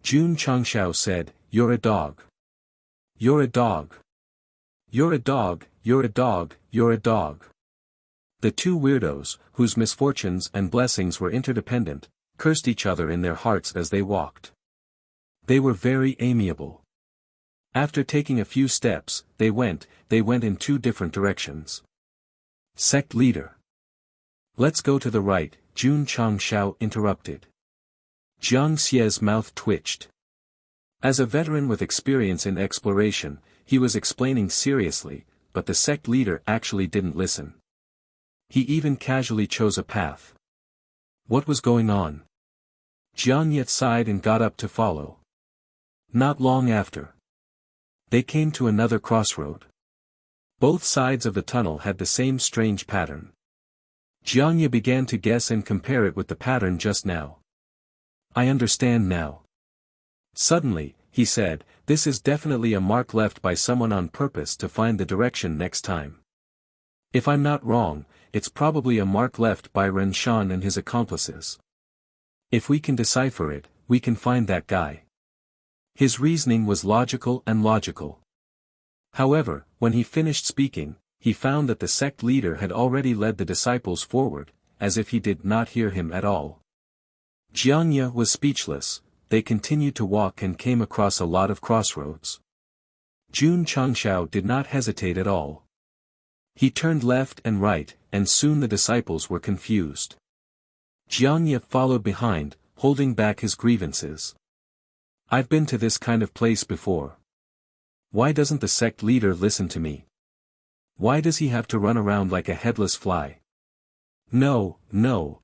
Jun Changshao said, you're a dog. You're a dog. You're a dog, you're a dog, you're a dog. The two weirdos, whose misfortunes and blessings were interdependent, cursed each other in their hearts as they walked. They were very amiable. After taking a few steps, they went in two different directions. Sect leader. Let's go to the right, Jun Changshao interrupted. Jiang Xia's mouth twitched. As a veteran with experience in exploration, he was explaining seriously, but the sect leader actually didn't listen. He even casually chose a path. What was going on? Jiang Yet sighed and got up to follow. Not long after, they came to another crossroad. Both sides of the tunnel had the same strange pattern. Jiang Ye began to guess and compare it with the pattern just now. I understand now. Suddenly, he said, this is definitely a mark left by someone on purpose to find the direction next time. If I'm not wrong, it's probably a mark left by Ren Shan and his accomplices. If we can decipher it, we can find that guy. His reasoning was logical and logical. However, when he finished speaking, he found that the sect leader had already led the disciples forward, as if he did not hear him at all. Jiang Ye was speechless. They continued to walk and came across a lot of crossroads. Jun Changshao did not hesitate at all. He turned left and right, and soon the disciples were confused. Jiang Ye followed behind, holding back his grievances. I've been to this kind of place before. Why doesn't the sect leader listen to me? Why does he have to run around like a headless fly? No, no.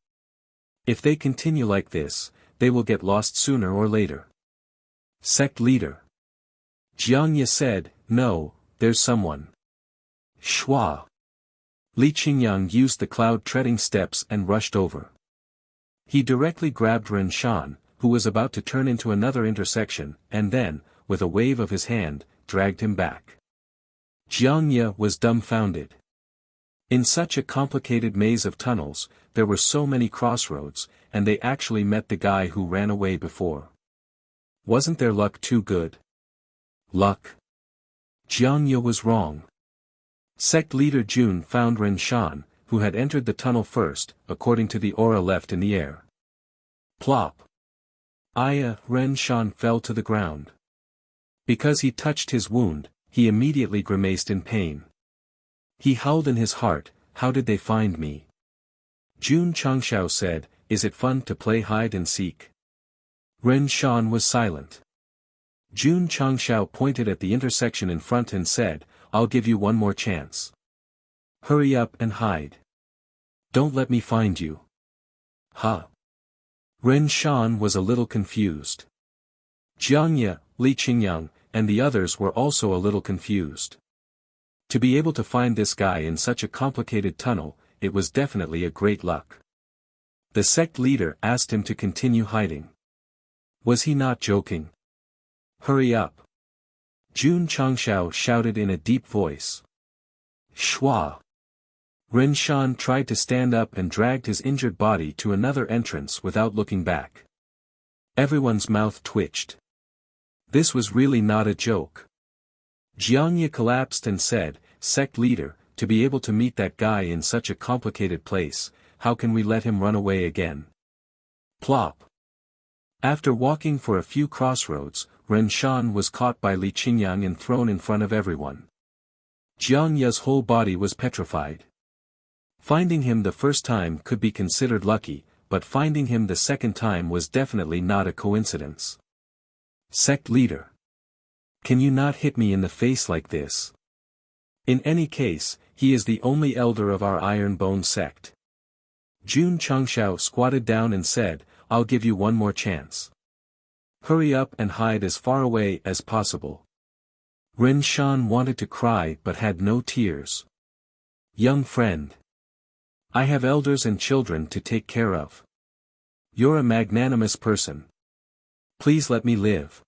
If they continue like this, they will get lost sooner or later. Sect leader. Jiang Ye said, no, there's someone. Shua. Li Qingyang used the cloud-treading steps and rushed over. He directly grabbed Ren Shan, who was about to turn into another intersection, and then, with a wave of his hand, dragged him back. Jiang Ye was dumbfounded. In such a complicated maze of tunnels, there were so many crossroads, and they actually met the guy who ran away before. Wasn't their luck too good? Luck? Jiang Ye was wrong. Sect leader Jun found Ren Shan, who had entered the tunnel first, according to the aura left in the air. Plop. Ren Shan fell to the ground. Because he touched his wound, he immediately grimaced in pain. He howled in his heart, how did they find me? Jun Changshao said, is it fun to play hide and seek? Ren Shan was silent. Jun Changshao pointed at the intersection in front and said, I'll give you one more chance. Hurry up and hide. Don't let me find you. Huh? Ren Shan was a little confused. Jiang Ye, Li Qingyang, and the others were also a little confused. To be able to find this guy in such a complicated tunnel, it was definitely a great luck. The sect leader asked him to continue hiding. Was he not joking? Hurry up. Jun Changshao shouted in a deep voice. Shua. Ren Shan tried to stand up and dragged his injured body to another entrance without looking back. Everyone's mouth twitched. This was really not a joke. Jiang Ye collapsed and said, Sect leader, to be able to meet that guy in such a complicated place, how can we let him run away again? Plop. After walking for a few crossroads, Ren Shan was caught by Li Qingyang and thrown in front of everyone. Jiang Ye's whole body was petrified. Finding him the first time could be considered lucky, but finding him the second time was definitely not a coincidence. Sect leader. Can you not hit me in the face like this? In any case, he is the only elder of our Iron Bone sect. Jun Changshao squatted down and said, I'll give you one more chance. Hurry up and hide as far away as possible. Ren Shan wanted to cry but had no tears. Young friend. I have elders and children to take care of. You're a magnanimous person. Please let me live.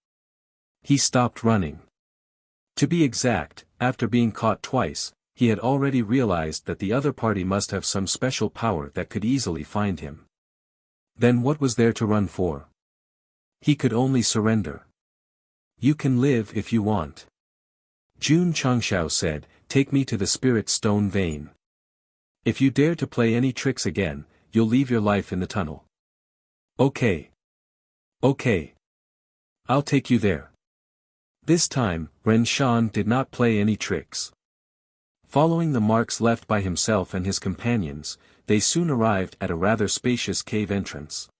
He stopped running. To be exact, after being caught twice, he had already realized that the other party must have some special power that could easily find him. Then what was there to run for? He could only surrender. You can live if you want. Jun Changshao said, take me to the spirit stone vein. If you dare to play any tricks again, you'll leave your life in the tunnel. Okay. Okay. I'll take you there. This time, Ren Shan did not play any tricks. Following the marks left by himself and his companions, they soon arrived at a rather spacious cave entrance.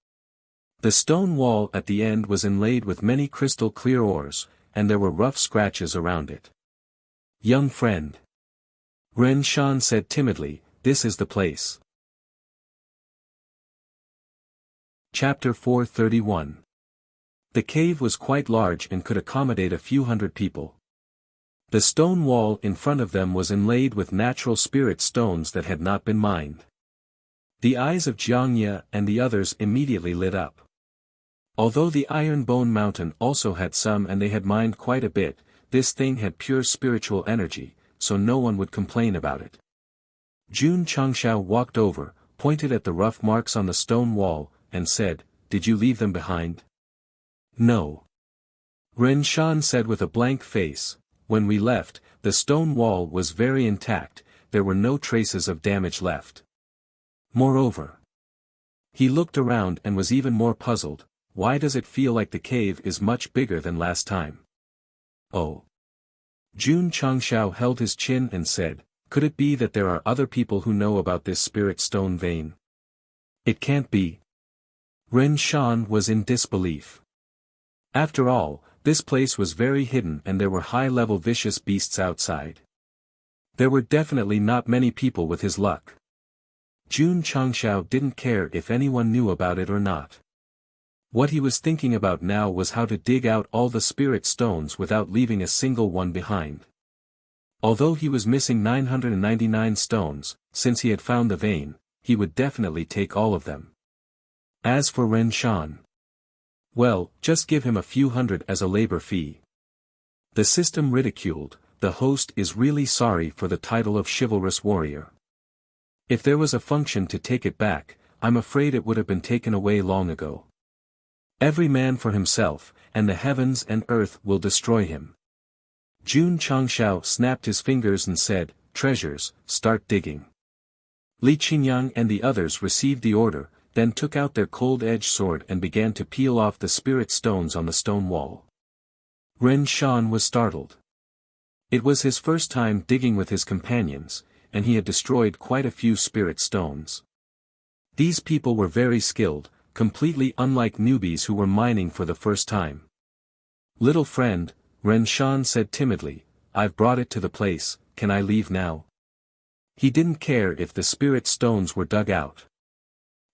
The stone wall at the end was inlaid with many crystal clear ores, and there were rough scratches around it. Young friend. Ren Shan said timidly, this is the place. Chapter 431. The cave was quite large and could accommodate a few hundred people. The stone wall in front of them was inlaid with natural spirit stones that had not been mined. The eyes of Jiang Ye and the others immediately lit up. Although the Iron Bone Mountain also had some and they had mined quite a bit, this thing had pure spiritual energy, so no one would complain about it. Jun Changshao walked over, pointed at the rough marks on the stone wall, and said, did you leave them behind? No. Ren Shan said with a blank face, when we left, the stone wall was very intact, there were no traces of damage left. Moreover, he looked around and was even more puzzled, why does it feel like the cave is much bigger than last time? Oh. Jun Changshao held his chin and said, could it be that there are other people who know about this spirit stone vein? It can't be. Ren Shan was in disbelief. After all, this place was very hidden and there were high-level vicious beasts outside. There were definitely not many people with his luck. Jun Changshao didn't care if anyone knew about it or not. What he was thinking about now was how to dig out all the spirit stones without leaving a single one behind. Although he was missing 999 stones, since he had found the vein, he would definitely take all of them. As for Ren Shan, well, just give him a few hundred as a labor fee. The system ridiculed, the host is really sorry for the title of chivalrous warrior. If there was a function to take it back, I'm afraid it would have been taken away long ago. Every man for himself, and the heavens and earth will destroy him. Jun Changshao snapped his fingers and said, treasures, start digging. Li Qingyang and the others received the order, then took out their cold-edged sword and began to peel off the spirit stones on the stone wall. Ren Shan was startled. It was his first time digging with his companions, and he had destroyed quite a few spirit stones. These people were very skilled, completely unlike newbies who were mining for the first time. Little friend, Ren Shan said timidly, I've brought it to the place, can I leave now? He didn't care if the spirit stones were dug out.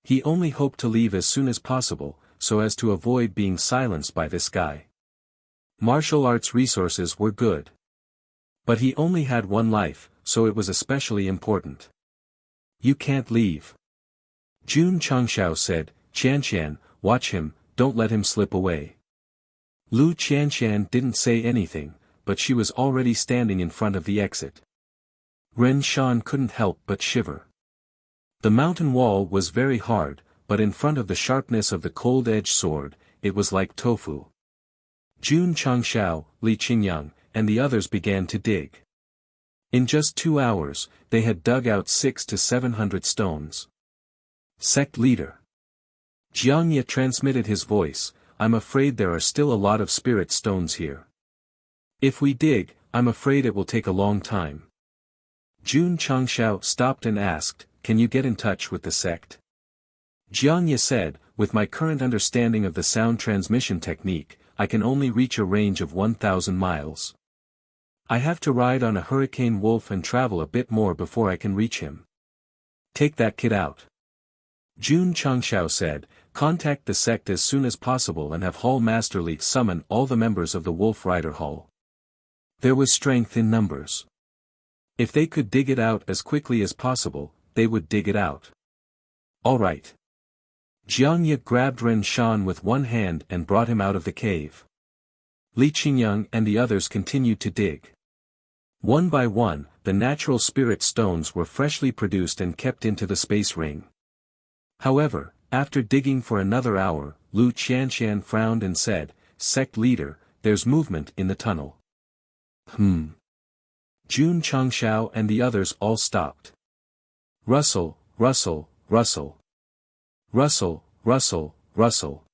He only hoped to leave as soon as possible, so as to avoid being silenced by this guy. Martial arts resources were good. But he only had one life, so it was especially important. You can't leave. Jun Changshao said, Qianqian, watch him, don't let him slip away. Lu Qianqian didn't say anything, but she was already standing in front of the exit. Ren Shan couldn't help but shiver. The mountain wall was very hard, but in front of the sharpness of the cold-edged sword, it was like tofu. Jun Changshao, Li Qingyang, and the others began to dig. In just 2 hours, they had dug out 600 to 700 stones. Sect leader. Jiang Ye transmitted his voice, I'm afraid there are still a lot of spirit stones here. If we dig, I'm afraid it will take a long time. Jun Changshao stopped and asked, can you get in touch with the sect? Jiang Ye said, with my current understanding of the sound transmission technique, I can only reach a range of 1,000 miles. I have to ride on a hurricane wolf and travel a bit more before I can reach him. Take that kid out. Jun Changshao said, contact the sect as soon as possible and have Hall Masterly summon all the members of the Wolf Rider Hall. There was strength in numbers. If they could dig it out as quickly as possible, they would dig it out. All right. Jiang Ye grabbed Ren Shan with one hand and brought him out of the cave. Li Qingyang and the others continued to dig. One by one, the natural spirit stones were freshly produced and kept into the space ring. However, after digging for another hour, Lu Qianshan frowned and said, Sect leader, there's movement in the tunnel. Jun Changshao and the others all stopped. Rustle, rustle, rustle. Rustle, rustle, rustle.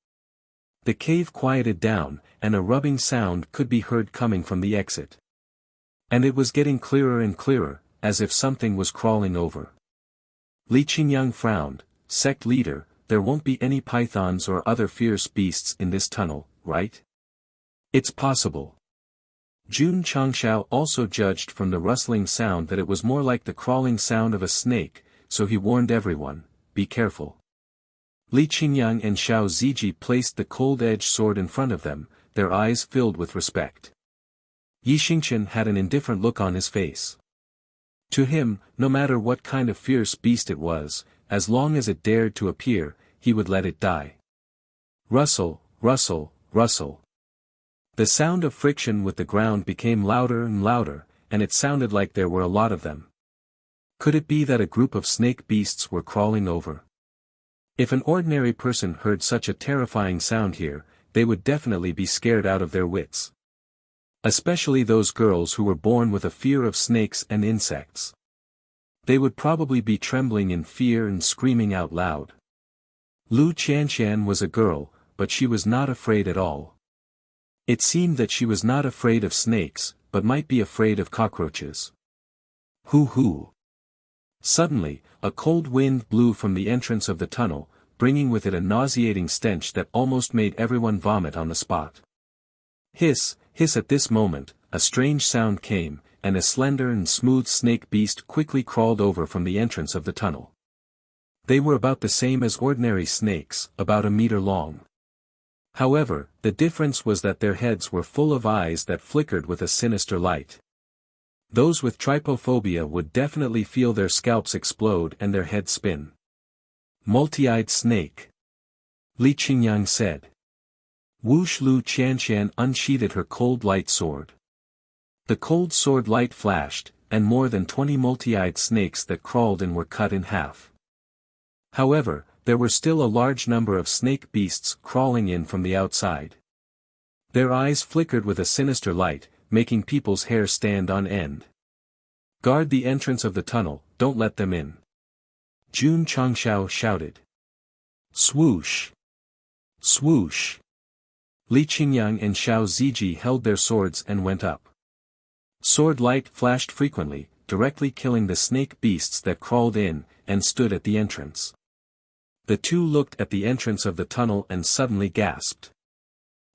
The cave quieted down, and a rubbing sound could be heard coming from the exit. And it was getting clearer and clearer, as if something was crawling over. Li Qingyang frowned, Sect leader, there won't be any pythons or other fierce beasts in this tunnel, right? It's possible. Jun Changshao also judged from the rustling sound that it was more like the crawling sound of a snake, so he warned everyone, be careful. Li Qingyang and Xiao Ziji placed the cold-edged sword in front of them, their eyes filled with respect. Yi Xingchen had an indifferent look on his face. To him, no matter what kind of fierce beast it was, as long as it dared to appear, he would let it die. Rustle, rustle, rustle. The sound of friction with the ground became louder and louder, and it sounded like there were a lot of them. Could it be that a group of snake beasts were crawling over? If an ordinary person heard such a terrifying sound here, they would definitely be scared out of their wits. Especially those girls who were born with a fear of snakes and insects. They would probably be trembling in fear and screaming out loud. Lu Qianshan was a girl, but she was not afraid at all. It seemed that she was not afraid of snakes, but might be afraid of cockroaches. Hoo-hoo. Suddenly, a cold wind blew from the entrance of the tunnel, bringing with it a nauseating stench that almost made everyone vomit on the spot. Hiss, hiss at this moment, a strange sound came, and a slender and smooth snake beast quickly crawled over from the entrance of the tunnel. They were about the same as ordinary snakes, about a meter long. However, the difference was that their heads were full of eyes that flickered with a sinister light. Those with trypophobia would definitely feel their scalps explode and their heads spin. Multi-eyed snake. Li Qingyang said. Whoosh. Lu Qianshan unsheathed her cold light sword. The cold sword light flashed, and more than 20 multi-eyed snakes that crawled in were cut in half. However, there were still a large number of snake beasts crawling in from the outside. Their eyes flickered with a sinister light, making people's hair stand on end. Guard the entrance of the tunnel, don't let them in. Jun Changshao shouted. Swoosh! Swoosh! Li Qingyang and Xiao Ziji held their swords and went up. Sword light flashed frequently, directly killing the snake beasts that crawled in, and stood at the entrance. The two looked at the entrance of the tunnel and suddenly gasped.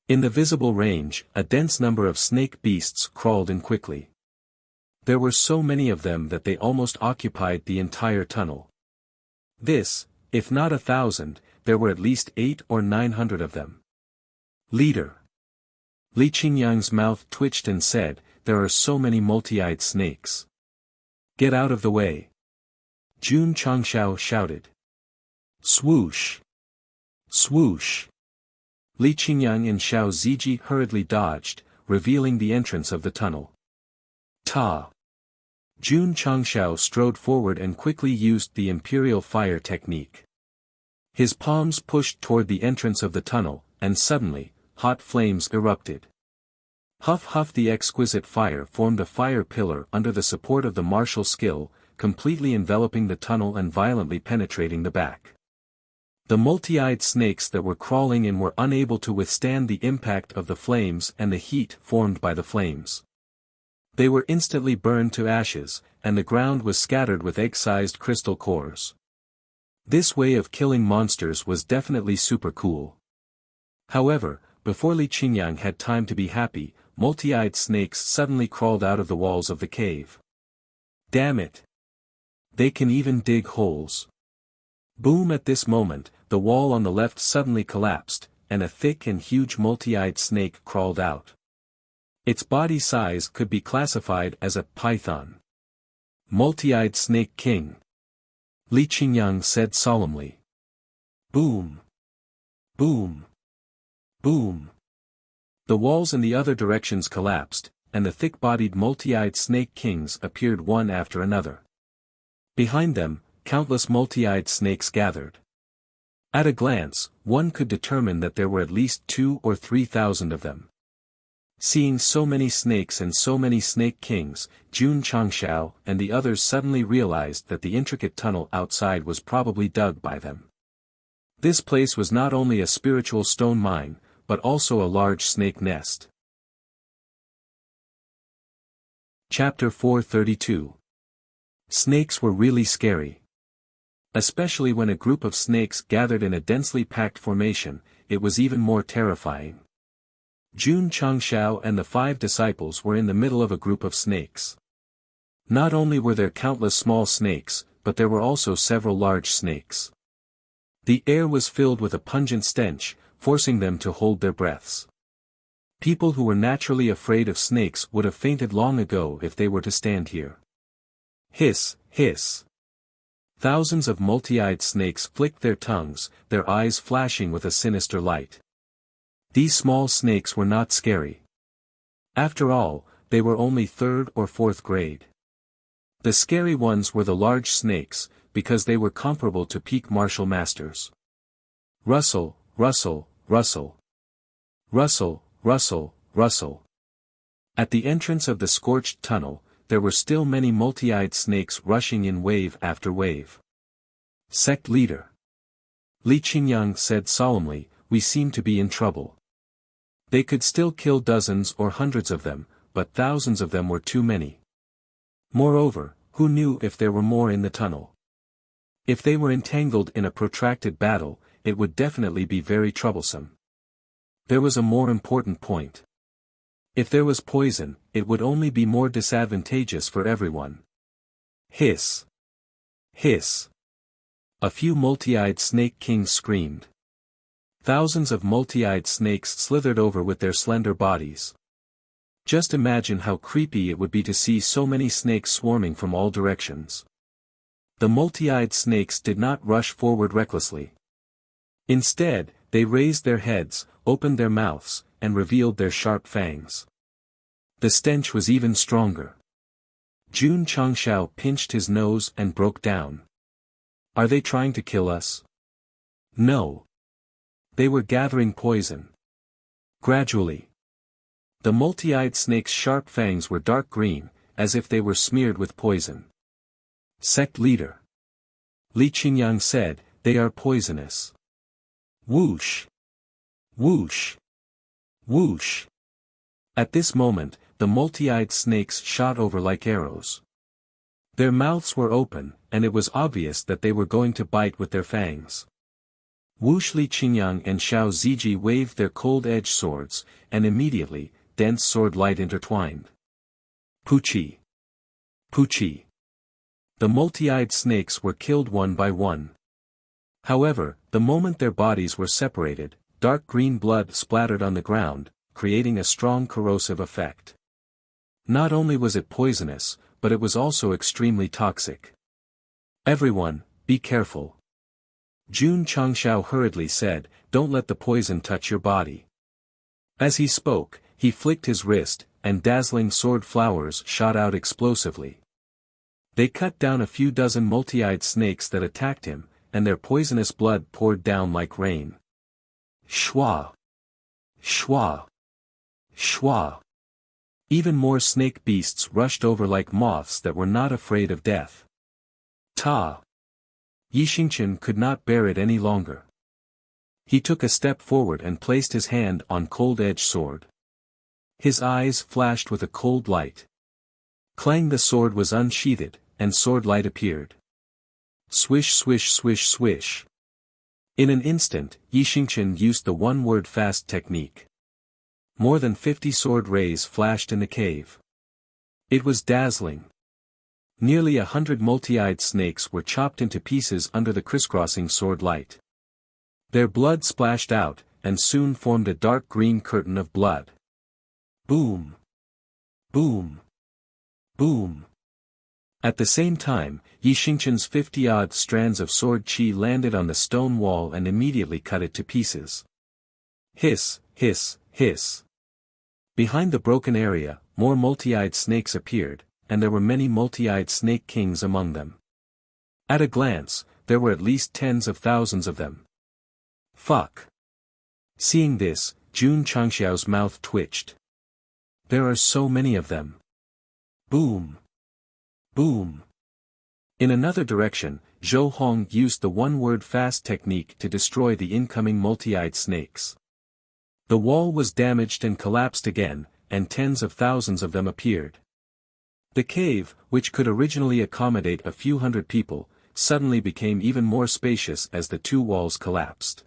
In the visible range, a dense number of snake beasts crawled in quickly. There were so many of them that they almost occupied the entire tunnel. This, if not 1,000, there were at least 800 or 900 of them. Leader. Li Qingyang's mouth twitched and said, there are so many multi-eyed snakes. Get out of the way. Jun Changshao shouted. Swoosh! Swoosh! Li Qingyang and Xiao Ziji hurriedly dodged, revealing the entrance of the tunnel. Ta! Jun Changshao strode forward and quickly used the Imperial Fire technique. His palms pushed toward the entrance of the tunnel, and suddenly, hot flames erupted. Huff huff, the exquisite fire formed a fire pillar under the support of the martial skill, completely enveloping the tunnel and violently penetrating the back. The multi-eyed snakes that were crawling in were unable to withstand the impact of the flames and the heat formed by the flames. They were instantly burned to ashes, and the ground was scattered with egg-sized crystal cores. This way of killing monsters was definitely super cool. However, before Li Qingyang had time to be happy, multi-eyed snakes suddenly crawled out of the walls of the cave. Damn it! They can even dig holes. Boom! At this moment, the wall on the left suddenly collapsed, and a thick and huge multi-eyed snake crawled out. Its body size could be classified as a python. Multi-eyed Snake King, Li Qingyang said solemnly. Boom! Boom! Boom! The walls in the other directions collapsed, and the thick-bodied multi-eyed Snake Kings appeared one after another. Behind them, countless multi-eyed snakes gathered. At a glance, one could determine that there were at least 2,000 or 3,000 of them. Seeing so many snakes and so many Snake Kings, Jun Changshao and the others suddenly realized that the intricate tunnel outside was probably dug by them. This place was not only a spiritual stone mine, but also a large snake nest. Chapter 432. Snakes were really scary. Especially when a group of snakes gathered in a densely packed formation, it was even more terrifying. Jun Changshao and the 5 disciples were in the middle of a group of snakes. Not only were there countless small snakes, but there were also several large snakes. The air was filled with a pungent stench, forcing them to hold their breaths. People who were naturally afraid of snakes would have fainted long ago if they were to stand here. Hiss, hiss. Thousands of multi-eyed snakes flicked their tongues, their eyes flashing with a sinister light. These small snakes were not scary. After all, they were only 3rd or 4th grade. The scary ones were the large snakes, because they were comparable to peak martial masters. Rustle, rustle, rustle. Rustle, rustle, rustle. At the entrance of the scorched tunnel, there were still many multi-eyed snakes rushing in wave after wave. Sect leader, Li Qingyang said solemnly, we seem to be in trouble. They could still kill dozens or hundreds of them, but thousands of them were too many. Moreover, who knew if there were more in the tunnel? If they were entangled in a protracted battle, it would definitely be very troublesome. There was a more important point. If there was poison, it would only be more disadvantageous for everyone. Hiss! Hiss! A few multi-eyed Snake Kings screamed. Thousands of multi-eyed snakes slithered over with their slender bodies. Just imagine how creepy it would be to see so many snakes swarming from all directions. The multi-eyed snakes did not rush forward recklessly. Instead, they raised their heads, opened their mouths, and revealed their sharp fangs. The stench was even stronger. Jun Changshao pinched his nose and broke down. Are they trying to kill us? No. They were gathering poison. Gradually. The multi-eyed snake's sharp fangs were dark green, as if they were smeared with poison. Sect leader, Li Qingyang said, they are poisonous. Whoosh! Whoosh! Whoosh! At this moment, the multi-eyed snakes shot over like arrows. Their mouths were open, and it was obvious that they were going to bite with their fangs. Whoosh! Li Qingyang and Xiao Ziji waved their cold-edged swords, and immediately, dense sword light intertwined. Poochie! Poochie! The multi-eyed snakes were killed one by one. However, the moment their bodies were separated, dark green blood splattered on the ground, creating a strong corrosive effect. Not only was it poisonous, but it was also extremely toxic. Everyone, be careful. Jun Changshao hurriedly said, don't let the poison touch your body. As he spoke, he flicked his wrist, and dazzling sword flowers shot out explosively. They cut down a few dozen multi-eyed snakes that attacked him, and their poisonous blood poured down like rain. Shwa! Shwa! Shwa! Even more snake beasts rushed over like moths that were not afraid of death. Ta! Yixingchen could not bear it any longer. He took a step forward and placed his hand on cold-edged sword. His eyes flashed with a cold light. Clang, the sword was unsheathed, and sword light appeared. Swish swish swish swish. In an instant, Yi Xingqian used the one-word fast technique. More than 50 sword rays flashed in the cave. It was dazzling. Nearly 100 multi-eyed snakes were chopped into pieces under the crisscrossing sword light. Their blood splashed out, and soon formed a dark green curtain of blood. Boom! Boom! Boom! At the same time, Yi Xingqian's 50-odd strands of sword qi landed on the stone wall and immediately cut it to pieces. Hiss, hiss, hiss. Behind the broken area, more multi-eyed snakes appeared, and there were many multi-eyed snake kings among them. At a glance, there were at least tens of thousands of them. Fuck. Seeing this, Jun Changxiao's mouth twitched. There are so many of them. Boom. Boom. In another direction, Zhou Hong used the one-word fast technique to destroy the incoming multi-eyed snakes. The wall was damaged and collapsed again, and tens of thousands of them appeared. The cave, which could originally accommodate a few hundred people, suddenly became even more spacious as the two walls collapsed.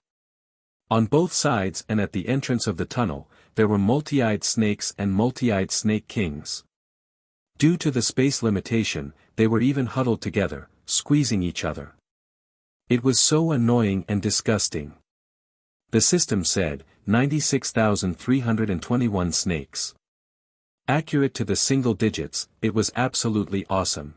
On both sides and at the entrance of the tunnel, there were multi-eyed snakes and multi-eyed snake kings. Due to the space limitation, they were even huddled together, squeezing each other. It was so annoying and disgusting. The system said, 96,321 snakes. Accurate to the single digits, it was absolutely awesome.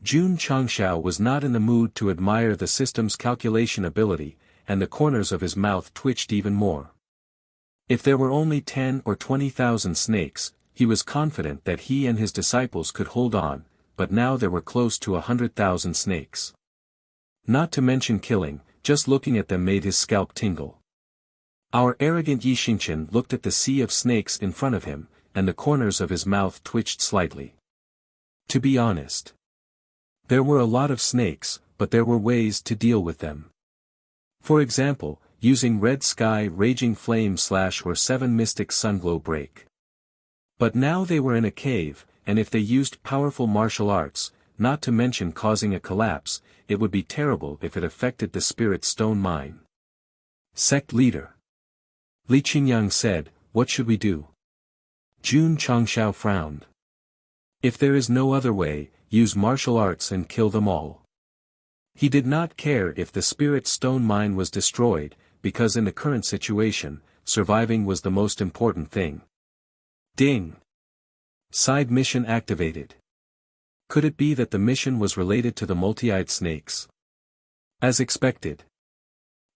Jun Changxiao was not in the mood to admire the system's calculation ability, and the corners of his mouth twitched even more. If there were only 10 or 20,000 snakes, he was confident that he and his disciples could hold on, but now there were close to 100,000 snakes. Not to mention killing, just looking at them made his scalp tingle. Our arrogant Yi Xingqian looked at the sea of snakes in front of him, and the corners of his mouth twitched slightly. To be honest, there were a lot of snakes, but there were ways to deal with them. For example, using Red Sky Raging Flame / or 7 Mystic Sunglow Break. But now they were in a cave, and if they used powerful martial arts, not to mention causing a collapse, it would be terrible if it affected the Spirit Stone Mine. Sect Leader Li Qingyang said, "What should we do?" Jun Changxiao frowned. If there is no other way, use martial arts and kill them all. He did not care if the Spirit Stone Mine was destroyed, because in the current situation, surviving was the most important thing. Ding! Side mission activated. Could it be that the mission was related to the multi-eyed snakes? As expected.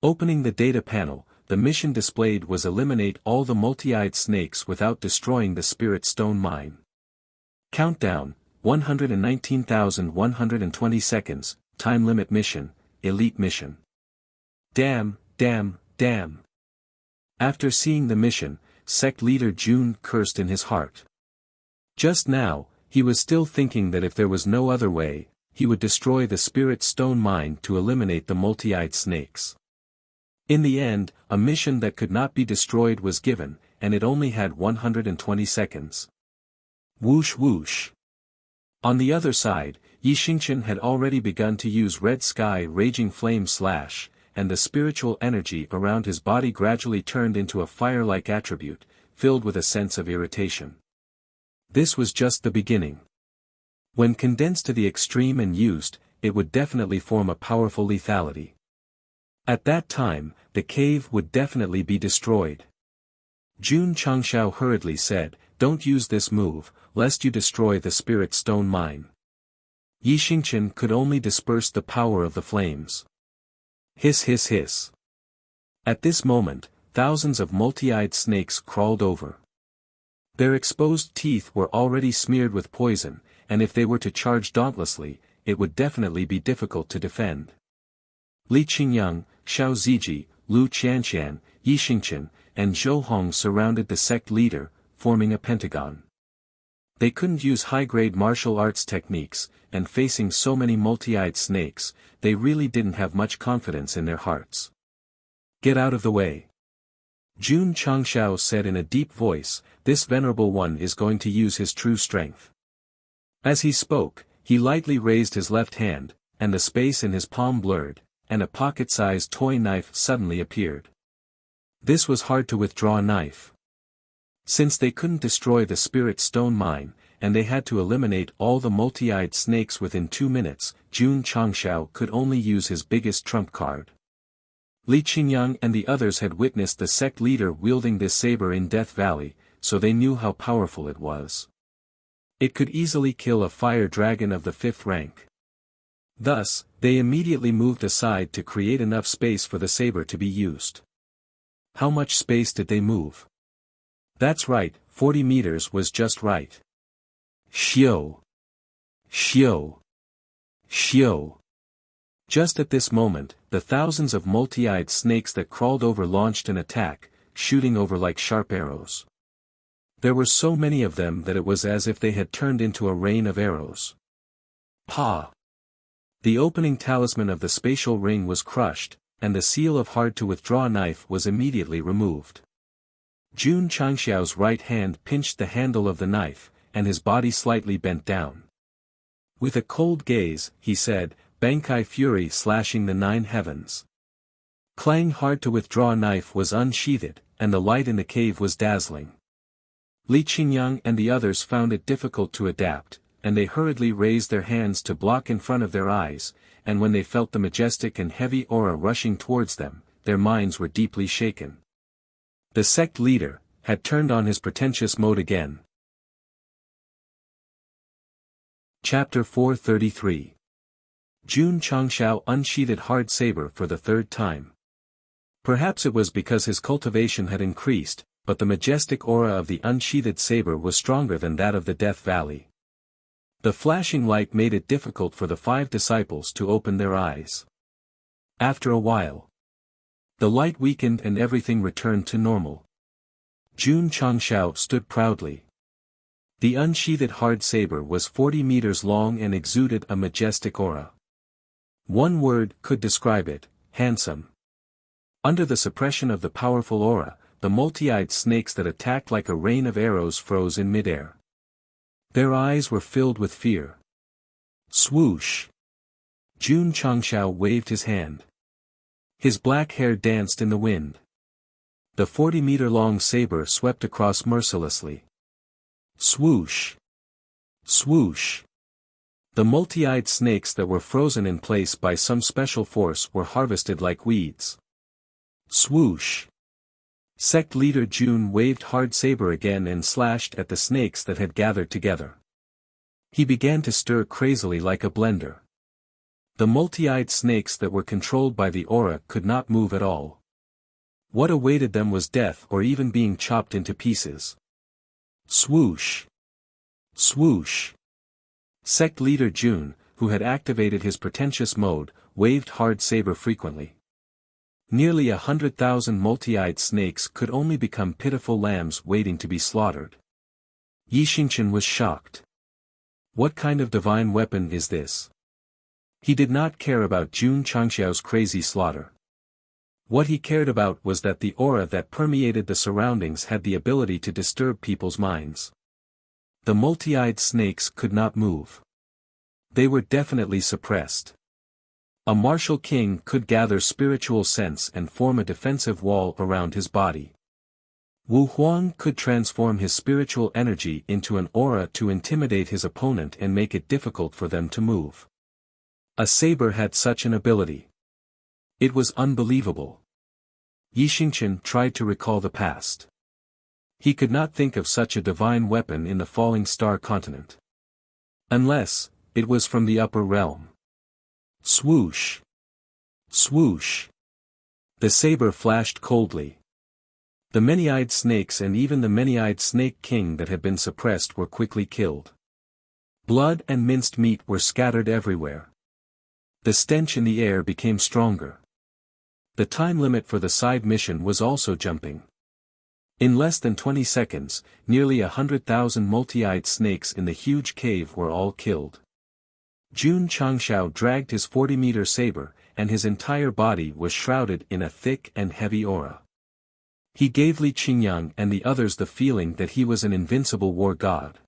Opening the data panel, the mission displayed was eliminate all the multi-eyed snakes without destroying the Spirit Stone Mine. Countdown, 119,120 seconds, time limit mission, elite mission. Damn, damn, damn. After seeing the mission, Sect Leader Jun cursed in his heart. Just now, he was still thinking that if there was no other way, he would destroy the Spirit Stone Mine to eliminate the multi-eyed snakes. In the end, a mission that could not be destroyed was given, and it only had 120 seconds. Whoosh whoosh. On the other side, Yi Xingqian had already begun to use Red Sky Raging Flame / and the spiritual energy around his body gradually turned into a fire-like attribute, filled with a sense of irritation. This was just the beginning. When condensed to the extreme and used, it would definitely form a powerful lethality. At that time, the cave would definitely be destroyed. Jun Changxiao hurriedly said, "Don't use this move, lest you destroy the Spirit Stone Mine." Yi Xingqian could only disperse the power of the flames. Hiss hiss hiss. At this moment, thousands of multi-eyed snakes crawled over. Their exposed teeth were already smeared with poison, and if they were to charge dauntlessly, it would definitely be difficult to defend. Li Qingyang, Xiao Ziji, Lu Qianqian, Yi Xingqian, and Zhou Hong surrounded the sect leader, forming a pentagon. They couldn't use high-grade martial arts techniques, and facing so many multi-eyed snakes, they really didn't have much confidence in their hearts. Get out of the way. Jun Changshao said in a deep voice, this venerable one is going to use his true strength. As he spoke, he lightly raised his left hand, and the space in his palm blurred, and a pocket-sized toy knife suddenly appeared. This was hard to withdraw knife. Since they couldn't destroy the spirit stone mine, and they had to eliminate all the multi-eyed snakes within 2 minutes, Jun Changshao could only use his biggest trump card. Li Qingyang and the others had witnessed the sect leader wielding this saber in Death Valley, so they knew how powerful it was. It could easily kill a fire dragon of the 5th rank. Thus, they immediately moved aside to create enough space for the saber to be used. How much space did they move? That's right, 40 meters was just right. Xiao! Xiao! Xiao! Just at this moment, the thousands of multi-eyed snakes that crawled over launched an attack, shooting over like sharp arrows. There were so many of them that it was as if they had turned into a rain of arrows. Pa! The opening talisman of the spatial ring was crushed, and the seal of hard-to-withdraw knife was immediately removed. Jun Changxiao's right hand pinched the handle of the knife, and his body slightly bent down. With a cold gaze, he said, Bankai Fury slashing the 9 heavens. Clang hard-to-withdraw knife was unsheathed, and the light in the cave was dazzling. Li Qingyang and the others found it difficult to adapt, and they hurriedly raised their hands to block in front of their eyes, and when they felt the majestic and heavy aura rushing towards them, their minds were deeply shaken. The sect leader had turned on his pretentious mode again. Chapter 433. Jun Changshao unsheathed hard saber for the 3rd time. Perhaps it was because his cultivation had increased, but the majestic aura of the unsheathed saber was stronger than that of the Death Valley. The flashing light made it difficult for the 5 disciples to open their eyes. After a while, the light weakened and everything returned to normal. Jun Changshao stood proudly. The unsheathed hard saber was 40 meters long and exuded a majestic aura. One word could describe it, handsome. Under the suppression of the powerful aura, the multi-eyed snakes that attacked like a rain of arrows froze in midair. Their eyes were filled with fear. Swoosh! Jun Changshao waved his hand. His black hair danced in the wind. The 40-meter-long saber swept across mercilessly. Swoosh! Swoosh! The multi-eyed snakes that were frozen in place by some special force were harvested like weeds. Swoosh! Sect leader Jun waved hard saber again and slashed at the snakes that had gathered together. He began to stir crazily like a blender. The multi-eyed snakes that were controlled by the aura could not move at all. What awaited them was death or even being chopped into pieces. Swoosh! Swoosh! Sect leader Jun, who had activated his pretentious mode, waved hard saber frequently. Nearly 100,000 multi-eyed snakes could only become pitiful lambs waiting to be slaughtered. Yi Xingqian was shocked. What kind of divine weapon is this? He did not care about Jun Changxiao's crazy slaughter. What he cared about was that the aura that permeated the surroundings had the ability to disturb people's minds. The multi-eyed snakes could not move. They were definitely suppressed. A martial king could gather spiritual sense and form a defensive wall around his body. Wu Huang could transform his spiritual energy into an aura to intimidate his opponent and make it difficult for them to move. A saber had such an ability. It was unbelievable. Yi Xingqian tried to recall the past. He could not think of such a divine weapon in the falling star continent. Unless, it was from the upper realm. Swoosh! Swoosh! The saber flashed coldly. The many-eyed snakes and even the many-eyed snake king that had been suppressed were quickly killed. Blood and minced meat were scattered everywhere. The stench in the air became stronger. The time limit for the side mission was also jumping. In less than 20 seconds, nearly 100,000 multi-eyed snakes in the huge cave were all killed. Jun Changshao dragged his 40-meter saber, and his entire body was shrouded in a thick and heavy aura. He gave Li Qingyang and the others the feeling that he was an invincible war god.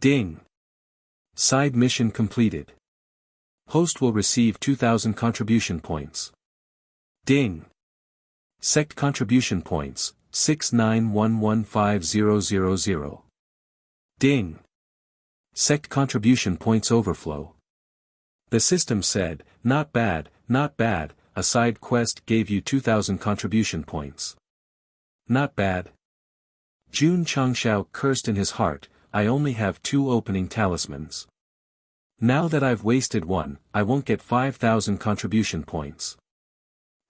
Ding! Side mission completed. Host will receive 2,000 contribution points. Ding! Sect contribution points, 6911500. Ding! Sect contribution points overflow. The system said, not bad, not bad, a side quest gave you 2,000 contribution points. Not bad. Jun Changshao cursed in his heart, I only have 2 opening talismans. Now that I've wasted one, I won't get 5,000 contribution points.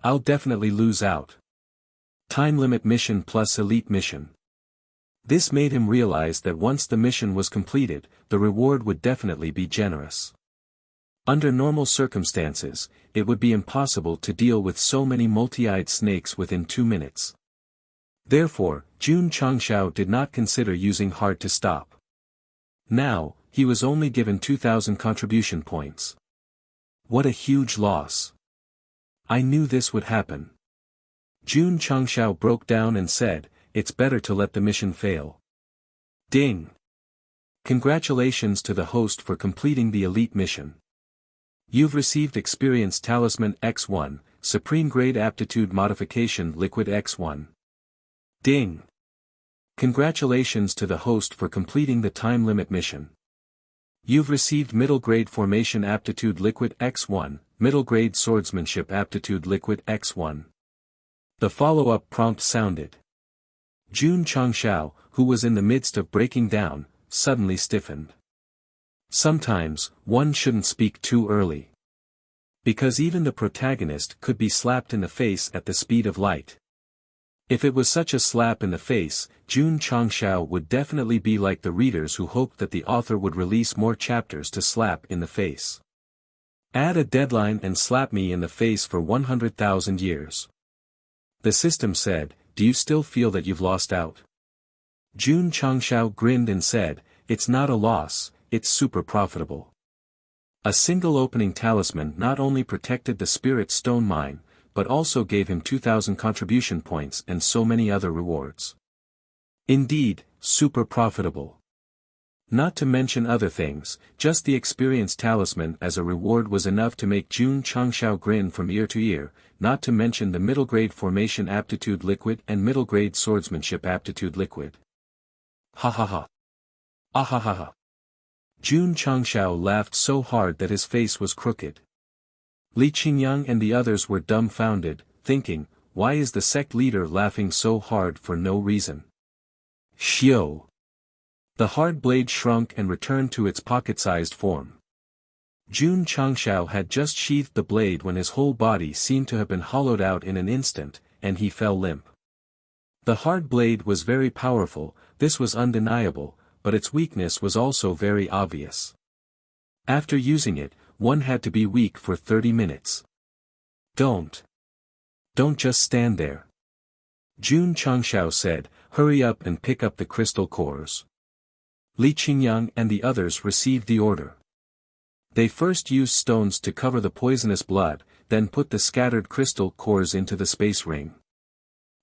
I'll definitely lose out. Time limit mission plus elite mission. This made him realize that once the mission was completed, the reward would definitely be generous. Under normal circumstances, it would be impossible to deal with so many multi-eyed snakes within 2 minutes. Therefore, Jun Changshao did not consider using hard to stop. Now, he was only given 2,000 contribution points. What a huge loss. I knew this would happen. Jun Changshao broke down and said, it's better to let the mission fail. Ding! Congratulations to the host for completing the elite mission. You've received Experience Talisman X1, Supreme Grade Aptitude Modification Liquid X1. Ding! Congratulations to the host for completing the time limit mission. You've received Middle Grade Formation Aptitude Liquid X1, Middle Grade Swordsmanship Aptitude Liquid X1. The follow-up prompt sounded. Jun Changshao, who was in the midst of breaking down, suddenly stiffened. Sometimes, one shouldn't speak too early. Because even the protagonist could be slapped in the face at the speed of light. If it was such a slap in the face, Jun Changshao would definitely be like the readers who hoped that the author would release more chapters to slap in the face. Add a deadline and slap me in the face for 100,000 years. The system said, do you still feel that you've lost out? Jun Changshao grinned and said, it's not a loss, it's super profitable. A single opening talisman not only protected the spirit stone mine, but also gave him 2,000 contribution points and so many other rewards. Indeed, super profitable. Not to mention other things, just the experience talisman as a reward was enough to make Jun Changshao grin from ear to ear, not to mention the middle grade formation aptitude liquid and middle grade swordsmanship aptitude liquid. Ha ha ha. Ah ha ha ha. Jun Changshao laughed so hard that his face was crooked. Li Qingyang and the others were dumbfounded, thinking, why is the sect leader laughing so hard for no reason? Xiao. The hard blade shrunk and returned to its pocket-sized form. Jun Changshao had just sheathed the blade when his whole body seemed to have been hollowed out in an instant, and he fell limp. The hard blade was very powerful, this was undeniable, but its weakness was also very obvious. After using it, one had to be weak for 30 minutes. Don't just stand there. Jun Changshao said, hurry up and pick up the crystal cores. Li Qingyang and the others received the order. They first used stones to cover the poisonous blood, then put the scattered crystal cores into the space ring.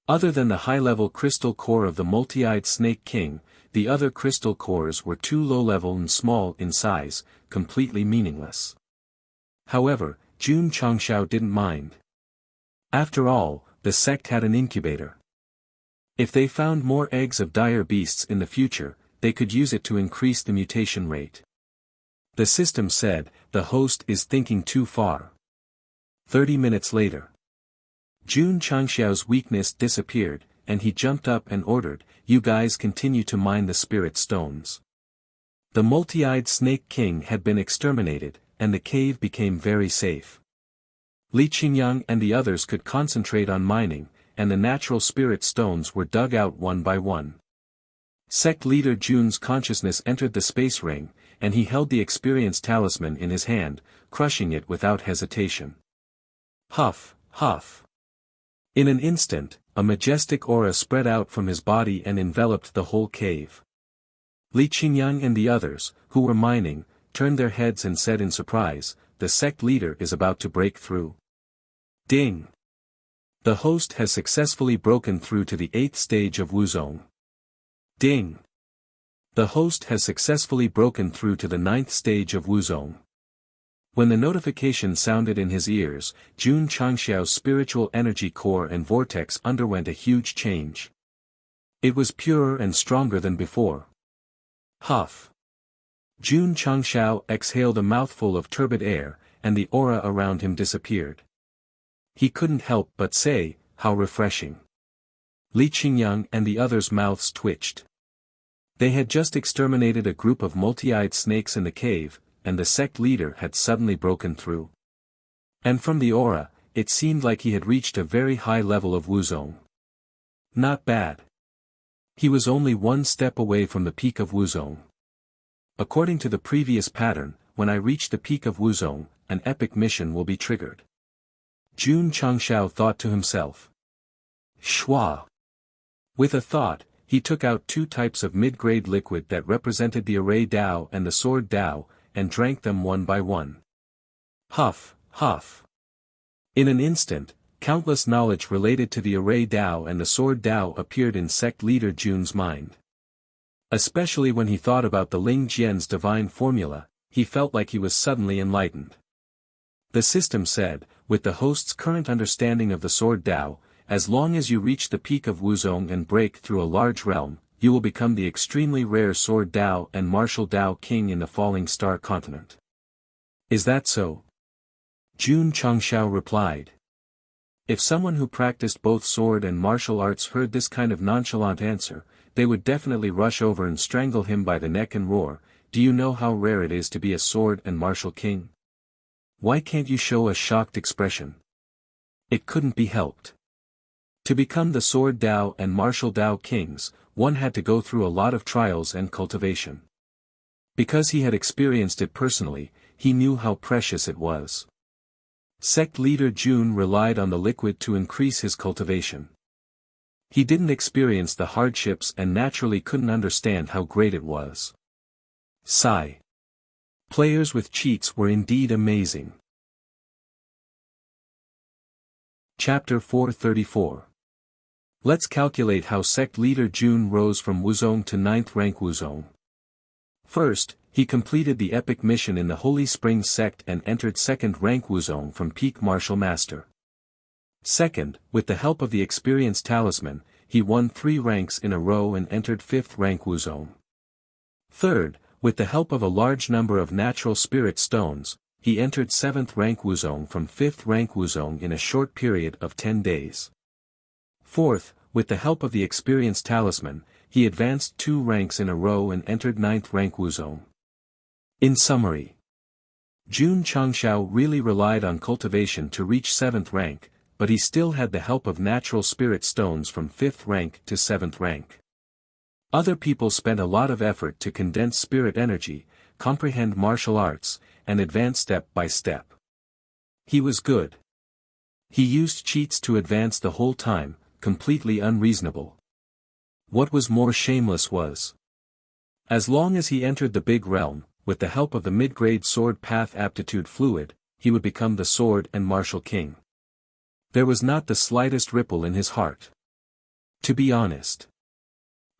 Other than the high-level crystal core of the multi-eyed Snake King, the other crystal cores were too low-level and small in size, completely meaningless. However, Jun Changshao didn't mind. After all, the sect had an incubator. If they found more eggs of dire beasts in the future, they could use it to increase the mutation rate. The system said, the host is thinking too far. 30 minutes later. Jun Changshao's weakness disappeared, and he jumped up and ordered, you guys continue to mine the spirit stones. The multi-eyed Snake King had been exterminated, and the cave became very safe. Li Qingyang and the others could concentrate on mining, and the natural spirit stones were dug out one by one. Sect leader Jun's consciousness entered the space ring, and he held the experience talisman in his hand, crushing it without hesitation. Huff, huff. In an instant, a majestic aura spread out from his body and enveloped the whole cave. Li Qingyang and the others, who were mining, turned their heads and said in surprise, the sect leader is about to break through. Ding! The host has successfully broken through to the 8th stage of Wuzong. Ding! The host has successfully broken through to the 9th stage of Wuzong. When the notification sounded in his ears, Jun Changxiao's spiritual energy core and vortex underwent a huge change. It was purer and stronger than before. Huff! Jun Changxiao exhaled a mouthful of turbid air, and the aura around him disappeared. He couldn't help but say, "How refreshing." Li Qingyang and the others' mouths twitched. They had just exterminated a group of multi-eyed snakes in the cave, and the sect leader had suddenly broken through. And from the aura, it seemed like he had reached a very high level of Wuzong. Not bad. He was only one step away from the peak of Wuzong. According to the previous pattern, when I reach the peak of Wuzong, an epic mission will be triggered. Jun Changxiao thought to himself. Shwa. With a thought, he took out 2 types of mid-grade liquid that represented the array Dao and the sword Dao, and drank them one by one. Huff, huff. In an instant, countless knowledge related to the array Dao and the sword Dao appeared in sect leader Jun's mind. Especially when he thought about the Ling Jian's divine formula, he felt like he was suddenly enlightened. The system said, with the host's current understanding of the sword Dao, as long as you reach the peak of Wuzong and break through a large realm, you will become the extremely rare sword Dao and martial Dao king in the falling star continent. Is that so? Jun Changxiao replied. If someone who practiced both sword and martial arts heard this kind of nonchalant answer, they would definitely rush over and strangle him by the neck and roar, "Do you know how rare it is to be a sword and martial king? Why can't you show a shocked expression?" It couldn't be helped. To become the sword Dao and martial Dao kings, one had to go through a lot of trials and cultivation. Because he had experienced it personally, he knew how precious it was. Sect leader Jun relied on the liquid to increase his cultivation. He didn't experience the hardships and naturally couldn't understand how great it was. Sigh. Players with cheats were indeed amazing. Chapter 434. Let's calculate how sect leader Jun rose from Wuzong to 9th rank Wuzong. First, he completed the epic mission in the Holy Spring sect and entered 2nd rank Wuzong from peak martial master. Second, with the help of the experience talisman, he won 3 ranks in a row and entered 5th rank Wuzong. Third, with the help of a large number of natural spirit stones, he entered 7th rank Wuzong from 5th rank Wuzong in a short period of 10 days. Fourth, with the help of the experience talisman, he advanced 2 ranks in a row and entered 9th rank Wuzong. In summary, Jun Changxiao really relied on cultivation to reach 7th rank, but he still had the help of natural spirit stones from 5th rank to 7th rank. Other people spent a lot of effort to condense spirit energy, comprehend martial arts, and advance step by step. He was good. He used cheats to advance the whole time, completely unreasonable. What was more shameless was, as long as he entered the big realm, with the help of the mid-grade sword path aptitude fluid, he would become the sword and martial king. There was not the slightest ripple in his heart. To be honest,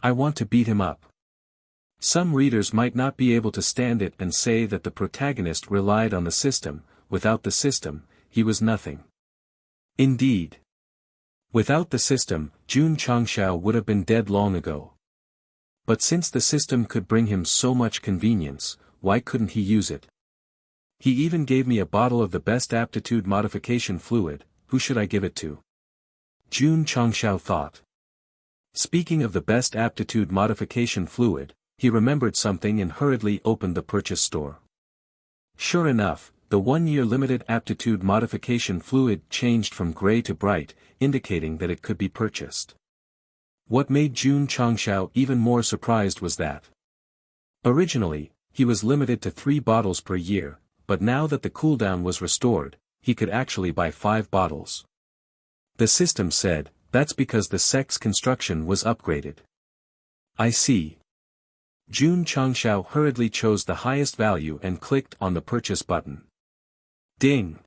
I want to beat him up. Some readers might not be able to stand it and say that the protagonist relied on the system. Without the system, he was nothing. Indeed. Without the system, Jun Changxiao would have been dead long ago. But since the system could bring him so much convenience, why couldn't he use it? He even gave me a bottle of the best aptitude modification fluid. Who should I give it to? Jun Changxiao thought. Speaking of the best aptitude modification fluid, he remembered something and hurriedly opened the purchase store. Sure enough, the 1-year limited aptitude modification fluid changed from gray to bright, indicating that it could be purchased. What made Jun Changxiao even more surprised was that, originally, he was limited to 3 bottles per year, but now that the cooldown was restored, he could actually buy 5 bottles. The system said, that's because the sect's construction was upgraded. I see. Jun Changxiao hurriedly chose the highest value and clicked on the purchase button. Ding!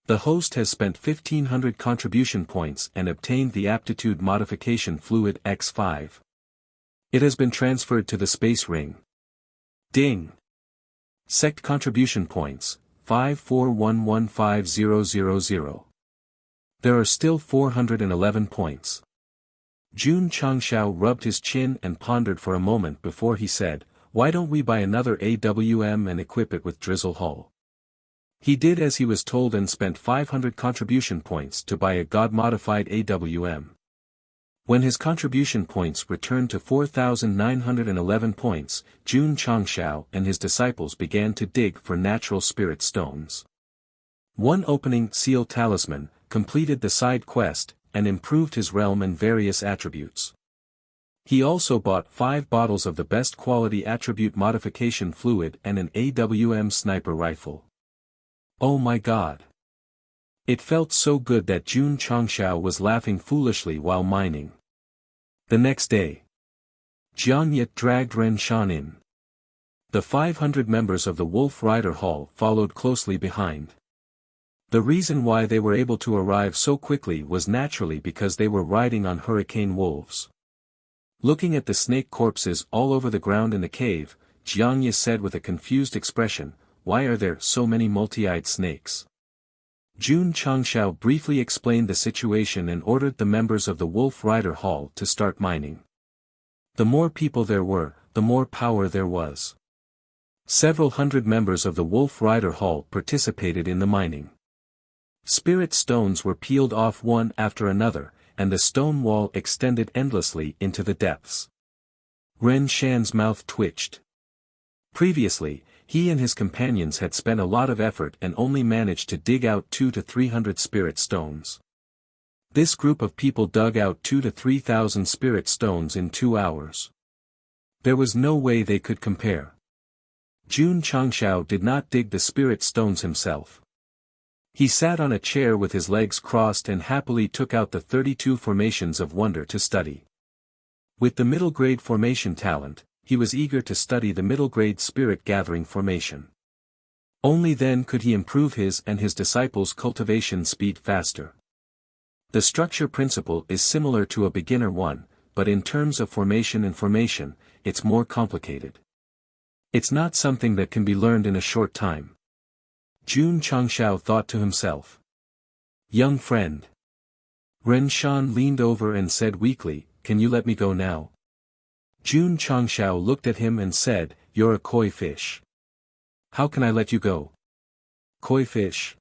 The host has spent 1500 contribution points and obtained the aptitude modification fluid X5. It has been transferred to the space ring. Ding! Sect contribution points, 5411500. There are still 411 points. Jun Changshao rubbed his chin and pondered for a moment before he said, "Why don't we buy another AWM and equip it with drizzle hull?" He did as he was told and spent 500 contribution points to buy a God-modified AWM. When his contribution points returned to 4,911 points, Jun Changshao and his disciples began to dig for natural spirit stones. One opening seal talisman completed the side quest, and improved his realm and various attributes. He also bought 5 bottles of the best quality attribute modification fluid and an AWM sniper rifle. Oh my god! It felt so good that Jun Changshao was laughing foolishly while mining. The next day, Jiang Yit dragged Ren Shan in. The 500 members of the Wolf Rider Hall followed closely behind. The reason why they were able to arrive so quickly was naturally because they were riding on hurricane wolves. Looking at the snake corpses all over the ground in the cave, Jiang Yit said with a confused expression, "Why are there so many multi-eyed snakes?" Jun Changshao briefly explained the situation and ordered the members of the Wolf Rider Hall to start mining. The more people there were, the more power there was. Several hundred members of the Wolf Rider Hall participated in the mining. Spirit stones were peeled off one after another, and the stone wall extended endlessly into the depths. Ren Shan's mouth twitched. Previously, he and his companions had spent a lot of effort and only managed to dig out 200 to 300 spirit stones. This group of people dug out 2,000 to 3,000 spirit stones in 2 hours. There was no way they could compare. Jun Changshao did not dig the spirit stones himself. He sat on a chair with his legs crossed and happily took out the 32 formations of wonder to study. With the middle grade formation talent, he was eager to study the middle grade spirit gathering formation. Only then could he improve his and his disciples' cultivation speed faster. The structure principle is similar to a beginner one, but in terms of formation and formation, it's more complicated. It's not something that can be learned in a short time. Jun Changshao thought to himself. Young friend. Ren Shan leaned over and said weakly, "Can you let me go now?" Jun Changshao looked at him and said, "You're a koi fish. How can I let you go?" Koi fish.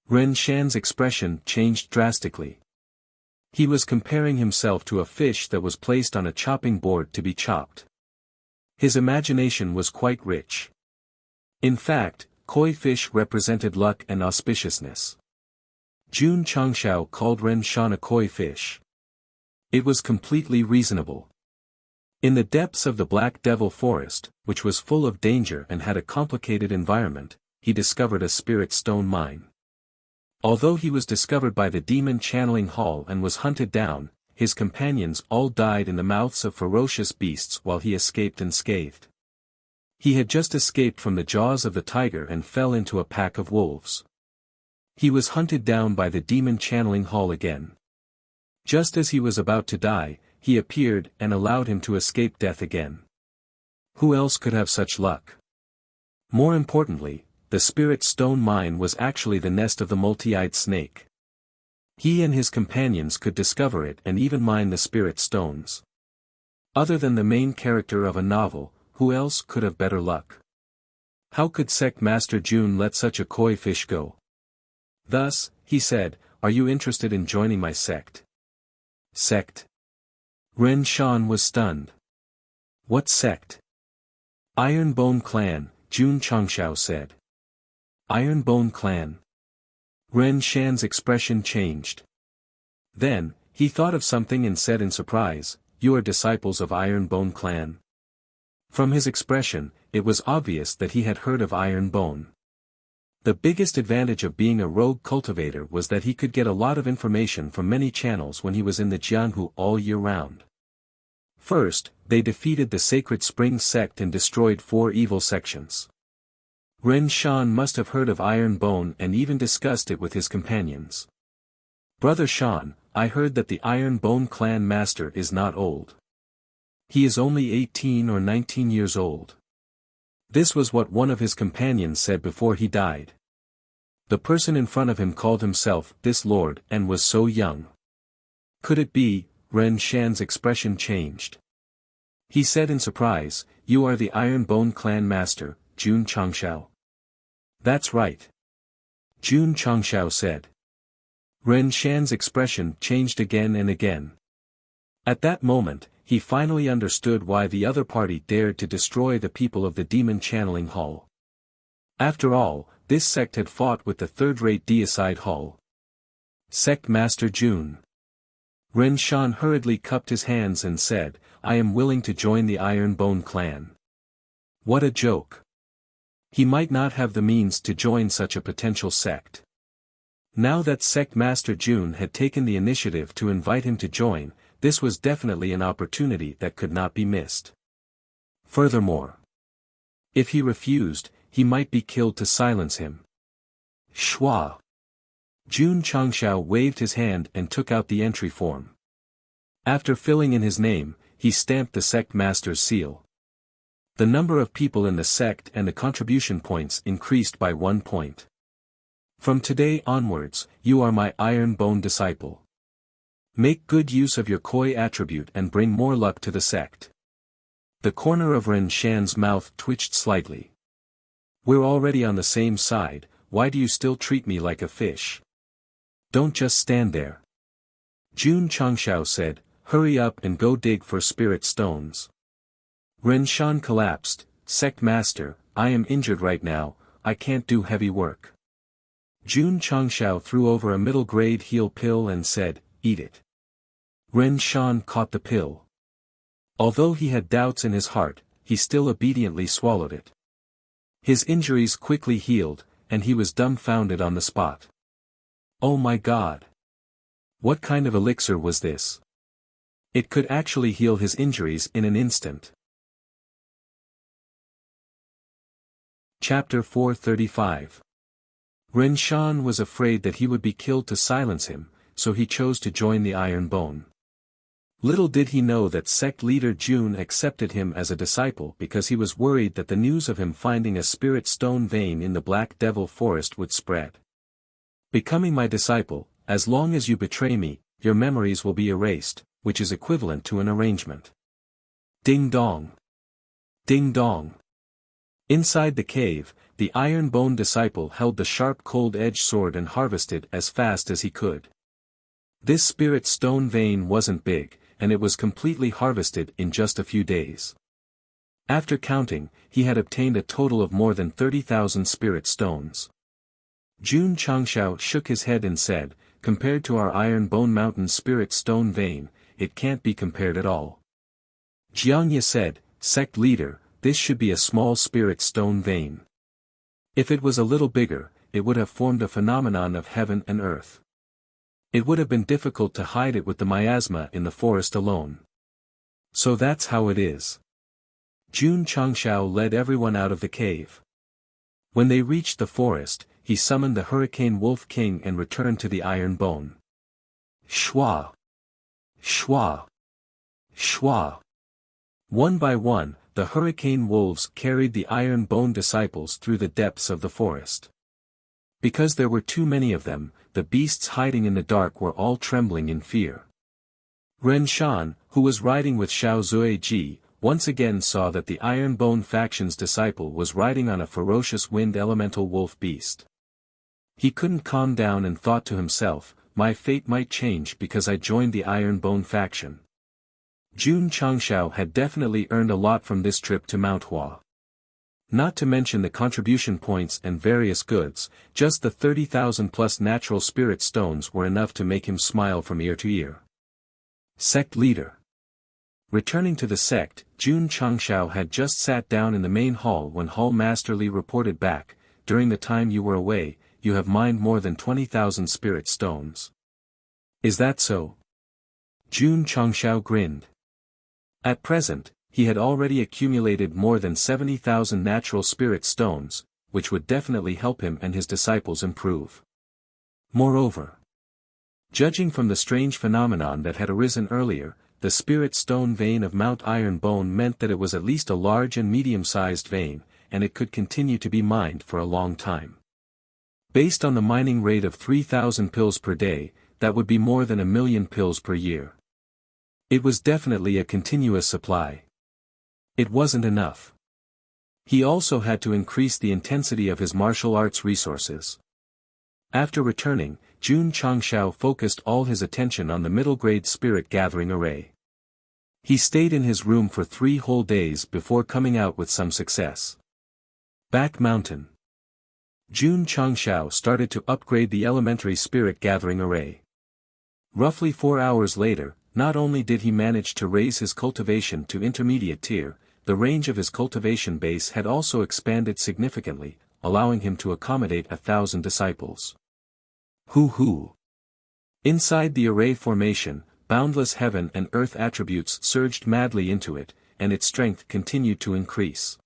Ren Shan's expression changed drastically. He was comparing himself to a fish that was placed on a chopping board to be chopped. His imagination was quite rich. In fact, koi fish represented luck and auspiciousness. Jun Changshao called Ren Shan a koi fish. It was completely reasonable. In the depths of the Black Devil Forest, which was full of danger and had a complicated environment, he discovered a spirit stone mine. Although he was discovered by the Demon Channeling Hall and was hunted down, his companions all died in the mouths of ferocious beasts while he escaped unscathed. He had just escaped from the jaws of the tiger and fell into a pack of wolves. He was hunted down by the Demon Channeling Hall again. Just as he was about to die, he appeared and allowed him to escape death again. Who else could have such luck? More importantly, the spirit stone mine was actually the nest of the multi-eyed snake. He and his companions could discover it and even mine the spirit stones. Other than the main character of a novel, who else could have better luck? How could Sect Master Jun let such a koi fish go? Thus, he said, "Are you interested in joining my sect?" Sect? Ren Shan was stunned. What sect? Iron Bone Clan, Jun Changshao said. Iron Bone Clan. Ren Shan's expression changed. Then, he thought of something and said in surprise, "You are disciples of Iron Bone Clan?" From his expression, it was obvious that he had heard of Iron Bone. The biggest advantage of being a rogue cultivator was that he could get a lot of information from many channels when he was in the Jianghu all year round. First, they defeated the Sacred Spring sect and destroyed 4 evil sections. Ren Shan must have heard of Iron Bone and even discussed it with his companions. Brother Shan, I heard that the Iron Bone clan master is not old. He is only 18 or 19 years old. This was what one of his companions said before he died. The person in front of him called himself this lord and was so young. Could it be? Ren Shan's expression changed. He said in surprise, "You are the Iron Bone clan master, Jun Changshao." "That's right." Jun Changshao said. Ren Shan's expression changed again and again. At that moment, he finally understood why the other party dared to destroy the people of the Demon Channeling Hall. After all, this sect had fought with the third-rate deicide hall. Sect Master Jun. Ren Shan hurriedly cupped his hands and said, "I am willing to join the Iron Bone clan." What a joke. He might not have the means to join such a potential sect. Now that Sect Master Jun had taken the initiative to invite him to join, this was definitely an opportunity that could not be missed. Furthermore, if he refused, he might be killed to silence him. Shua. Jun Changshao waved his hand and took out the entry form. After filling in his name, he stamped the sect master's seal. The number of people in the sect and the contribution points increased by 1 point. From today onwards, you are my Iron Bone disciple. Make good use of your Koi attribute and bring more luck to the sect. The corner of Ren Shan's mouth twitched slightly. We're already on the same side, why do you still treat me like a fish? Don't just stand there. Jun Changshao said, hurry up and go dig for spirit stones. Ren Shan collapsed, Sect Master, I am injured right now, I can't do heavy work. Jun Changshao threw over a middle-grade heal pill and said, eat it. Ren Shan caught the pill. Although he had doubts in his heart, he still obediently swallowed it. His injuries quickly healed, and he was dumbfounded on the spot. Oh my God! What kind of elixir was this? It could actually heal his injuries in an instant. Chapter 435. Ren Shan was afraid that he would be killed to silence him, so he chose to join the Iron Bone. Little did he know that sect leader Jun accepted him as a disciple because he was worried that the news of him finding a spirit stone vein in the Black Devil Forest would spread. Becoming my disciple, as long as you betray me, your memories will be erased, which is equivalent to an arrangement. Ding dong. Ding dong. Inside the cave, the Iron Bone disciple held the sharp cold-edged sword and harvested as fast as he could. This spirit stone vein wasn't big, and it was completely harvested in just a few days. After counting, he had obtained a total of more than 30,000 spirit stones. Jun Changshao shook his head and said, compared to our Iron Bone Mountain spirit stone vein, it can't be compared at all. Jiangye said, sect leader, this should be a small spirit stone vein. If it was a little bigger, it would have formed a phenomenon of heaven and earth. It would have been difficult to hide it with the miasma in the forest alone. So that's how it is. Jun Changshao led everyone out of the cave. When they reached the forest, he summoned the Hurricane Wolf King and returned to the Iron Bone. Shua! Shua! Shua! One by one, the Hurricane Wolves carried the Iron Bone disciples through the depths of the forest. Because there were too many of them, the beasts hiding in the dark were all trembling in fear. Ren Shan, who was riding with Xiao Zuiji, once again saw that the Iron Bone faction's disciple was riding on a ferocious wind elemental wolf beast. He couldn't calm down and thought to himself, my fate might change because I joined the Iron Bone faction. Jun Changshao had definitely earned a lot from this trip to Mount Hua. Not to mention the contribution points and various goods, just the 30,000 plus natural spirit stones were enough to make him smile from ear to ear. Sect leader. Returning to the sect, Jun Changshao had just sat down in the main hall when Hall Master Li reported back, during the time you were away, you have mined more than 20,000 spirit stones. Is that so? Jun Changshao grinned. At present, he had already accumulated more than 70,000 natural spirit stones, which would definitely help him and his disciples improve. Moreover, judging from the strange phenomenon that had arisen earlier, the spirit stone vein of Mount Iron Bone meant that it was at least a large and medium-sized vein, and it could continue to be mined for a long time. Based on the mining rate of 3,000 pills per day, that would be more than 1,000,000 pills per year. It was definitely a continuous supply. It wasn't enough. He also had to increase the intensity of his martial arts resources. After returning, Jun Changshao focused all his attention on the middle-grade spirit gathering array. He stayed in his room for 3 whole days before coming out with some success. Back Mountain. Jun Changshao started to upgrade the elementary spirit gathering array. Roughly 4 hours later, not only did he manage to raise his cultivation to intermediate tier, the range of his cultivation base had also expanded significantly, allowing him to accommodate 1,000 disciples. Hoo! Inside the array formation, boundless heaven and earth attributes surged madly into it, and its strength continued to increase.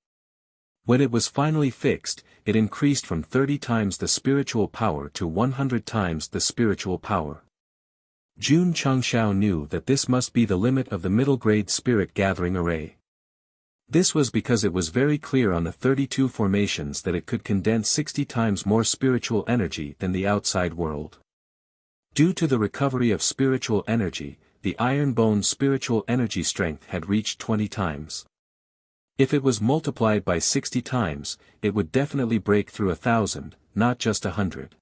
When it was finally fixed, it increased from 30 times the spiritual power to 100 times the spiritual power. Jun Changshao knew that this must be the limit of the middle-grade spirit gathering array. This was because it was very clear on the 32 formations that it could condense 60 times more spiritual energy than the outside world. Due to the recovery of spiritual energy, the Iron Bone spiritual energy strength had reached 20 times. If it was multiplied by 60 times, it would definitely break through 1,000, not just 100.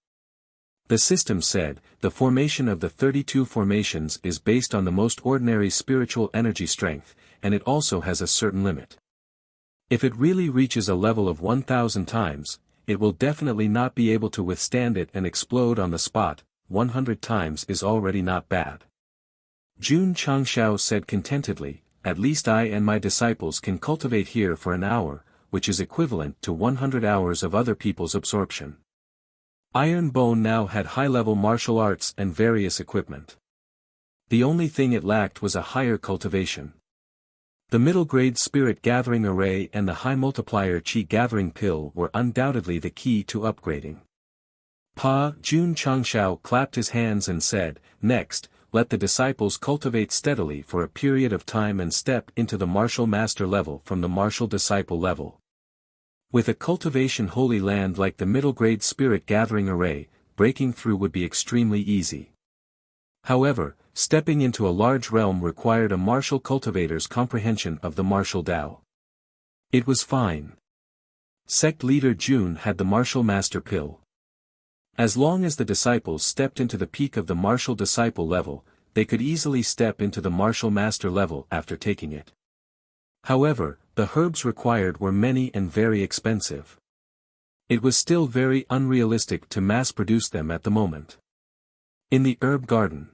The system said, the formation of the 32 formations is based on the most ordinary spiritual energy strength, and it also has a certain limit. If it really reaches a level of 1,000 times, it will definitely not be able to withstand it and explode on the spot. 100 times is already not bad. Jun Changshao said contentedly, at least I and my disciples can cultivate here for an hour, which is equivalent to 100 hours of other people's absorption. Iron Bone now had high-level martial arts and various equipment. The only thing it lacked was a higher cultivation. The middle-grade spirit gathering array and the high multiplier qi gathering pill were undoubtedly the key to upgrading. Jun Changshao clapped his hands and said, next, let the disciples cultivate steadily for a period of time and step into the martial master level from the martial disciple level. With a cultivation holy land like the middle-grade spirit gathering array, breaking through would be extremely easy. However, stepping into a large realm required a martial cultivator's comprehension of the martial Tao. It was fine. Sect leader Jun had the martial master pill. As long as the disciples stepped into the peak of the martial disciple level, they could easily step into the martial master level after taking it. However, the herbs required were many and very expensive. It was still very unrealistic to mass-produce them at the moment. In the herb garden,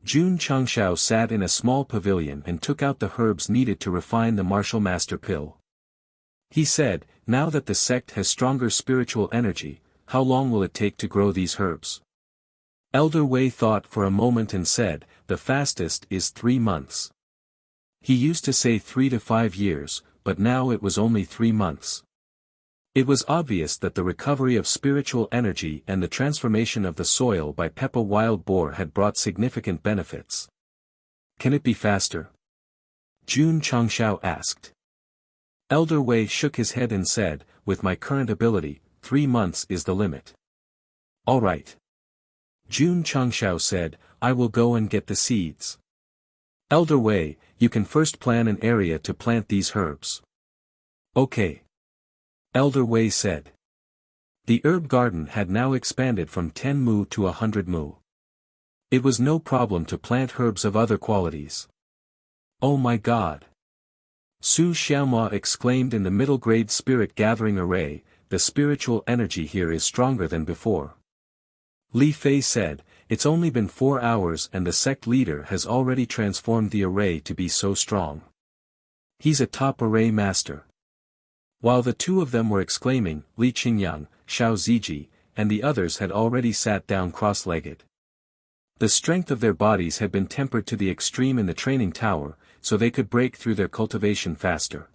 Jun Changshao sat in a small pavilion and took out the herbs needed to refine the martial master pill. He said, now that the sect has stronger spiritual energy, how long will it take to grow these herbs? Elder Wei thought for a moment and said, the fastest is 3 months. He used to say 3 to 5 years, but now it was only 3 months. It was obvious that the recovery of spiritual energy and the transformation of the soil by Peppa Wild Boar had brought significant benefits. Can it be faster? Jun Changshao asked. Elder Wei shook his head and said, with my current ability, 3 months is the limit. All right. Jun Changshao said, I will go and get the seeds. Elder Wei, you can first plan an area to plant these herbs. Okay. Elder Wei said. The herb garden had now expanded from 10 mu to 100 mu. It was no problem to plant herbs of other qualities. Oh my God! Su Xiaomua exclaimed in the middle-grade spirit gathering array, the spiritual energy here is stronger than before. Li Fei said, it's only been 4 hours and the sect leader has already transformed the array to be so strong. He's a top array master. While the two of them were exclaiming, Li Qingyang, Xiao Ziji, and the others had already sat down cross-legged. The strength of their bodies had been tempered to the extreme in the training tower, so they could break through their cultivation faster.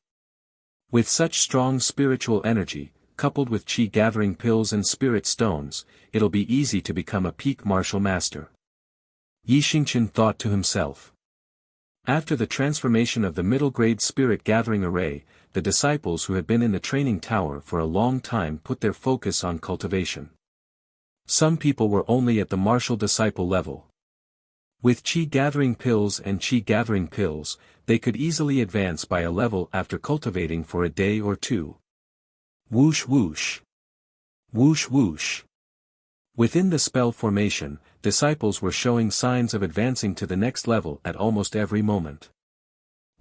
With such strong spiritual energy, coupled with chi-gathering pills and spirit stones, it'll be easy to become a peak martial master. Yi Xingqian thought to himself. After the transformation of the middle-grade spirit-gathering array, the disciples who had been in the training tower for a long time put their focus on cultivation. Some people were only at the martial disciple level. With chi-gathering pills and chi-gathering pills, they could easily advance by a level after cultivating for a day or two. Whoosh whoosh. Whoosh whoosh. Within the spell formation, disciples were showing signs of advancing to the next level at almost every moment.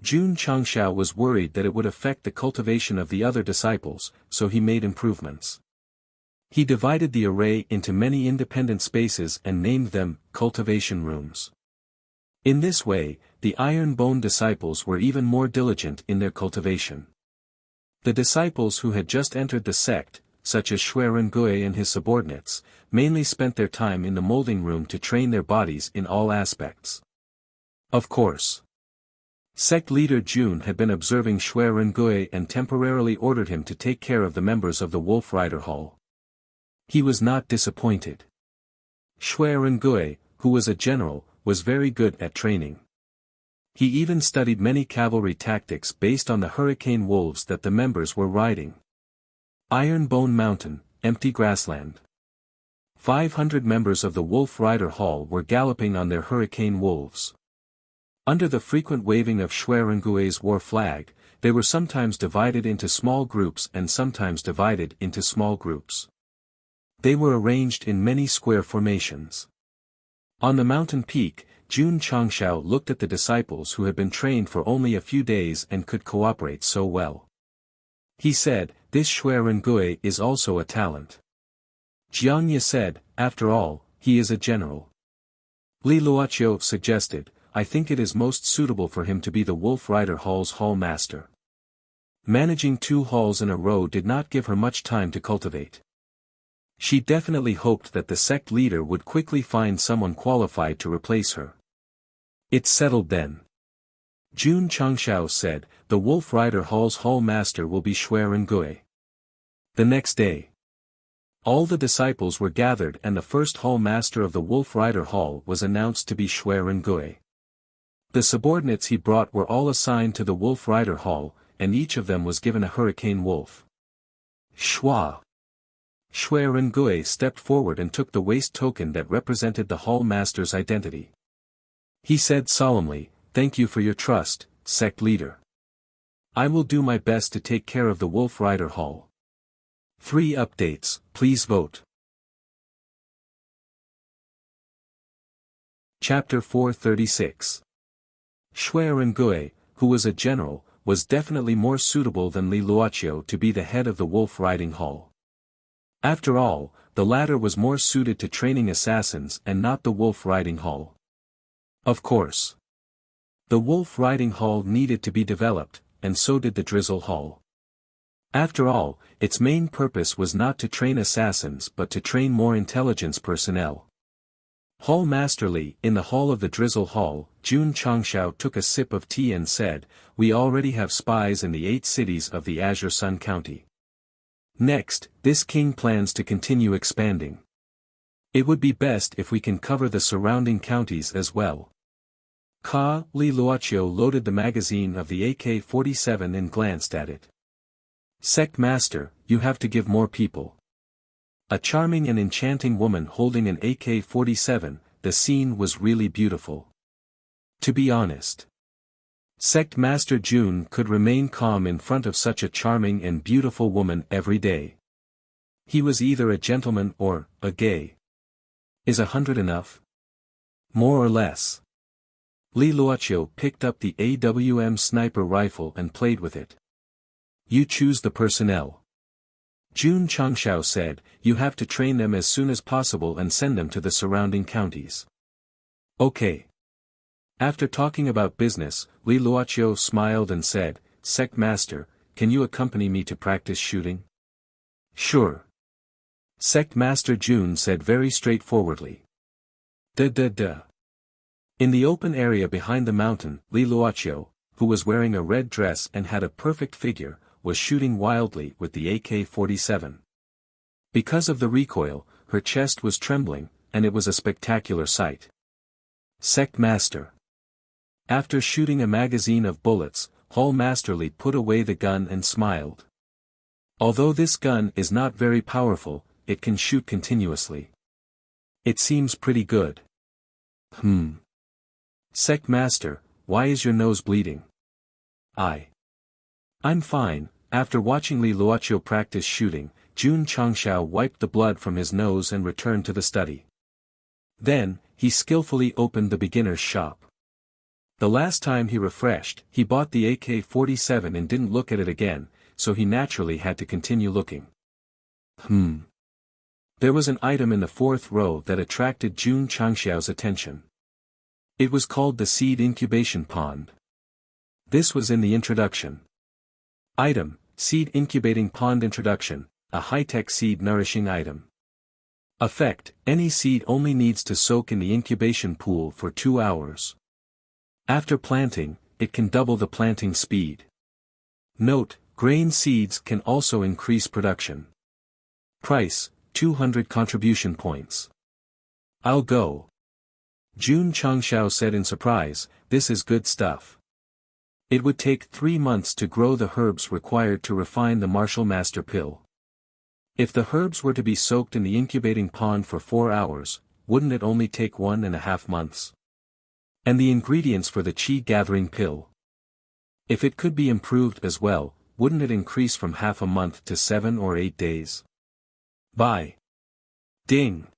Jun Changshao was worried that it would affect the cultivation of the other disciples, so he made improvements. He divided the array into many independent spaces and named them cultivation rooms. In this way, the Iron Bone disciples were even more diligent in their cultivation. The disciples who had just entered the sect, such as Shui Rengui and his subordinates, mainly spent their time in the molding room to train their bodies in all aspects. Of course. Sect leader Jun had been observing Shui Rengui and temporarily ordered him to take care of the members of the Wolf Rider Hall. He was not disappointed. Shui Rengui, who was a general, was very good at training. He even studied many cavalry tactics based on the hurricane wolves that the members were riding. Iron Bone Mountain, empty grassland. 500 members of the Wolf Rider Hall were galloping on their hurricane wolves. Under the frequent waving of Shui Rengui's war flag, they were sometimes divided into small groups and sometimes divided into small groups. They were arranged in many square formations. On the mountain peak, Jun Changshao looked at the disciples who had been trained for only a few days and could cooperate so well. He said, "This Shui Rengui is also a talent." Jiang Ye said, "After all, he is a general." Li Luoqiu suggested, "I think it is most suitable for him to be the Wolf Rider Hall's hall master." Managing 2 halls in a row did not give her much time to cultivate. She definitely hoped that the sect leader would quickly find someone qualified to replace her. It's settled then. Jun Changshao said, "The Wolf Rider Hall's hall master will be Shui Rengui." The next day, all the disciples were gathered and the first hall master of the Wolf Rider Hall was announced to be Shui Rengui. The subordinates he brought were all assigned to the Wolf Rider Hall, and each of them was given a hurricane wolf. Shua. Shui Rengui stepped forward and took the waist token that represented the hall master's identity. He said solemnly, "Thank you for your trust, sect leader. I will do my best to take care of the Wolf Rider Hall." 3 updates, please vote. Chapter 436. Shui Rengui, who was a general, was definitely more suitable than Li Luoqiu to be the head of the Wolf Riding Hall. After all, the latter was more suited to training assassins and not the Wolf Riding Hall. Of course. The Wolf Riding Hall needed to be developed, and so did the Drizzle Hall. After all, its main purpose was not to train assassins but to train more intelligence personnel. Hall Master Li, in the hall of the Drizzle Hall, Jun Changshao took a sip of tea and said, "We already have spies in the 8 cities of the Azure Sun County. Next, this king plans to continue expanding. It would be best if we can cover the surrounding counties as well." Li Luoqiu loaded the magazine of the AK-47 and glanced at it. "Sect Master, you have to give more people." A charming and enchanting woman holding an AK-47, the scene was really beautiful. To be honest, Sect Master Jun could remain calm in front of such a charming and beautiful woman every day. He was either a gentleman or a gay. Is 100 enough? More or less. Li Luoqiu picked up the AWM sniper rifle and played with it. "You choose the personnel." Jun Changshao said, "You have to train them as soon as possible and send them to the surrounding counties." Okay. After talking about business, Li Luoqiu smiled and said, "Sect Master, can you accompany me to practice shooting?" "Sure." Sect Master Jun said very straightforwardly. Duh. In the open area behind the mountain, Li Luoqiu, who was wearing a red dress and had a perfect figure, was shooting wildly with the AK-47. Because of the recoil, her chest was trembling, and it was a spectacular sight. Sect Master. After shooting a magazine of bullets, Hall masterly put away the gun and smiled. Although this gun is not very powerful, it can shoot continuously. It seems pretty good. Sect Master, why is your nose bleeding? I'm fine. After watching Li Luoqiu practice shooting, Jun Changshao wiped the blood from his nose and returned to the study. Then, he skillfully opened the beginner's shop. The last time he refreshed, he bought the AK-47 and didn't look at it again, so he naturally had to continue looking. There was an item in the fourth row that attracted Jun Changxiao's attention. It was called the Seed Incubation Pond. This was in the introduction. Item, Seed Incubating Pond Introduction, a high-tech seed nourishing item. Effect, any seed only needs to soak in the incubation pool for 2 hours. After planting, it can double the planting speed. Note, grain seeds can also increase production. Price, 200 contribution points. I'll go. Jun Changshao said in surprise, this is good stuff. It would take 3 months to grow the herbs required to refine the martial master pill. If the herbs were to be soaked in the incubating pond for 4 hours, wouldn't it only take 1.5 months? And the ingredients for the qi gathering pill. If it could be improved as well, wouldn't it increase from half a month to 7 or 8 days? Buy. Ding.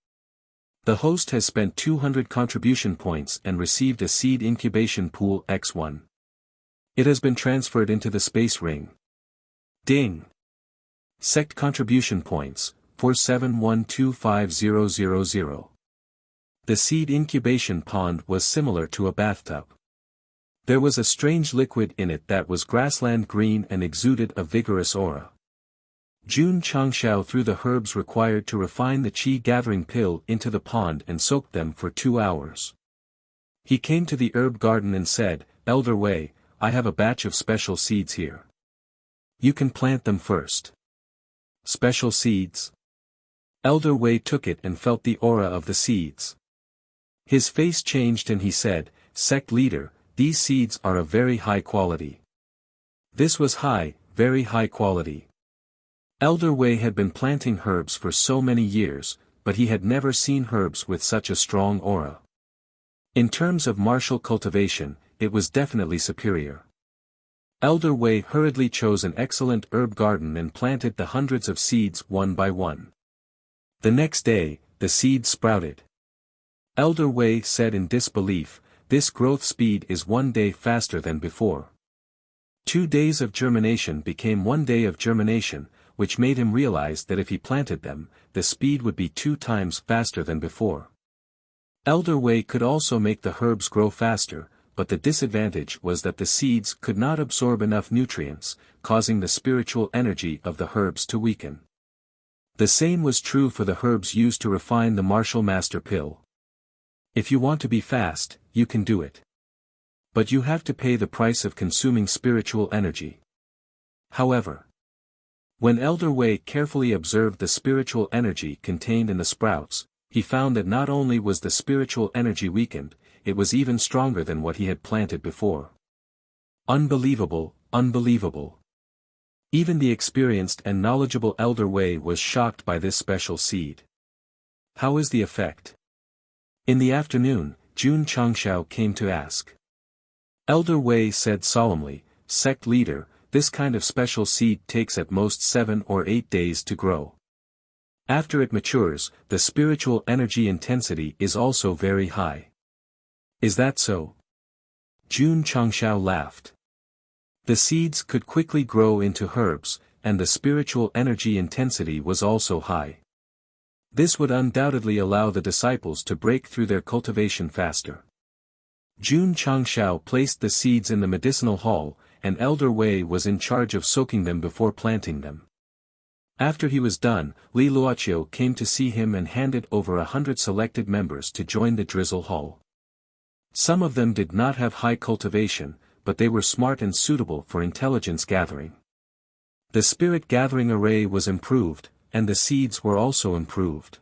The host has spent 200 contribution points and received a seed incubation pool X1. It has been transferred into the space ring. Ding. Sect contribution points, 47125000. The seed incubation pond was similar to a bathtub. There was a strange liquid in it that was grassland green and exuded a vigorous aura. Jun Changshao threw the herbs required to refine the qi gathering pill into the pond and soaked them for 2 hours. He came to the herb garden and said, Elder Wei, I have a batch of special seeds here. You can plant them first. Special seeds? Elder Wei took it and felt the aura of the seeds. His face changed and he said, Sect leader, these seeds are of very high quality. This was high, very high quality. Elder Wei had been planting herbs for so many years, but he had never seen herbs with such a strong aura. In terms of martial cultivation, it was definitely superior. Elder Wei hurriedly chose an excellent herb garden and planted the hundreds of seeds one by one. The next day, the seeds sprouted. Elder Wei said in disbelief, this growth speed is 1 day faster than before. 2 days of germination became 1 day of germination, which made him realize that if he planted them, the speed would be 2 times faster than before. Elder Wei could also make the herbs grow faster, but the disadvantage was that the seeds could not absorb enough nutrients, causing the spiritual energy of the herbs to weaken. The same was true for the herbs used to refine the martial master pill. If you want to be fast, you can do it. But you have to pay the price of consuming spiritual energy. However, when Elder Wei carefully observed the spiritual energy contained in the sprouts, he found that not only was the spiritual energy weakened, it was even stronger than what he had planted before. Unbelievable, unbelievable. Even the experienced and knowledgeable Elder Wei was shocked by this special seed. How is the effect? In the afternoon, Jun Changshao came to ask. Elder Wei said solemnly, Sect leader, this kind of special seed takes at most 7 or 8 days to grow. After it matures, the spiritual energy intensity is also very high. Is that so? Jun Changshao laughed. The seeds could quickly grow into herbs, and the spiritual energy intensity was also high. This would undoubtedly allow the disciples to break through their cultivation faster. Jun Changshao placed the seeds in the medicinal hall, and Elder Wei was in charge of soaking them before planting them. After he was done, Li Luoqiu came to see him and handed over 100 selected members to join the drizzle hall. Some of them did not have high cultivation, but they were smart and suitable for intelligence gathering. The spirit gathering array was improved, and the seeds were also improved.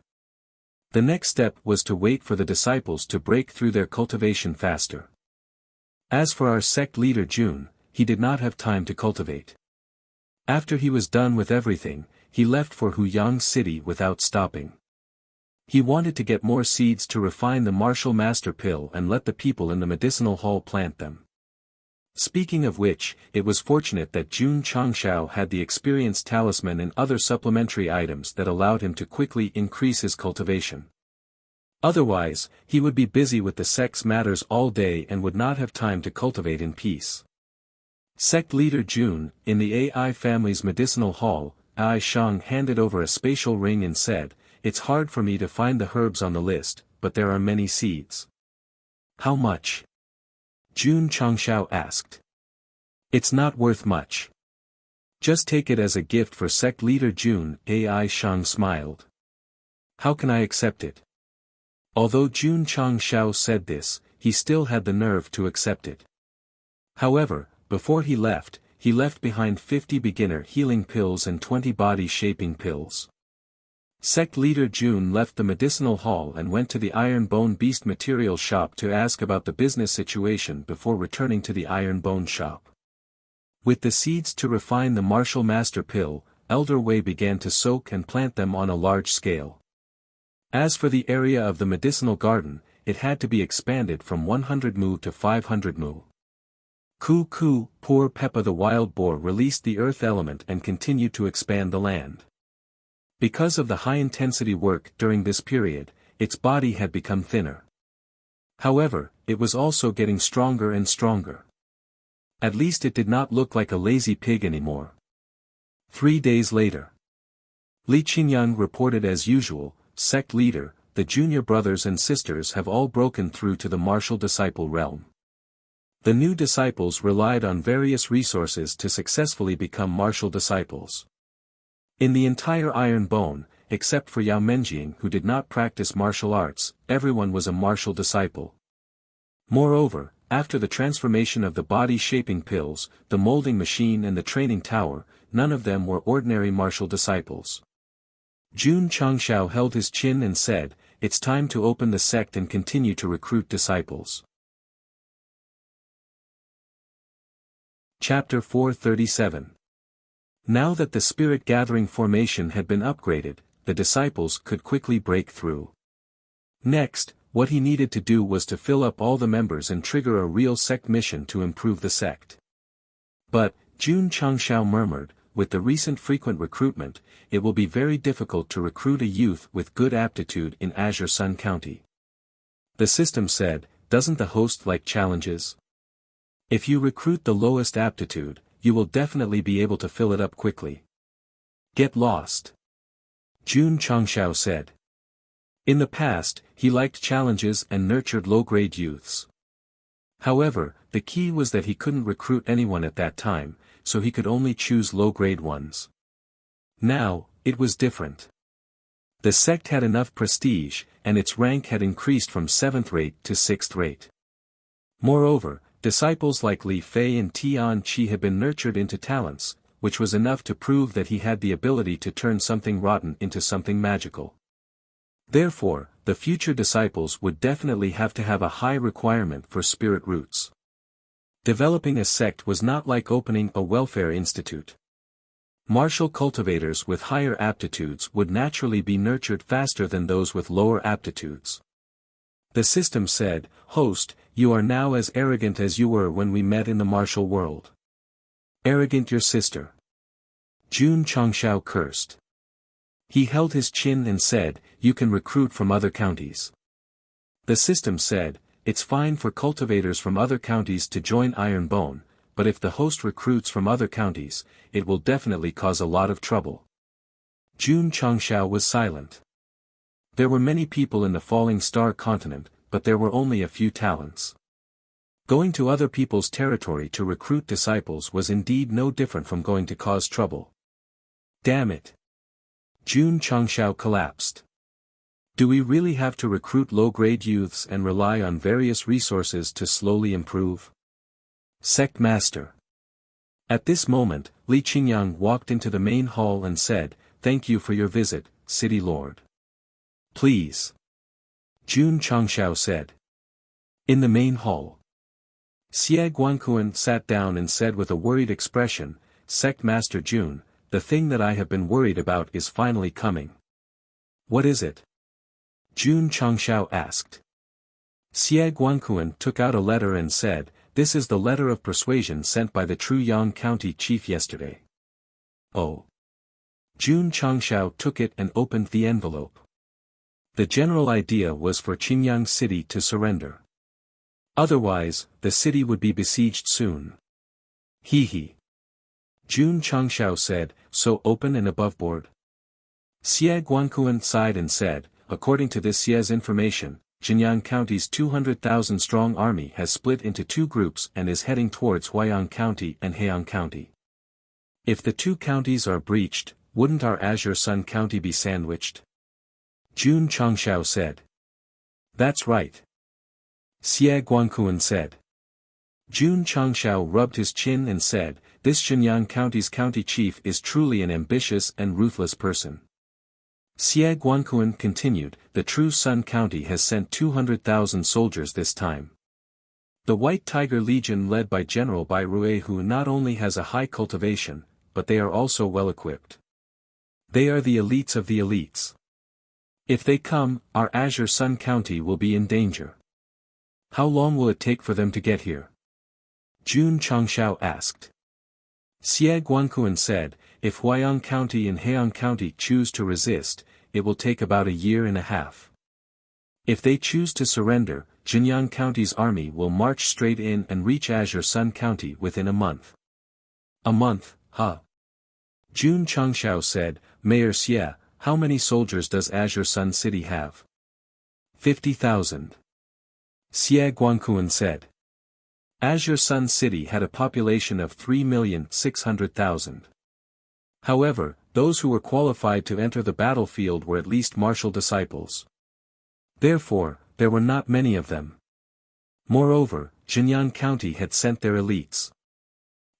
The next step was to wait for the disciples to break through their cultivation faster. As for our sect leader Jun, he did not have time to cultivate. After he was done with everything, he left for Huyang City without stopping. He wanted to get more seeds to refine the martial master pill and let the people in the medicinal hall plant them. Speaking of which, it was fortunate that Jun Changshao had the experienced talisman and other supplementary items that allowed him to quickly increase his cultivation. Otherwise, he would be busy with the sect's matters all day and would not have time to cultivate in peace. Sect leader Jun, in the AI family's medicinal hall, Ai Shang handed over a spatial ring and said, "It's hard for me to find the herbs on the list, but there are many seeds." "How much?" Jun Changshao asked. "It's not worth much. Just take it as a gift for sect leader Jun." Ai Shang smiled. "How can I accept it?" Although Jun Changshao said this, he still had the nerve to accept it. However, before he left behind 50 beginner healing pills and 20 body-shaping pills. Sect leader Jun left the medicinal hall and went to the Iron Bone Beast material shop to ask about the business situation before returning to the Iron Bone shop. With the seeds to refine the martial master pill, Elder Wei began to soak and plant them on a large scale. As for the area of the medicinal garden, it had to be expanded from 100 mu to 500 mu. Coo, poor Peppa the wild boar released the earth element and continued to expand the land. Because of the high-intensity work during this period, its body had become thinner. However, it was also getting stronger and stronger. At least it did not look like a lazy pig anymore. 3 days later. Li Qingyang reported as usual, "Sect leader, the junior brothers and sisters have all broken through to the martial disciple realm." The new disciples relied on various resources to successfully become martial disciples. In the entire Iron Bone, except for Yao Menjing who did not practice martial arts, everyone was a martial disciple. Moreover, after the transformation of the body-shaping pills, the molding machine and the training tower, none of them were ordinary martial disciples. Jun Changshao held his chin and said, "It's time to open the sect and continue to recruit disciples." Chapter 437. Now that the spirit gathering formation had been upgraded, the disciples could quickly break through. Next, what he needed to do was to fill up all the members and trigger a real sect mission to improve the sect. But, Jun Changshao murmured, with the recent frequent recruitment, it will be very difficult to recruit a youth with good aptitude in Azure Sun County. The system said, "Doesn't the host like challenges? If you recruit the lowest aptitude, you will definitely be able to fill it up quickly. Get lost." Jun Changshao said. In the past, he liked challenges and nurtured low-grade youths. However, the key was that he couldn't recruit anyone at that time, so he could only choose low-grade ones. Now, it was different. The sect had enough prestige, and its rank had increased from 7th rate to 6th rate. Moreover, disciples like Li Fei and Tian Qi had been nurtured into talents, which was enough to prove that he had the ability to turn something rotten into something magical. Therefore, the future disciples would definitely have to have a high requirement for spirit roots. Developing a sect was not like opening a welfare institute. Martial cultivators with higher aptitudes would naturally be nurtured faster than those with lower aptitudes. The system said, "Host, you are now as arrogant as you were when we met in the martial world." "Arrogant your sister." Jun Changshao cursed. He held his chin and said, "You can recruit from other counties." The system said, "It's fine for cultivators from other counties to join Iron Bone, but if the host recruits from other counties, it will definitely cause a lot of trouble." Jun Changshao was silent. There were many people in the Falling Star continent, but there were only a few talents. Going to other people's territory to recruit disciples was indeed no different from going to cause trouble. Damn it. Jun Changshao collapsed. Do we really have to recruit low-grade youths and rely on various resources to slowly improve? Sect Master. At this moment, Li Qingyang walked into the main hall and said, "Thank you for your visit, City Lord." "Please." Jun Changshao said. In the main hall, Xie Guanquan sat down and said with a worried expression, "Sect Master Jun, the thing that I have been worried about is finally coming." "What is it?" Jun Changshao asked. Xie Guanquan took out a letter and said, "This is the letter of persuasion sent by the Truyang County chief yesterday." "Oh." Jun Changshao took it and opened the envelope. The general idea was for Qinyang City to surrender. Otherwise, the city would be besieged soon. He. Jun Changshao said, "So open and aboveboard?" Xie Guanquan sighed and said, "According to this Xie's information, Jinyang County's 200,000-strong army has split into two groups and is heading towards Huayang County and Heiang County. If the two counties are breached, wouldn't our Azure Sun County be sandwiched?" Jun Changshao said. "That's right." Xie Guanquan said. Jun Changshao rubbed his chin and said, "This Jinyang County's county chief is truly an ambitious and ruthless person." Xie Guanquan continued, "The true Sun County has sent 200,000 soldiers this time. The White Tiger Legion led by General Bai Rui, who not only has a high cultivation, but they are also well equipped. They are the elites of the elites. If they come, our Azure Sun County will be in danger. How long will it take for them to get here?" Jun Changshao asked. Xie Guanquan said, "If Huayang County and Heiang County choose to resist, it will take about a year and a half. If they choose to surrender, Jinyang County's army will march straight in and reach Azure Sun County within a month." "A month, huh?" Jun Changshao said, "Mayor Xie, how many soldiers does Azure Sun City have?" 50,000. Xie Guanquan said. Azure Sun City had a population of 3,600,000. However, those who were qualified to enter the battlefield were at least martial disciples. Therefore, there were not many of them. Moreover, Jinyang County had sent their elites.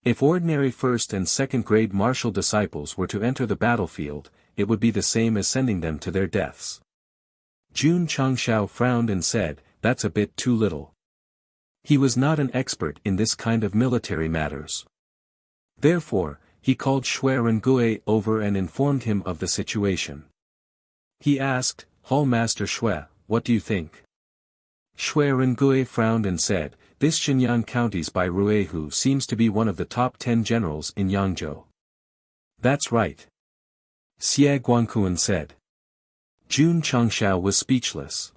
If ordinary first and second grade martial disciples were to enter the battlefield, it would be the same as sending them to their deaths. Jun Changshao frowned and said, "That's a bit too little." He was not an expert in this kind of military matters. Therefore, he called Shui Rengue over and informed him of the situation. He asked, "Hall Master Shui, what do you think?" Shui Rengue frowned and said, "This Jinyang County's Bai Ruehu seems to be one of the top 10 generals in Yangzhou." "That's right." Xie Guanquan said. Jun Changshao was speechless.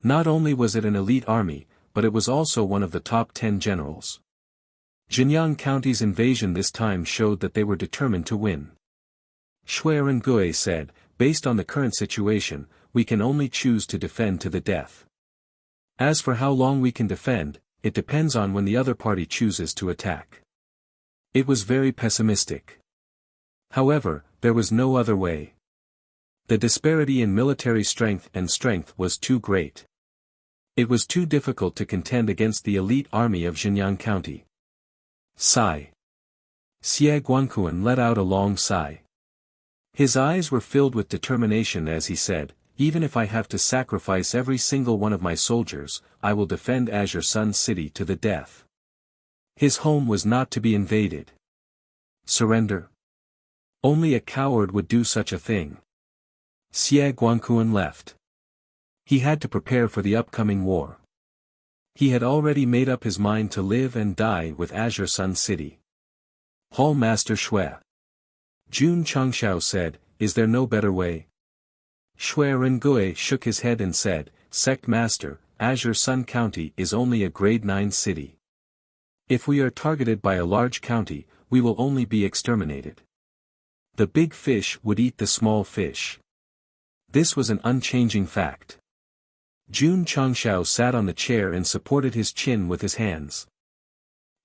Not only was it an elite army, but it was also one of the top 10 generals. Jinyang County's invasion this time showed that they were determined to win. Shui Rengue said, "Based on the current situation, we can only choose to defend to the death. As for how long we can defend, it depends on when the other party chooses to attack." It was very pessimistic. However, there was no other way. The disparity in military strength was too great. It was too difficult to contend against the elite army of Jinyang County. Sigh. Xie Guanquan let out a long sigh. His eyes were filled with determination as he said, "Even if I have to sacrifice every single one of my soldiers, I will defend Azure Sun City to the death." His home was not to be invaded. Surrender? Only a coward would do such a thing. Xie Guanquan left. He had to prepare for the upcoming war. He had already made up his mind to live and die with Azure Sun City. Hall Master Shui. Jun Changshao said, "Is there no better way?" Shui Rengue shook his head and said, "Sect Master, Azure Sun County is only a grade 9 city. If we are targeted by a large county, we will only be exterminated. The big fish would eat the small fish." This was an unchanging fact. Jun Changshao sat on the chair and supported his chin with his hands.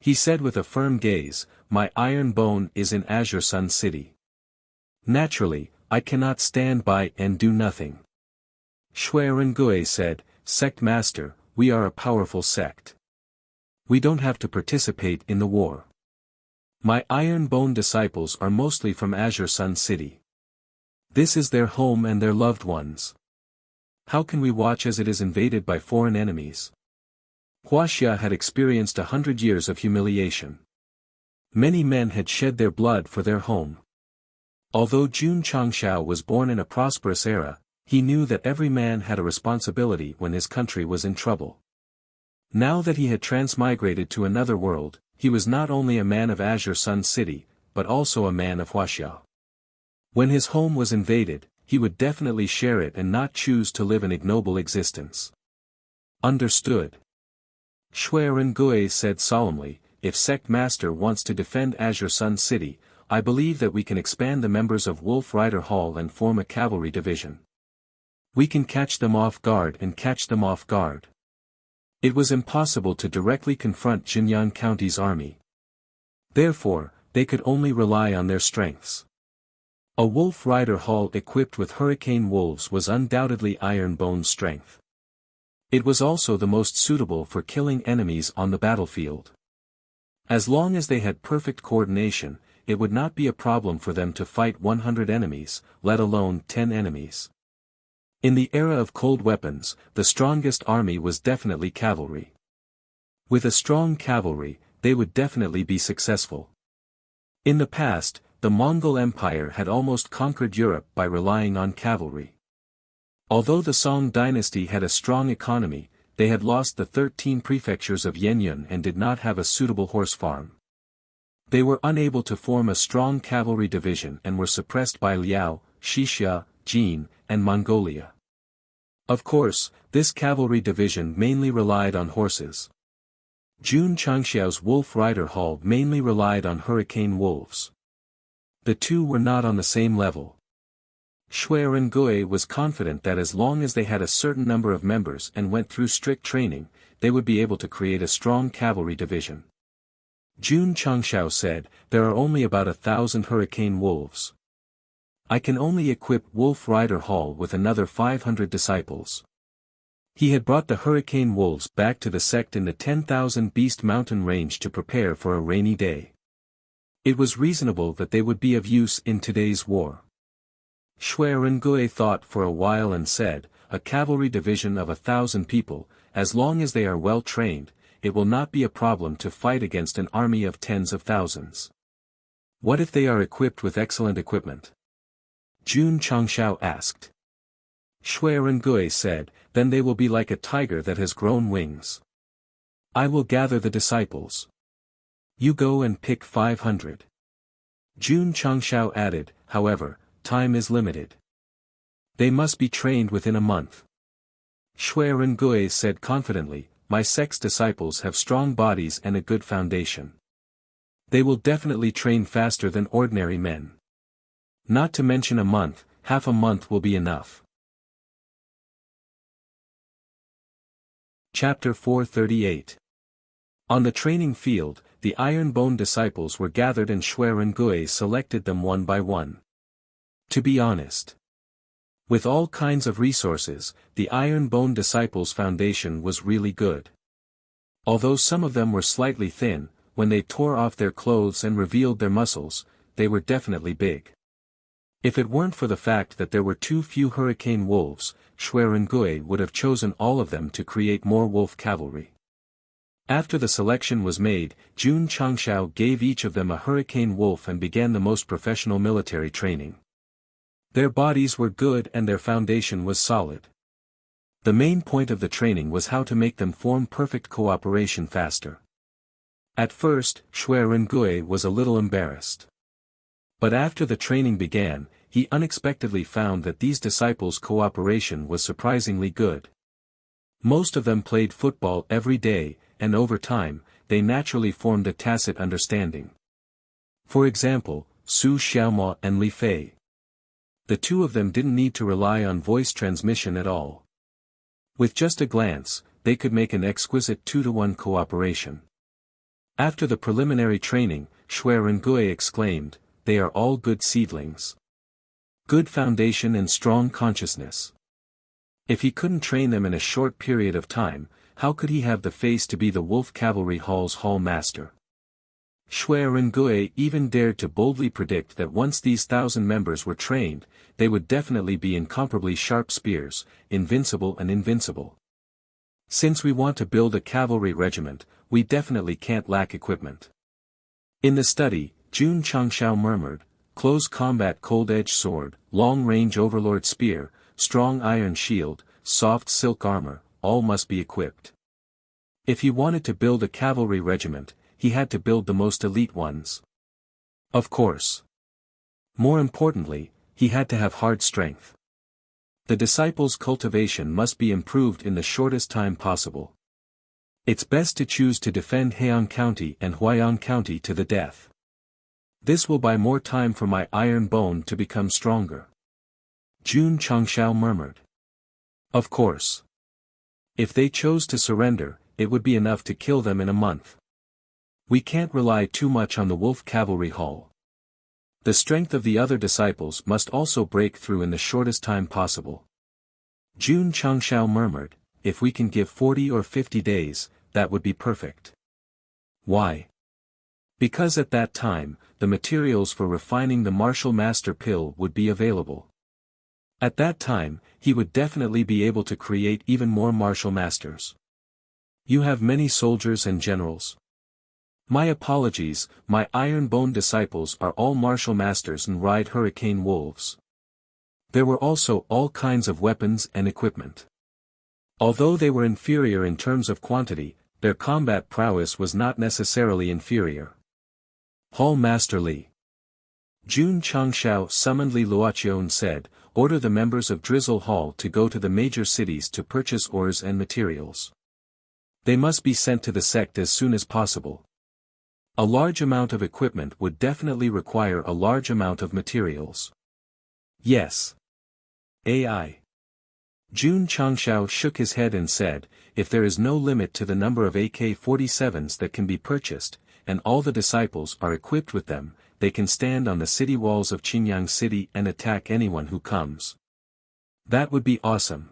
He said with a firm gaze, "My iron bone is in Azure Sun City. Naturally, I cannot stand by and do nothing." Shui Rengue said, "Sect Master, we are a powerful sect. We don't have to participate in the war. My Iron Bone disciples are mostly from Azure Sun City. This is their home and their loved ones. How can we watch as it is invaded by foreign enemies? Wuxia had experienced 100 years of humiliation. Many men had shed their blood for their home. Although Jun Changshao was born in a prosperous era, he knew that every man had a responsibility when his country was in trouble. Now that he had transmigrated to another world, he was not only a man of Azure Sun City, but also a man of Wuxia. When his home was invaded, he would definitely share it and not choose to live an ignoble existence. Understood. Shui Rengui said solemnly, if Sect Master wants to defend Azure Sun City, I believe that we can expand the members of Wolf Rider Hall and form a cavalry division. We can catch them off guard and catch them off guard. It was impossible to directly confront Jinyan County's army. Therefore, they could only rely on their strengths. A Wolf Rider Hall equipped with hurricane wolves was undoubtedly Iron Bone's strength. It was also the most suitable for killing enemies on the battlefield. As long as they had perfect coordination, it would not be a problem for them to fight 100 enemies, let alone 10 enemies. In the era of cold weapons, the strongest army was definitely cavalry. With a strong cavalry, they would definitely be successful. In the past, the Mongol Empire had almost conquered Europe by relying on cavalry. Although the Song dynasty had a strong economy, they had lost the 13 prefectures of Yenyun and did not have a suitable horse farm. They were unable to form a strong cavalry division and were suppressed by Liao, Xixia, Jin, and Mongolia. Of course, this cavalry division mainly relied on horses. Jun Changxiao's Wolf Rider Hall mainly relied on hurricane wolves. The two were not on the same level. Shui Rengui was confident that as long as they had a certain number of members and went through strict training, they would be able to create a strong cavalry division. Jun Changxiao said, there are only about 1,000 hurricane wolves. I can only equip Wolf Rider Hall with another 500 disciples. He had brought the hurricane wolves back to the sect in the 10,000 Beast Mountain range to prepare for a rainy day. It was reasonable that they would be of use in today's war. Shui Rengui thought for a while and said, a cavalry division of 1,000 people, as long as they are well trained, it will not be a problem to fight against an army of tens of thousands. What if they are equipped with excellent equipment? Jun Changxiao asked. Shui Rengui said, then they will be like a tiger that has grown wings. I will gather the disciples. You go and pick 500. Jun Changxiao added, however, time is limited. They must be trained within a month. Shui Rengui said confidently, my sect's disciples have strong bodies and a good foundation. They will definitely train faster than ordinary men. Not to mention a month, half a month will be enough. Chapter 438. On the training field, the Iron Bone disciples were gathered and Shui Rengui selected them one by one. To be honest, with all kinds of resources, the Iron Bone disciples' foundation was really good. Although some of them were slightly thin, when they tore off their clothes and revealed their muscles, they were definitely big. If it weren't for the fact that there were too few hurricane wolves, Shui Rengui would have chosen all of them to create more wolf cavalry. After the selection was made, Jun Changxiao gave each of them a hurricane wolf and began the most professional military training. Their bodies were good and their foundation was solid. The main point of the training was how to make them form perfect cooperation faster. At first, Shui Rengui was a little embarrassed. But after the training began, he unexpectedly found that these disciples' cooperation was surprisingly good. Most of them played football every day, and over time, they naturally formed a tacit understanding. For example, Su Xiaomo and Li Fei. The two of them didn't need to rely on voice transmission at all. With just a glance, they could make an exquisite 2-to-1 cooperation. After the preliminary training, Shui Rengui exclaimed, they are all good seedlings. Good foundation and strong consciousness. If he couldn't train them in a short period of time, how could he have the face to be the Wolf Cavalry Hall's Hall Master? Shui Rengui even dared to boldly predict that once these 1,000 members were trained, they would definitely be incomparably sharp spears, invincible and invincible. Since we want to build a cavalry regiment, we definitely can't lack equipment. In the study, Jun Changshao murmured, close combat cold-edged sword, long-range overlord spear, strong iron shield, soft silk armor, all must be equipped. If he wanted to build a cavalry regiment, he had to build the most elite ones. Of course. More importantly, he had to have hard strength. The disciples' cultivation must be improved in the shortest time possible. It's best to choose to defend Heian County and Huaiyan County to the death. This will buy more time for my iron bone to become stronger. Jun Changshao murmured. Of course. If they chose to surrender, it would be enough to kill them in a month. We can't rely too much on the Wolf Cavalry Hall. The strength of the other disciples must also break through in the shortest time possible. Jun Changshao murmured, if we can give 40 or 50 days, that would be perfect. Why? Because at that time, the materials for refining the martial master pill would be available. At that time, he would definitely be able to create even more martial masters. You have many soldiers and generals. My apologies, my iron bone disciples are all martial masters and ride hurricane wolves. There were also all kinds of weapons and equipment. Although they were inferior in terms of quantity, their combat prowess was not necessarily inferior. Hall Master Li. Jun Changshao summoned Li Luoqiu and said, order the members of Drizzle Hall to go to the major cities to purchase ores and materials. They must be sent to the sect as soon as possible. A large amount of equipment would definitely require a large amount of materials. Yes. AI. Jun Changshao shook his head and said, if there is no limit to the number of AK-47s that can be purchased, and all the disciples are equipped with them, they can stand on the city walls of Qingyang City and attack anyone who comes. That would be awesome.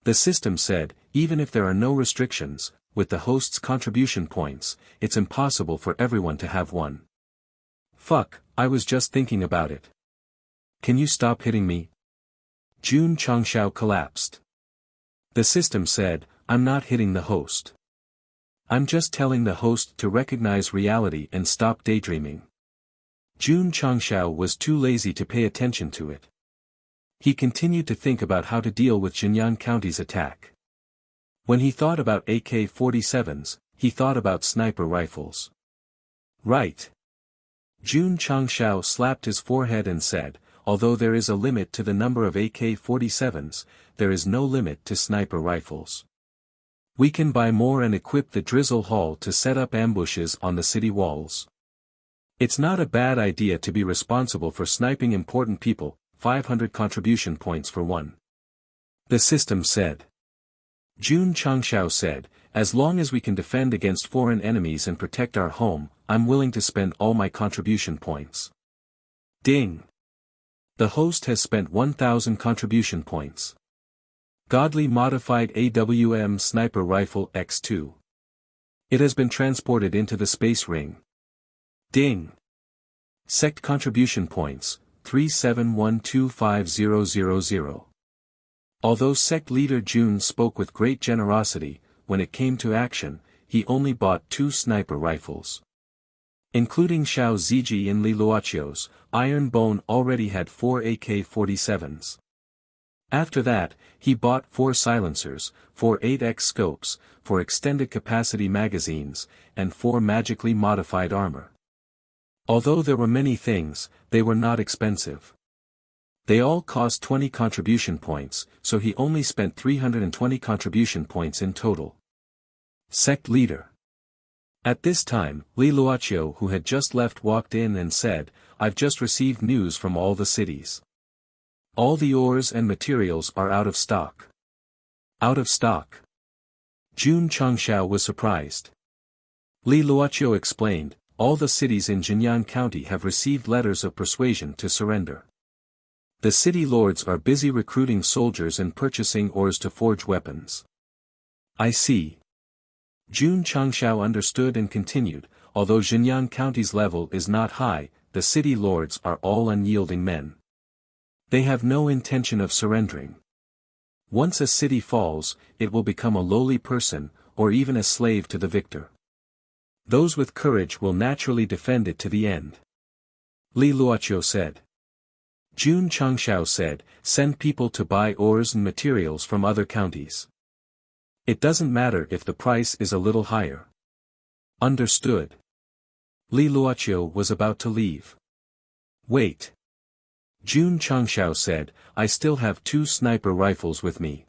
The system said, even if there are no restrictions, with the host's contribution points, it's impossible for everyone to have one. Fuck, I was just thinking about it. Can you stop hitting me? Jun Changshao collapsed. The system said, I'm not hitting the host. I'm just telling the host to recognize reality and stop daydreaming. Jun Changshao was too lazy to pay attention to it. He continued to think about how to deal with Xinyan County's attack. When he thought about AK-47s, he thought about sniper rifles. Right. Jun Changshao slapped his forehead and said, although there is a limit to the number of AK-47s, there is no limit to sniper rifles. We can buy more and equip the Drizzle Hall to set up ambushes on the city walls. It's not a bad idea to be responsible for sniping important people, 500 contribution points for one. The system said. Jun Changshao said, as long as we can defend against foreign enemies and protect our home, I'm willing to spend all my contribution points. Ding! The host has spent 1,000 contribution points. Godly Modified AWM Sniper Rifle X2. It has been transported into the space ring. Ding! Sect contribution points, 37125000. Although sect leader Jun spoke with great generosity, when it came to action, he only bought 2 sniper rifles. Including Xiao Ziji and Li Luoqiu's, Iron Bone already had 4 AK-47s. After that, he bought 4 silencers, 4 8x scopes, 4 extended capacity magazines, and 4 magically modified armor. Although there were many things, they were not expensive. They all cost 20 contribution points, so he only spent 320 contribution points in total. Sect leader. At this time, Li Luoqiu, who had just left, walked in and said, I've just received news from all the cities. All the ores and materials are out of stock. Out of stock. Jun Changshao was surprised. Li Luoqiu explained, all the cities in Jinyan County have received letters of persuasion to surrender. The city lords are busy recruiting soldiers and purchasing ores to forge weapons. I see. Jun Changshao understood and continued, although Jinyang County's level is not high, the city lords are all unyielding men. They have no intention of surrendering. Once a city falls, it will become a lowly person, or even a slave to the victor. Those with courage will naturally defend it to the end. Li Luoqiu said. Jun Changshao said, send people to buy ores and materials from other counties. It doesn't matter if the price is a little higher. Understood. Li Luoqiu was about to leave. Wait. Jun Changshao said, I still have 2 sniper rifles with me.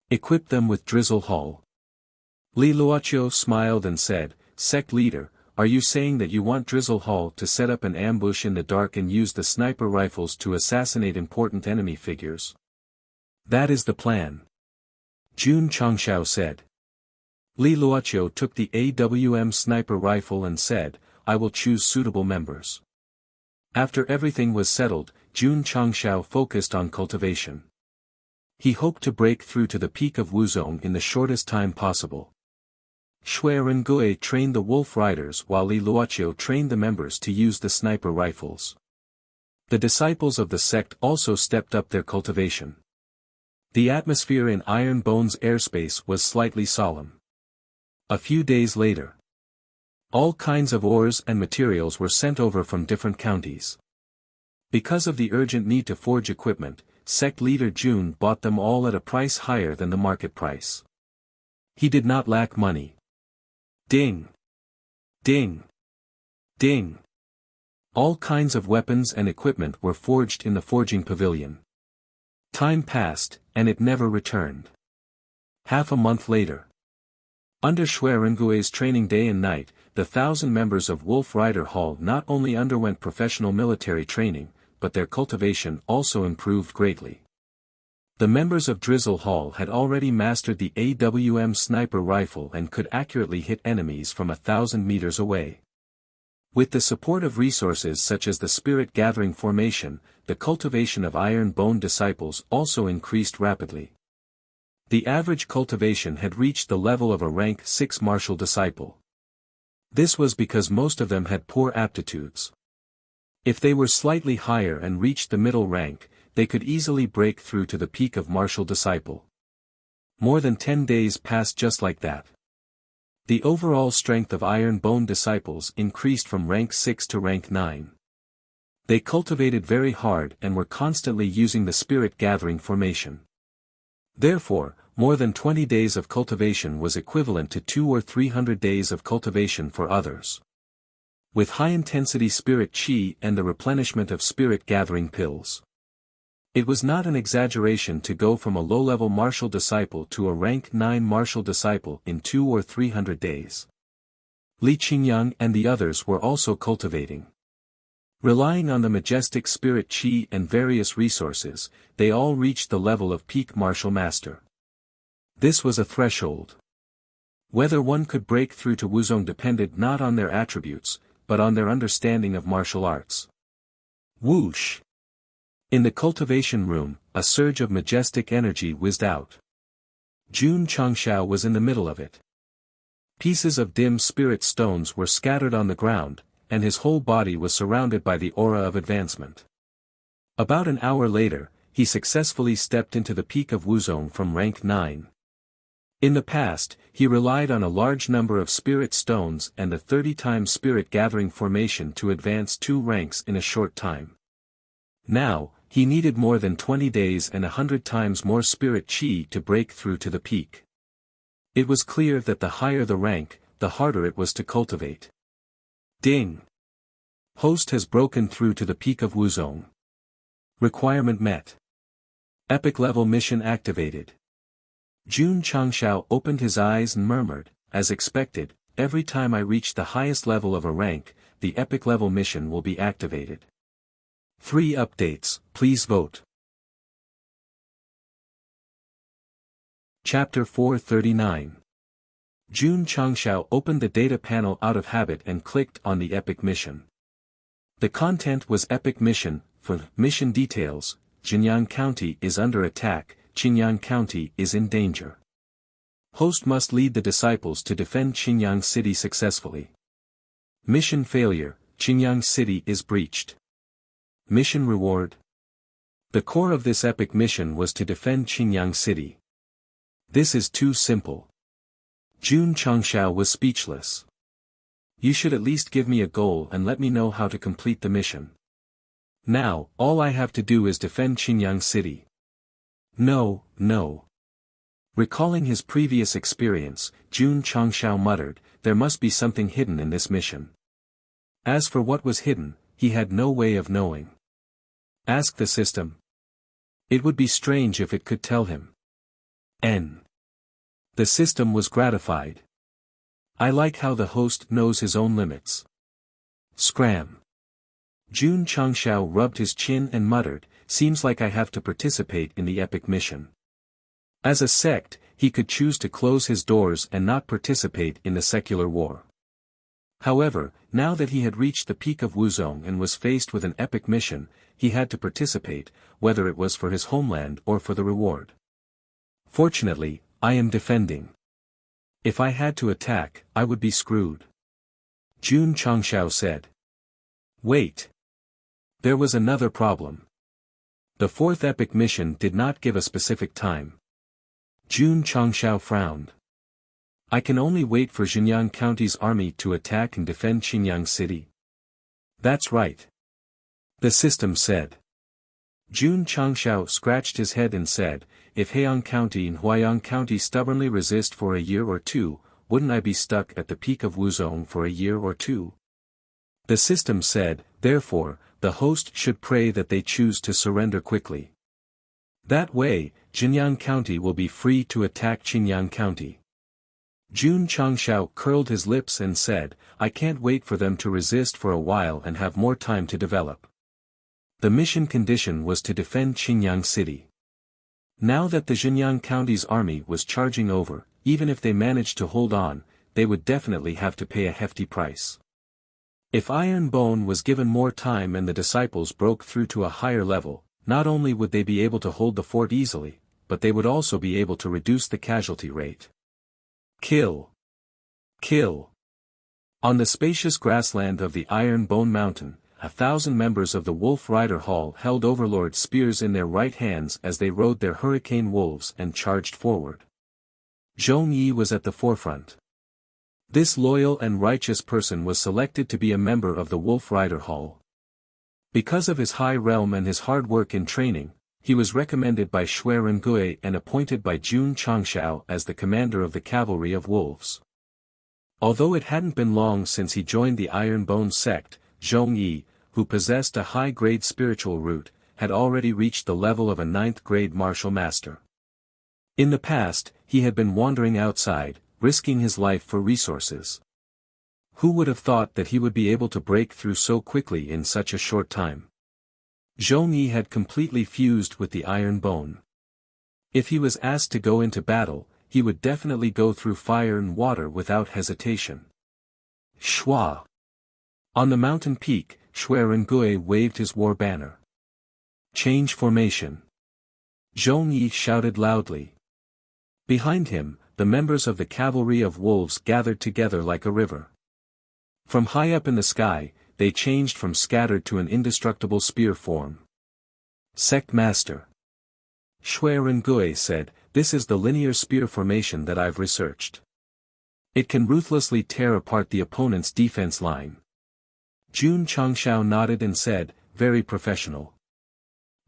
Equip them with drizzle hull. Li Luoqiu smiled and said, Sect leader, are you saying that you want Drizzle Hall to set up an ambush in the dark and use the sniper rifles to assassinate important enemy figures? That is the plan. Jun Changshao said. Li Luoqiu took the AWM sniper rifle and said, I will choose suitable members. After everything was settled, Jun Changshao focused on cultivation. He hoped to break through to the peak of Wuzong in the shortest time possible. Shui Rengui trained the wolf riders while Li Luoqiu trained the members to use the sniper rifles. The disciples of the sect also stepped up their cultivation. The atmosphere in Iron Bone's airspace was slightly solemn. A few days later, all kinds of ores and materials were sent over from different counties. Because of the urgent need to forge equipment, sect leader Jun bought them all at a price higher than the market price. He did not lack money. Ding! Ding! Ding! All kinds of weapons and equipment were forged in the forging pavilion. Time passed, and it never returned. Half a month later. Under Shui Rengui's training day and night, the 1,000 members of Wolf Rider Hall not only underwent professional military training, but their cultivation also improved greatly. The members of Drizzle Hall had already mastered the AWM sniper rifle and could accurately hit enemies from 1,000 meters away. With the support of resources such as the Spirit Gathering Formation, the cultivation of Iron Bone disciples also increased rapidly. The average cultivation had reached the level of a rank 6 martial disciple. This was because most of them had poor aptitudes. If they were slightly higher and reached the middle rank, they could easily break through to the peak of martial disciple. More than 10 days passed just like that. The overall strength of Iron Bone disciples increased from rank 6 to rank 9. They cultivated very hard and were constantly using the Spirit Gathering Formation. Therefore, more than 20 days of cultivation was equivalent to 200 or 300 days of cultivation for others. With high-intensity spirit chi and the replenishment of spirit gathering pills. It was not an exaggeration to go from a low-level martial disciple to a rank 9 martial disciple in 200 or 300 days. Li Qingyang and the others were also cultivating. Relying on the majestic spirit chi and various resources, they all reached the level of peak martial master. This was a threshold. Whether one could break through to Wuzong depended not on their attributes, but on their understanding of martial arts. Whoosh! In the cultivation room, a surge of majestic energy whizzed out. Jun Changshao was in the middle of it. Pieces of dim spirit stones were scattered on the ground, and his whole body was surrounded by the aura of advancement. About an hour later, he successfully stepped into the peak of Wuzong from rank 9. In the past, he relied on a large number of spirit stones and a 30 times spirit gathering formation to advance 2 ranks in a short time. Now, he needed more than 20 days and 100 times more spirit chi to break through to the peak. It was clear that the higher the rank, the harder it was to cultivate. Ding! Host has broken through to the peak of Wuzong. Requirement met. Epic level mission activated. Jun Changshao opened his eyes and murmured, as expected, every time I reach the highest level of a rank, the epic level mission will be activated. 3 updates, please vote. Chapter 439. Jun Changshao opened the data panel out of habit and clicked on the epic mission. The content was epic mission. For mission details, Jinyang County is under attack, Qinyang County is in danger. Host must lead the disciples to defend Qinyang City successfully. Mission failure, Qinyang City is breached. Mission reward. The core of this epic mission was to defend Qinyang City. This is too simple. Jun Changshao was speechless. You should at least give me a goal and let me know how to complete the mission. Now, all I have to do is defend Qinyang City. No, no. Recalling his previous experience, Jun Changshao muttered, there must be something hidden in this mission. As for what was hidden, he had no way of knowing. Ask the system. It would be strange if it could tell him. The system was gratified. I like how the host knows his own limits. Scram. Jun Changshao rubbed his chin and muttered, seems like I have to participate in the epic mission. As a sect, he could choose to close his doors and not participate in the secular war. However, now that he had reached the peak of Wuzong and was faced with an epic mission, he had to participate, whether it was for his homeland or for the reward. Fortunately, I am defending. If I had to attack, I would be screwed. Jun Changshao said. Wait. There was another problem. The fourth epic mission did not give a specific time. Jun Changshao frowned. I can only wait for Xinyang County's army to attack and defend Qinyang City. That's right. The system said. Jun Changshao scratched his head and said, if Heian County and Huayang County stubbornly resist for a year or two, wouldn't I be stuck at the peak of Wuzong for a year or two? The system said, therefore, the host should pray that they choose to surrender quickly. That way, Xinyang County will be free to attack Qinyang County. Jun Changshao curled his lips and said, I can't wait for them to resist for a while and have more time to develop. The mission condition was to defend Qinyang City. Now that the Xinyang County's army was charging over, even if they managed to hold on, they would definitely have to pay a hefty price. If Iron Bone was given more time and the disciples broke through to a higher level, not only would they be able to hold the fort easily, but they would also be able to reduce the casualty rate. Kill. Kill. On the spacious grassland of the Iron Bone Mountain, 1,000 members of the Wolf Rider Hall held Overlord spears in their right hands as they rode their hurricane wolves and charged forward. Zhong Yi was at the forefront. This loyal and righteous person was selected to be a member of the Wolf Rider Hall. Because of his high realm and his hard work in training, he was recommended by Shui Rengui and appointed by Jun Changshao as the commander of the cavalry of wolves. Although it hadn't been long since he joined the Iron Bone sect, Zhong Yi, who possessed a high-grade spiritual root, had already reached the level of a 9th-grade martial master. In the past, he had been wandering outside, risking his life for resources. Who would have thought that he would be able to break through so quickly in such a short time? Zhong Yi had completely fused with the Iron Bone. If he was asked to go into battle, he would definitely go through fire and water without hesitation. Shua! On the mountain peak, Shui Rengui waved his war banner. Change formation. Zhong Yi shouted loudly. Behind him, the members of the cavalry of wolves gathered together like a river. From high up in the sky, they changed from scattered to an indestructible spear form. Sect Master. Shui Rengui said, this is the linear spear formation that I've researched. It can ruthlessly tear apart the opponent's defense line. Jun Changshao nodded and said, very professional.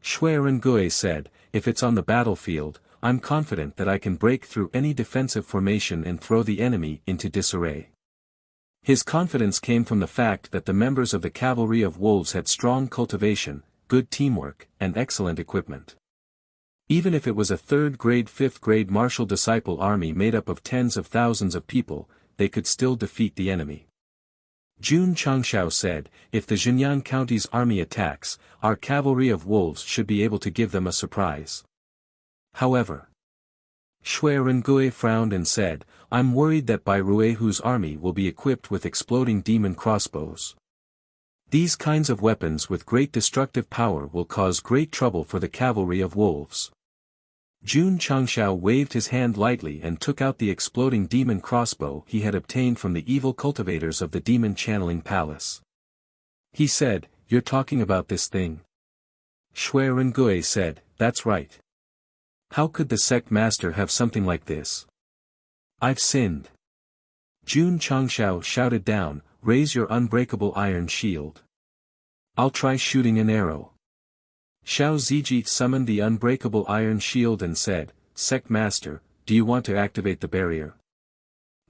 Shui Rengui said, if it's on the battlefield, I'm confident that I can break through any defensive formation and throw the enemy into disarray. His confidence came from the fact that the members of the cavalry of wolves had strong cultivation, good teamwork, and excellent equipment. Even if it was a 3rd-grade 5th-grade martial disciple army made up of tens of thousands of people, they could still defeat the enemy. Jun Changshao said, if the Xinyang County's army attacks, our cavalry of wolves should be able to give them a surprise. However, Shui Rengui frowned and said, I'm worried that Bai Ruihu's army will be equipped with exploding demon crossbows. These kinds of weapons with great destructive power will cause great trouble for the cavalry of wolves. Jun Changshao waved his hand lightly and took out the exploding demon crossbow he had obtained from the evil cultivators of the demon channeling palace. He said, "You're talking about this thing?" Shui Rengui said, "That's right. How could the sect master have something like this? I've sinned." Jun Changshao shouted down, "Raise your unbreakable iron shield. I'll try shooting an arrow." Xiao Ziji summoned the unbreakable iron shield and said, "Sect master, do you want to activate the barrier?"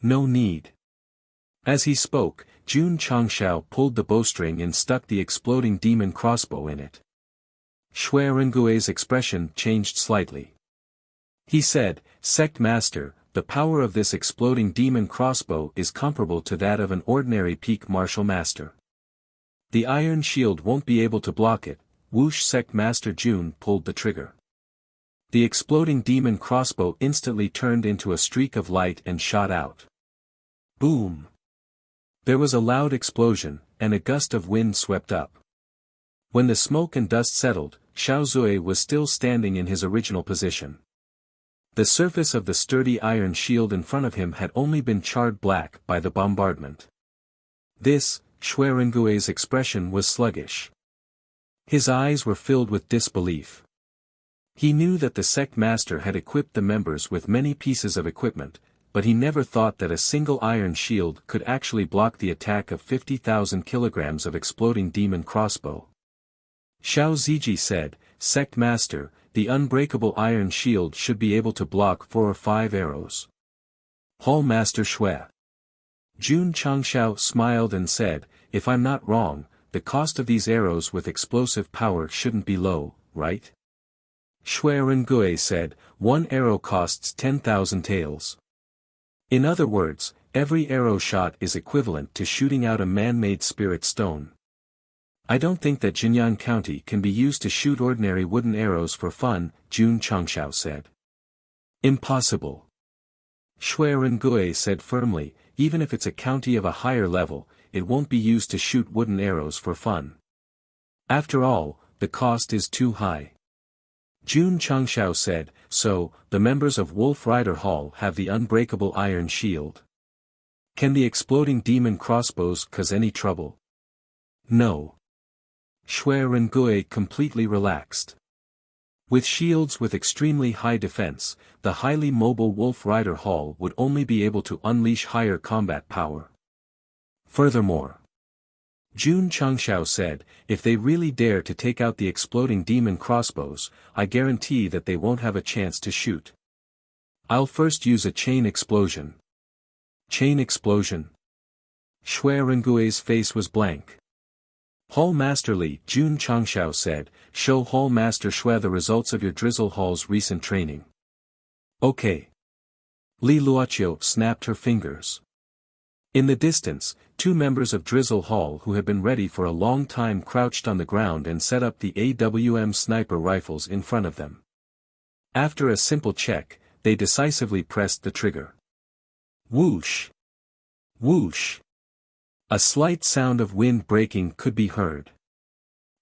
"No need." As he spoke, Jun Changshao pulled the bowstring and stuck the exploding demon crossbow in it. Shui Rengui's expression changed slightly. He said, "Sect master, the power of this exploding demon crossbow is comparable to that of an ordinary peak martial master. The iron shield won't be able to block it." Whoosh! Sect master Jun pulled the trigger. The exploding demon crossbow instantly turned into a streak of light and shot out. Boom! There was a loud explosion, and a gust of wind swept up. When the smoke and dust settled, Xiao Zui was still standing in his original position. The surface of the sturdy iron shield in front of him had only been charred black by the bombardment. This, Shui Rengui's expression was sluggish. His eyes were filled with disbelief. He knew that the sect master had equipped the members with many pieces of equipment, but he never thought that a single iron shield could actually block the attack of 50,000 kilograms of exploding demon crossbow. Xiao Ziji said, "Sect master, the unbreakable iron shield should be able to block 4 or 5 arrows." Hall Master Shui. Jun Changshao smiled and said, "If I'm not wrong, the cost of these arrows with explosive power shouldn't be low, right?" Shui Rengui said, "1 arrow costs 10,000 taels. In other words, every arrow shot is equivalent to shooting out a man-made spirit stone. I don't think that Jinyan County can be used to shoot ordinary wooden arrows for fun," Jun Changshao said. "Impossible." Shui Rengui said firmly, "Even if it's a county of a higher level, it won't be used to shoot wooden arrows for fun. After all, the cost is too high." Jun Changshao said, "So, the members of Wolf Rider Hall have the unbreakable iron shield. Can the exploding demon crossbows cause any trouble?" "No." Shui Rengui completely relaxed. With shields with extremely high defense, the highly mobile Wolf Rider Hall would only be able to unleash higher combat power. Furthermore, Jun Changshao said, "If they really dare to take out the exploding demon crossbows, I guarantee that they won't have a chance to shoot. I'll first use a chain explosion." "Chain explosion?" Shui Rengui's face was blank. "Hall Master Li," Jun Changshao said, "show Hall Master Shui the results of your Drizzle Hall's recent training." "Okay." Li Luoqiu snapped her fingers. In the distance, 2 members of Drizzle Hall who had been ready for a long time crouched on the ground and set up the AWM sniper rifles in front of them. After a simple check, they decisively pressed the trigger. Whoosh! Whoosh! A slight sound of wind breaking could be heard.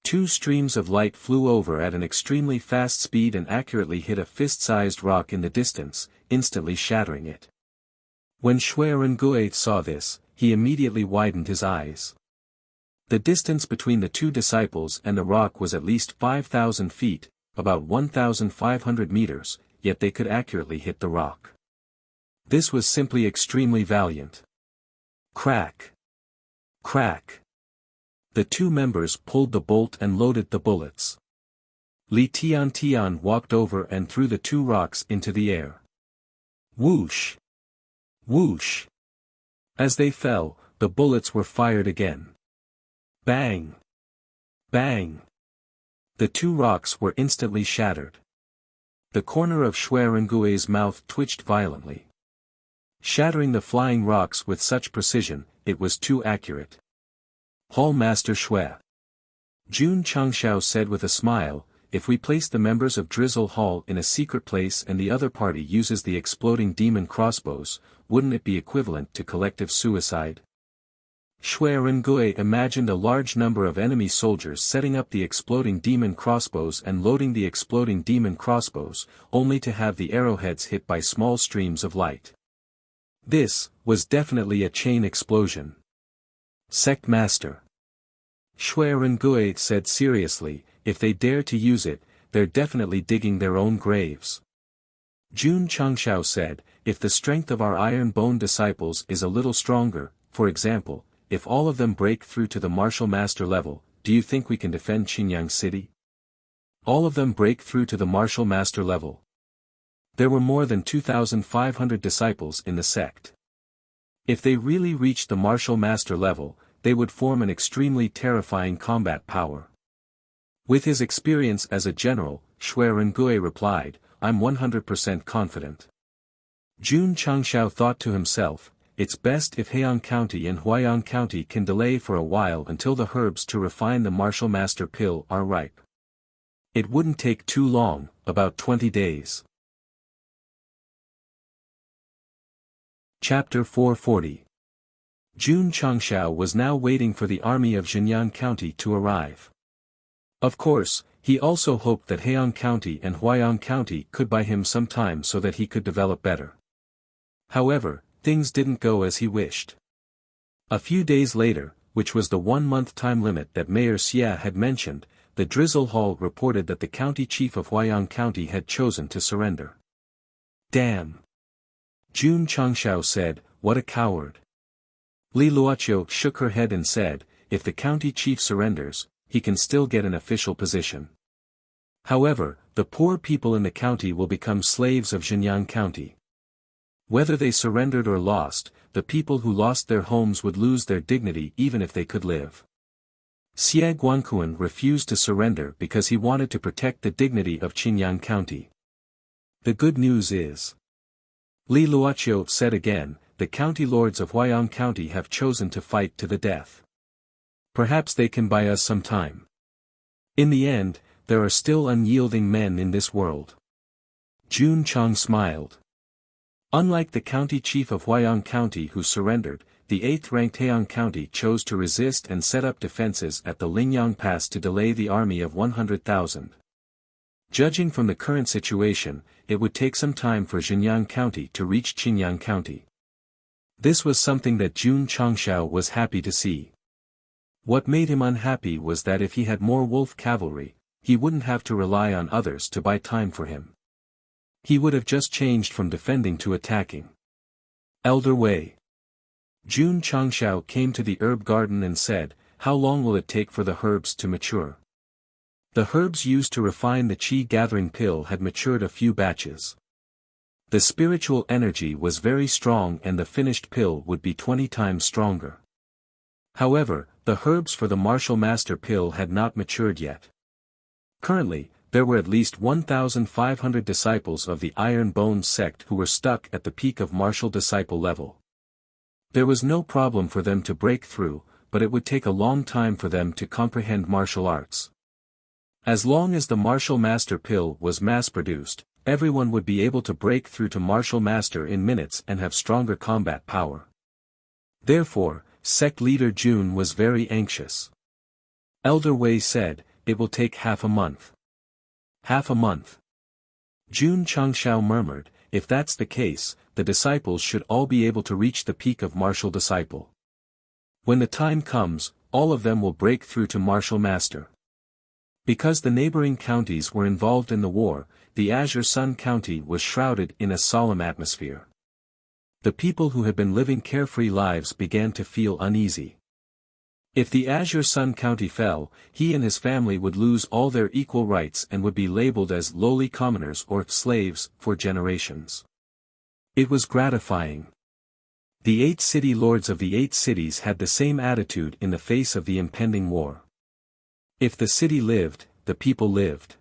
2 streams of light flew over at an extremely fast speed and accurately hit a fist-sized rock in the distance, instantly shattering it. When Shui Rengui saw this, he immediately widened his eyes. The distance between the 2 disciples and the rock was at least 5,000 feet, about 1,500 meters, yet they could accurately hit the rock. This was simply extremely valiant. Crack! Crack! The 2 members pulled the bolt and loaded the bullets. Li Tian walked over and threw the 2 rocks into the air. Whoosh! Whoosh! As they fell, the bullets were fired again. Bang! Bang! The 2 rocks were instantly shattered. The corner of Shui Rengui's mouth twitched violently. Shattering the flying rocks with such precision, it was too accurate. Hall Master Shui. Jun Changshao said with a smile, "If we place the members of Drizzle Hall in a secret place and the other party uses the exploding demon crossbows, wouldn't it be equivalent to collective suicide?" Shui Rengui imagined a large number of enemy soldiers setting up the exploding demon crossbows and loading the exploding demon crossbows, only to have the arrowheads hit by small streams of light. This was definitely a chain explosion. Sect Master Shui Rengui said seriously, if they dare to use it, they're definitely digging their own graves. Jun Changshao said, if the strength of our iron bone disciples is a little stronger, for example, if all of them break through to the martial master level, do you think we can defend Qinyang City? All of them break through to the martial master level. There were more than 2,500 disciples in the sect. If they really reached the martial master level, they would form an extremely terrifying combat power. With his experience as a general, Shui Rengui replied, I'm 100% confident. Jun Changshao thought to himself, it's best if Heian County and Huaiyang County can delay for a while until the herbs to refine the martial master pill are ripe. It wouldn't take too long, about 20 days. Chapter 440. Jun Changshao was now waiting for the army of Xianyang County to arrive. Of course, he also hoped that Heian County and Huaiyang County could buy him some time so that he could develop better. However, things didn't go as he wished. A few days later, which was the 1-month time limit that Mayor Xia had mentioned, the Drizzle Hall reported that the county chief of Huaiyang County had chosen to surrender. Damn! Jun Changshao said, what a coward. Li Luoqiu shook her head and said, if the county chief surrenders, he can still get an official position. However, the poor people in the county will become slaves of Xianyang County. Whether they surrendered or lost, the people who lost their homes would lose their dignity even if they could live. Xie Guanquan refused to surrender because he wanted to protect the dignity of Qinyang County. The good news is, Li Luoqiu said again, the county lords of Huaiyang County have chosen to fight to the death. Perhaps they can buy us some time. In the end, there are still unyielding men in this world. Jun Chang smiled. Unlike the county chief of Huaiyang County who surrendered, the 8th-ranked Heian County chose to resist and set up defenses at the Lingyang Pass to delay the army of 100,000. Judging from the current situation, it would take some time for Xianyang County to reach Qinyang County. This was something that Jun Changshao was happy to see. What made him unhappy was that if he had more wolf cavalry, he wouldn't have to rely on others to buy time for him. He would have just changed from defending to attacking. Elder Wei. Jun Changshao came to the herb garden and said, how long will it take for the herbs to mature? The herbs used to refine the qi gathering pill had matured a few batches. The spiritual energy was very strong and the finished pill would be 20 times stronger. However, the herbs for the martial master pill had not matured yet. Currently, there were at least 1,500 disciples of the Iron Bones sect who were stuck at the peak of martial disciple level. There was no problem for them to break through, but it would take a long time for them to comprehend martial arts. As long as the martial master pill was mass-produced, everyone would be able to break through to martial master in minutes and have stronger combat power. Therefore, sect leader Jun was very anxious. Elder Wei said, it will take half a month. Half a month. Jun Changshao murmured, if that's the case, the disciples should all be able to reach the peak of martial disciple. When the time comes, all of them will break through to martial master. Because the neighboring counties were involved in the war, the Azure Sun County was shrouded in a solemn atmosphere. The people who had been living carefree lives began to feel uneasy. If the Azure Sun County fell, he and his family would lose all their equal rights and would be labeled as lowly commoners or slaves for generations. It was gratifying. The 8 city lords of the 8 cities had the same attitude in the face of the impending war. If the city lived, the people lived.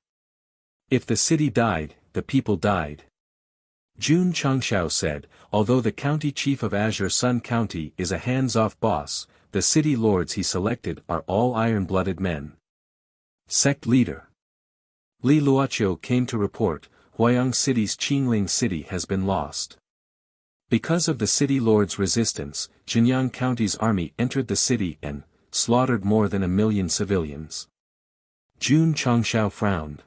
If the city died, the people died. Jun Changshao said, although the county chief of Azure Sun County is a hands-off boss, the city lords he selected are all iron-blooded men. Sect leader. Li Luoqiu came to report, Huaiyang City's Qingling City has been lost. Because of the city lord's resistance, Jinyang County's army entered the city and slaughtered more than 1 million civilians. Jun Changshao frowned.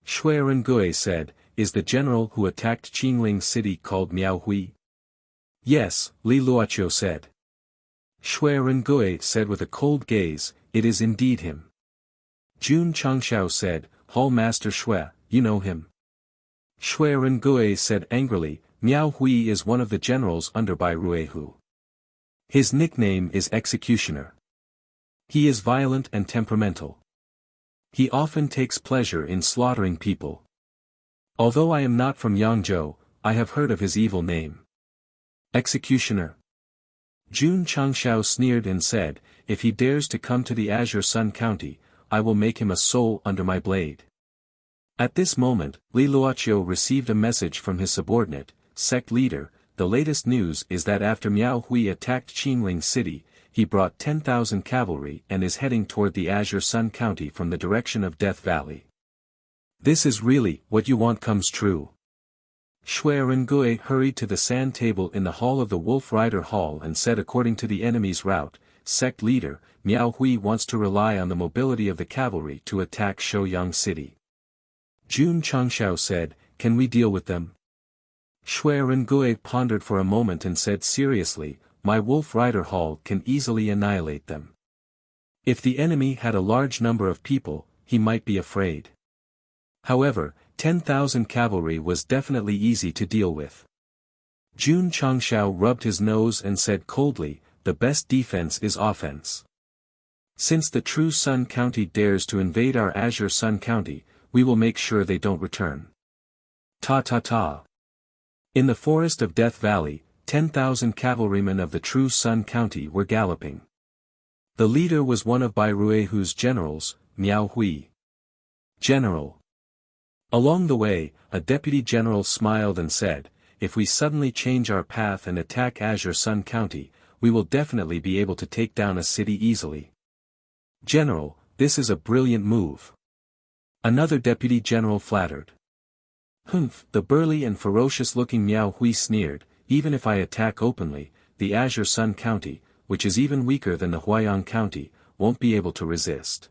Shui Rengui said, "Is the general who attacked Qingling city called Miao Hui?" "Yes," Li Luoqiu said. Shui Rengui said with a cold gaze, "It is indeed him." Jun Changshao said, "Hall Master Shui, you know him?" Shui Rengui said angrily, "Miao Hui is one of the generals under Bai Ruehu. His nickname is Executioner. He is violent and temperamental. He often takes pleasure in slaughtering people. Although I am not from Yangzhou, I have heard of his evil name." Executioner. Jun Changshao sneered and said, "If he dares to come to the Azure Sun County, I will make him a soul under my blade." At this moment, Li Luoqiu received a message from his subordinate, Sect leader. The latest news is that after Miao Hui attacked Qingling city, he brought 10,000 cavalry and is heading toward the Azure Sun County from the direction of Death Valley. This is really what you want comes true. Shui Rengui hurried to the sand table in the hall of the Wolf Rider Hall and said, according to the enemy's route, Sect leader, Miao Hui wants to rely on the mobility of the cavalry to attack Shouyang city. Jun Changshao said, "Can we deal with them?" Shui Rengui pondered for a moment and said seriously, "My Wolf Rider Hall can easily annihilate them. If the enemy had a large number of people, he might be afraid. However, 10,000 cavalry was definitely easy to deal with." Jun Changshao rubbed his nose and said coldly, "The best defense is offense. Since the true Sun County dares to invade our Azure Sun County, we will make sure they don't return." Ta ta ta. In the forest of Death Valley, 10,000 cavalrymen of the true Sun County were galloping. The leader was one of Bai Ruehu's generals, Miao Hui. "General." Along the way, a deputy general smiled and said, "If we suddenly change our path and attack Azure Sun County, we will definitely be able to take down a city easily." "General, this is a brilliant move." Another deputy general flattered. "Humph," the burly and ferocious-looking Miao Hui sneered, "even if I attack openly, the Azure Sun County, which is even weaker than the Huayang County, won't be able to resist."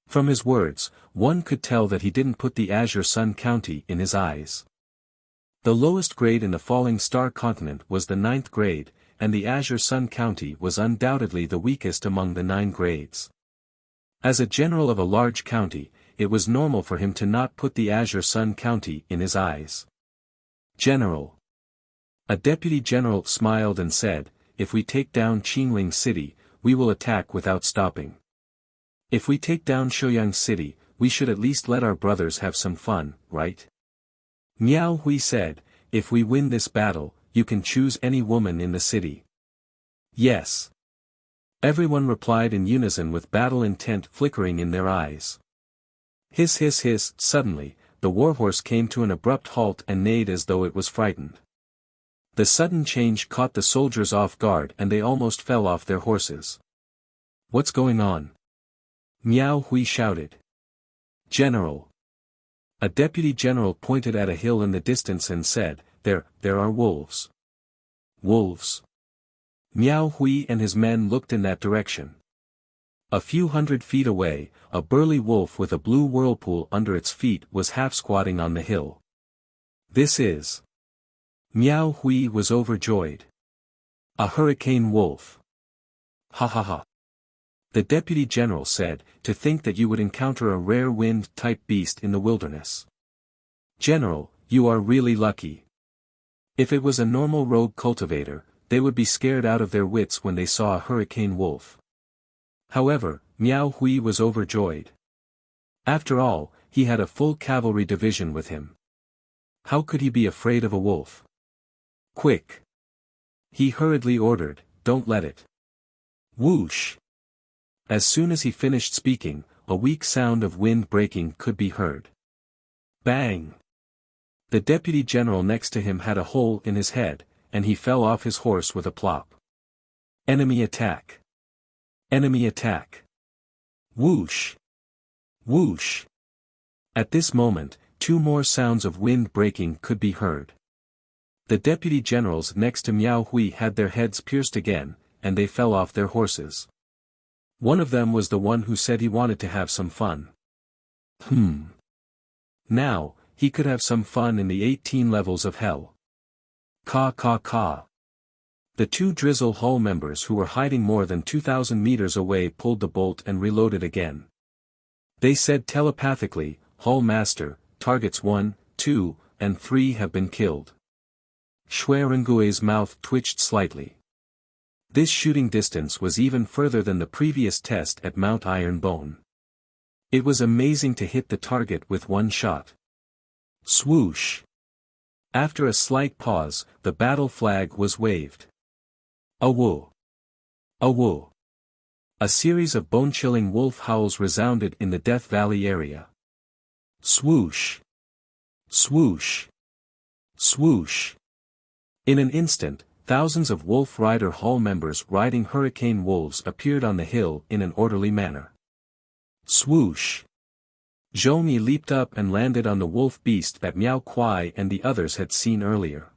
From his words, one could tell that he didn't put the Azure Sun County in his eyes. The lowest grade in the Falling Star Continent was the 9th grade, and the Azure Sun County was undoubtedly the weakest among the 9 grades. As a general of a large county, it was normal for him to not put the Azure Sun County in his eyes. "General." A deputy general smiled and said, "If we take down Qingling city, we will attack without stopping. If we take down Shouyang city, we should at least let our brothers have some fun, right?" Miao Hui said, "If we win this battle, you can choose any woman in the city." "Yes." Everyone replied in unison with battle intent flickering in their eyes. Hiss hiss hiss, suddenly, the warhorse came to an abrupt halt and neighed as though it was frightened. The sudden change caught the soldiers off guard and they almost fell off their horses. "What's going on?" Miao Hui shouted. "General." A deputy general pointed at a hill in the distance and said, There are wolves." "Wolves?" Miao Hui and his men looked in that direction. A few hundred feet away, a burly wolf with a blue whirlpool under its feet was half-squatting on the hill. "This is..." Miao Hui was overjoyed. "A hurricane wolf." "Ha ha ha." The deputy general said, "To think that you would encounter a rare wind-type beast in the wilderness. General, you are really lucky. If it was a normal rogue cultivator, they would be scared out of their wits when they saw a hurricane wolf." However, Miao Hui was overjoyed. After all, he had a full cavalry division with him. How could he be afraid of a wolf? "Quick!" he hurriedly ordered, "don't let it." Whoosh! As soon as he finished speaking, a weak sound of wind breaking could be heard. Bang! The deputy general next to him had a hole in his head, and he fell off his horse with a plop. Enemy attack! Enemy attack! Whoosh! Whoosh! At this moment, 2 more sounds of wind breaking could be heard. The deputy generals next to Miao Hui had their heads pierced again, and they fell off their horses. One of them was the one who said he wanted to have some fun. Now, he could have some fun in the 18 levels of hell. Caw caw caw. The two Drizzle Hull members who were hiding more than 2,000 meters away pulled the bolt and reloaded again. They said telepathically, "Hull Master, targets 1, 2, and 3 have been killed." Xuerengui's mouth twitched slightly. This shooting distance was even further than the previous test at Mount Ironbone. It was amazing to hit the target with one shot. Swoosh! After a slight pause, the battle flag was waved. Awoo! Awoo! A series of bone-chilling wolf howls resounded in the Death Valley area. Swoosh! Swoosh! Swoosh! In an instant, thousands of Wolf Rider Hall members riding hurricane wolves appeared on the hill in an orderly manner. Swoosh! Zhong Yi leaped up and landed on the wolf beast that Miao Kuai and the others had seen earlier.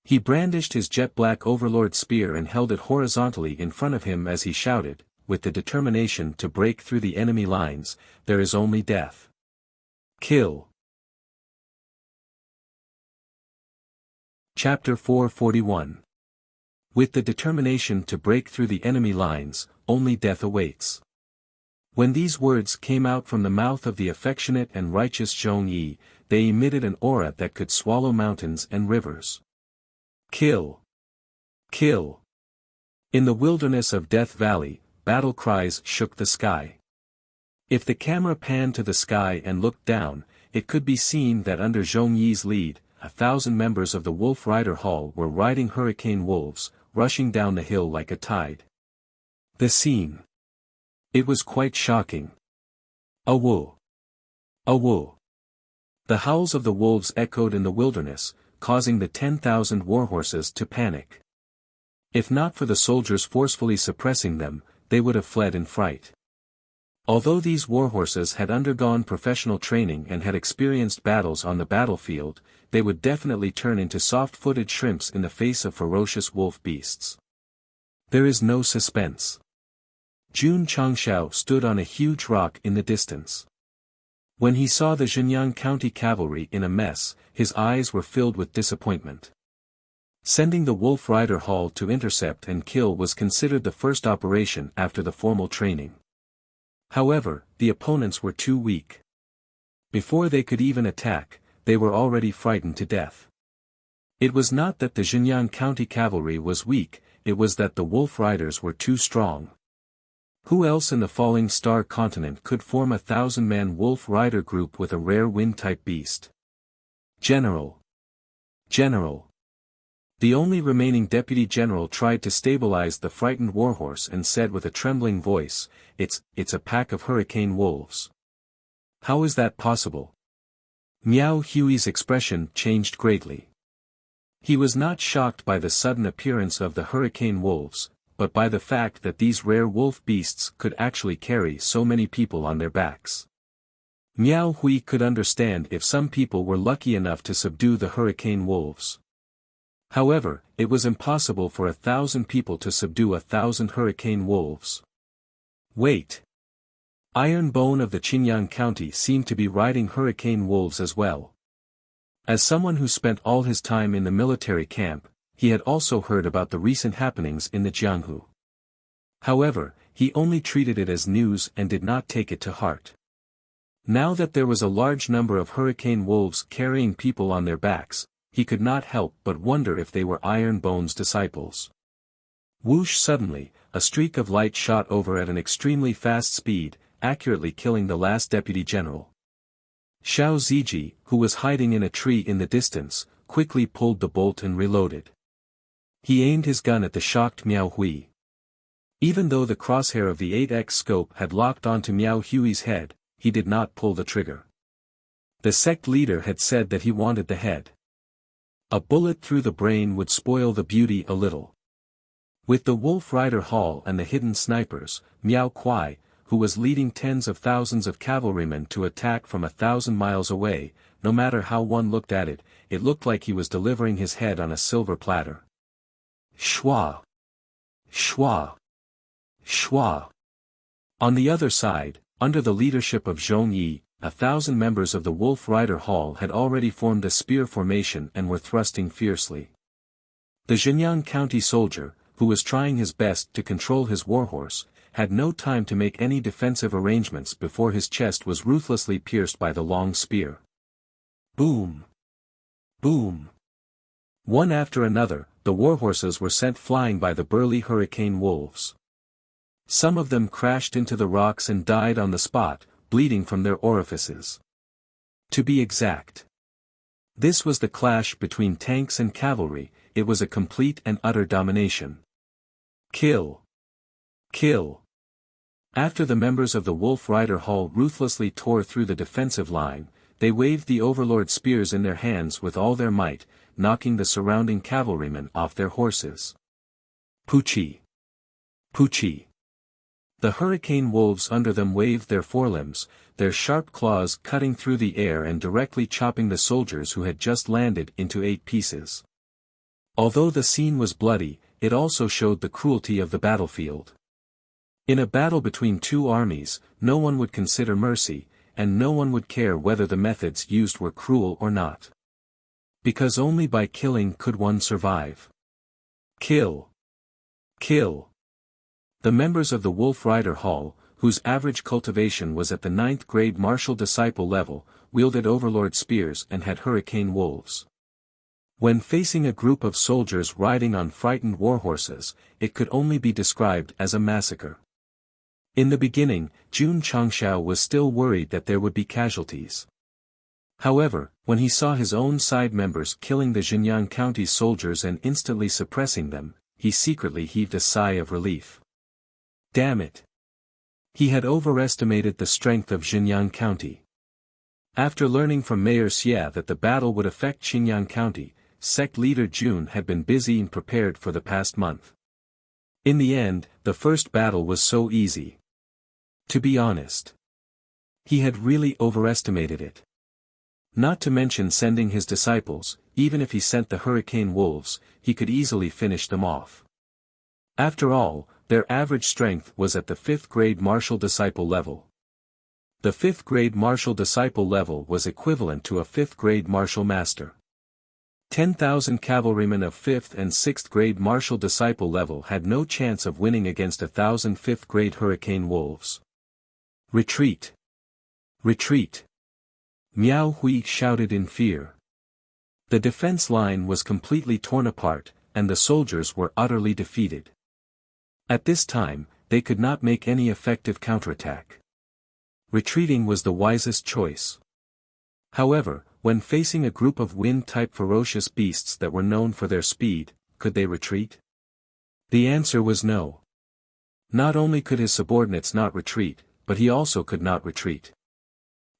He brandished his jet-black overlord spear and held it horizontally in front of him as he shouted, with the determination to break through the enemy lines, "There is only death. Kill." Chapter 441. With the determination to break through the enemy lines, only death awaits. When these words came out from the mouth of the affectionate and righteous Zhong Yi, they emitted an aura that could swallow mountains and rivers. Kill! Kill! In the wilderness of Death Valley, battle cries shook the sky. If the camera panned to the sky and looked down, it could be seen that under Zhong Yi's lead, 1,000 members of the Wolf Rider Hall were riding hurricane wolves, rushing down the hill like a tide. The scene. It was quite shocking. Awoo! Awoo! The howls of the wolves echoed in the wilderness, causing the 10,000 warhorses to panic. If not for the soldiers forcefully suppressing them, they would have fled in fright. Although these warhorses had undergone professional training and had experienced battles on the battlefield, they would definitely turn into soft-footed shrimps in the face of ferocious wolf beasts. There is no suspense. Jun Changshao stood on a huge rock in the distance. When he saw the Zhenyang County cavalry in a mess, his eyes were filled with disappointment. Sending the Wolf Rider Hall to intercept and kill was considered the first operation after the formal training. However, the opponents were too weak. Before they could even attack, they were already frightened to death. It was not that the Zhenyang County cavalry was weak, it was that the Wolf Riders were too strong. Who else in the Falling Star continent could form a 1,000-man Wolf Rider group with a rare wind-type beast? General! General! The only remaining deputy general tried to stabilize the frightened warhorse and said with a trembling voice, It's a pack of hurricane wolves. How is that possible? Miao Hui's expression changed greatly. He was not shocked by the sudden appearance of the hurricane wolves, but by the fact that these rare wolf beasts could actually carry so many people on their backs. Miao Hui could understand if some people were lucky enough to subdue the hurricane wolves. However, it was impossible for 1,000 people to subdue 1,000 hurricane wolves. Wait! Iron Bone of the Qinyang County seemed to be riding hurricane wolves as well. As someone who spent all his time in the military camp, he had also heard about the recent happenings in the Jianghu. However, he only treated it as news and did not take it to heart. Now that there was a large number of hurricane wolves carrying people on their backs, he could not help but wonder if they were Iron Bone's disciples. Whoosh! Suddenly, a streak of light shot over at an extremely fast speed, accurately killing the last deputy general. Xiao Ziji, who was hiding in a tree in the distance, quickly pulled the bolt and reloaded. He aimed his gun at the shocked Miao Hui. Even though the crosshair of the 8x scope had locked onto Miao Hui's head, he did not pull the trigger. The sect leader had said that he wanted the head. A bullet through the brain would spoil the beauty a little. With the Wolf Rider Hall and the hidden snipers, Miao Kuai, who was leading tens of thousands of cavalrymen to attack from 1,000 miles away. No matter how one looked at it, it looked like he was delivering his head on a silver platter. Shwa! Shwa! Shwa! On the other side, under the leadership of Zhong Yi, 1,000 members of the Wolf Rider Hall had already formed a spear formation and were thrusting fiercely. The Zhenyang County soldier, who was trying his best to control his warhorse, had no time to make any defensive arrangements before his chest was ruthlessly pierced by the long spear. Boom! Boom! One after another, the warhorses were sent flying by the burly hurricane wolves. Some of them crashed into the rocks and died on the spot, bleeding from their orifices. To be exact. This was the clash between tanks and cavalry. It was a complete and utter domination. Kill! Kill! After the members of the Wolf Rider Hall ruthlessly tore through the defensive line, they waved the overlord spears in their hands with all their might, knocking the surrounding cavalrymen off their horses. Poochie! Poochie! The hurricane wolves under them waved their forelimbs, their sharp claws cutting through the air and directly chopping the soldiers who had just landed into 8 pieces. Although the scene was bloody, it also showed the cruelty of the battlefield. In a battle between two armies, no one would consider mercy, and no one would care whether the methods used were cruel or not. Because only by killing could one survive. Kill! Kill! The members of the Wolf Rider Hall, whose average cultivation was at the 9th grade martial disciple level, wielded overlord spears and had hurricane wolves. When facing a group of soldiers riding on frightened warhorses, it could only be described as a massacre. In the beginning, Jun Changshao was still worried that there would be casualties. However, when he saw his own side members killing the Zhenyang County soldiers and instantly suppressing them, he secretly heaved a sigh of relief. Damn it! He had overestimated the strength of Zhenyang County. After learning from Mayor Xia that the battle would affect Xinjiang County, Sect leader Jun had been busy and prepared for the past month. In the end, the first battle was so easy. To be honest, he had really overestimated it. Not to mention sending his disciples, even if he sent the hurricane wolves, he could easily finish them off. After all, their average strength was at the 5th grade martial disciple level. The 5th grade martial disciple level was equivalent to a 5th grade martial master. 10,000 cavalrymen of 5th and 6th grade martial disciple level had no chance of winning against 1,000 5th grade hurricane wolves. Retreat! Retreat! Miao Hui shouted in fear. The defense line was completely torn apart, and the soldiers were utterly defeated. At this time, they could not make any effective counterattack. Retreating was the wisest choice. However, when facing a group of wind-type ferocious beasts that were known for their speed, could they retreat? The answer was no. Not only could his subordinates not retreat, but he also could not retreat.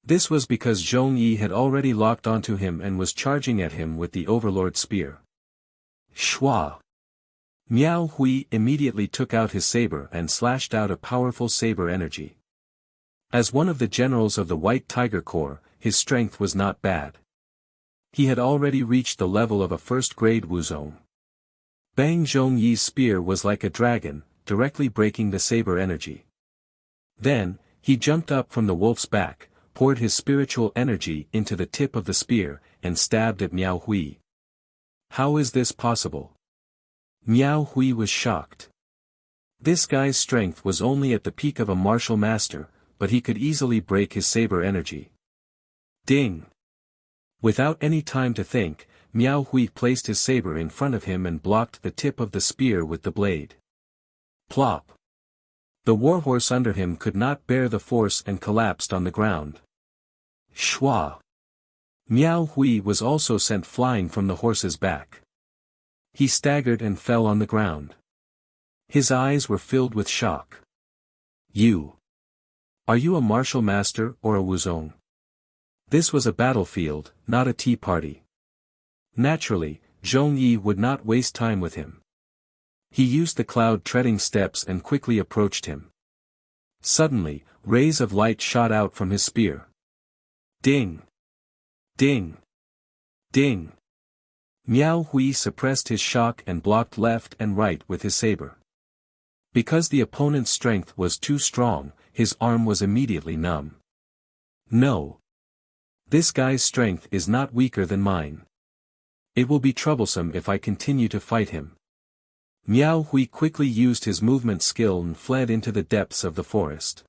This was because Zhong Yi had already locked onto him and was charging at him with the overlord spear. Shwa! Miao Hui immediately took out his saber and slashed out a powerful saber energy. As one of the generals of the White Tiger Corps, his strength was not bad. He had already reached the level of a 1st grade Wuzong. Bang Zhong Yi's spear was like a dragon, directly breaking the saber energy. Then, he jumped up from the wolf's back, poured his spiritual energy into the tip of the spear, and stabbed at Miao Hui. How is this possible? Miao Hui was shocked. This guy's strength was only at the peak of a martial master, but he could easily break his saber energy. Ding! Without any time to think, Miao Hui placed his saber in front of him and blocked the tip of the spear with the blade. Plop! The warhorse under him could not bear the force and collapsed on the ground. Shwa! Miao Hui was also sent flying from the horse's back. He staggered and fell on the ground. His eyes were filled with shock. You! Are you a martial master or a Wuzong? This was a battlefield, not a tea party. Naturally, Zhong Yi would not waste time with him. He used the cloud-treading steps and quickly approached him. Suddenly, rays of light shot out from his spear. Ding! Ding! Ding! Miao Hui suppressed his shock and blocked left and right with his saber. Because the opponent's strength was too strong, his arm was immediately numb. No. This guy's strength is not weaker than mine. It will be troublesome if I continue to fight him. Miao Hui quickly used his movement skill and fled into the depths of the forest.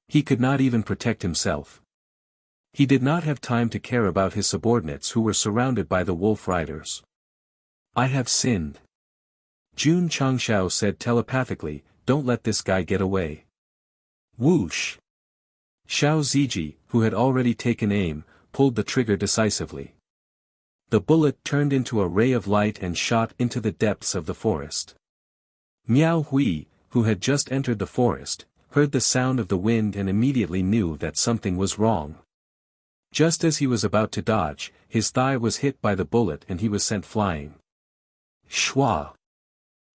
He could not even protect himself. He did not have time to care about his subordinates who were surrounded by the wolf riders. I have sinned. Jun Changshao said telepathically, don't let this guy get away. Whoosh! Xiao Ziji, who had already taken aim, pulled the trigger decisively. The bullet turned into a ray of light and shot into the depths of the forest. Miao Hui, who had just entered the forest, heard the sound of the wind and immediately knew that something was wrong. Just as he was about to dodge, his thigh was hit by the bullet and he was sent flying. Shwa!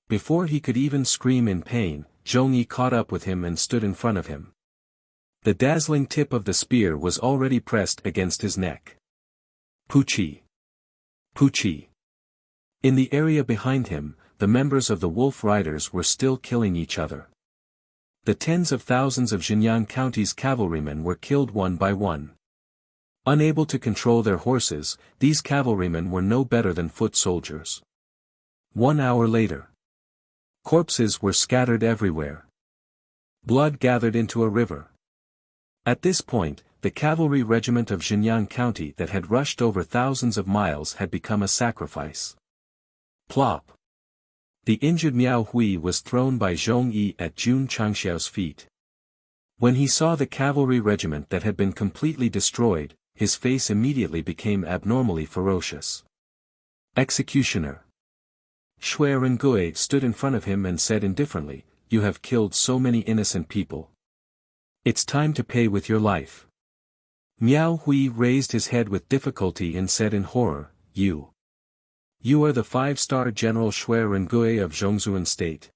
Before he could even scream in pain, Zhongyi caught up with him and stood in front of him. The dazzling tip of the spear was already pressed against his neck. Puchi! Puchi! In the area behind him, the members of the Wolf Riders were still killing each other. The tens of thousands of Xinjiang County's cavalrymen were killed one by one. Unable to control their horses, these cavalrymen were no better than foot soldiers. 1 hour later. Corpses were scattered everywhere. Blood gathered into a river. At this point, the cavalry regiment of Xinjiang County that had rushed over thousands of miles had become a sacrifice. Plop! The injured Miao Hui was thrown by Zhong Yi at Jun Changxiao's feet. When he saw the cavalry regiment that had been completely destroyed, his face immediately became abnormally ferocious. Executioner. Shui Rengui stood in front of him and said indifferently, "You have killed so many innocent people. It's time to pay with your life." Miao Hui raised his head with difficulty and said in horror, You are the 5-star General Shui Rengui of Zhongzhuan State."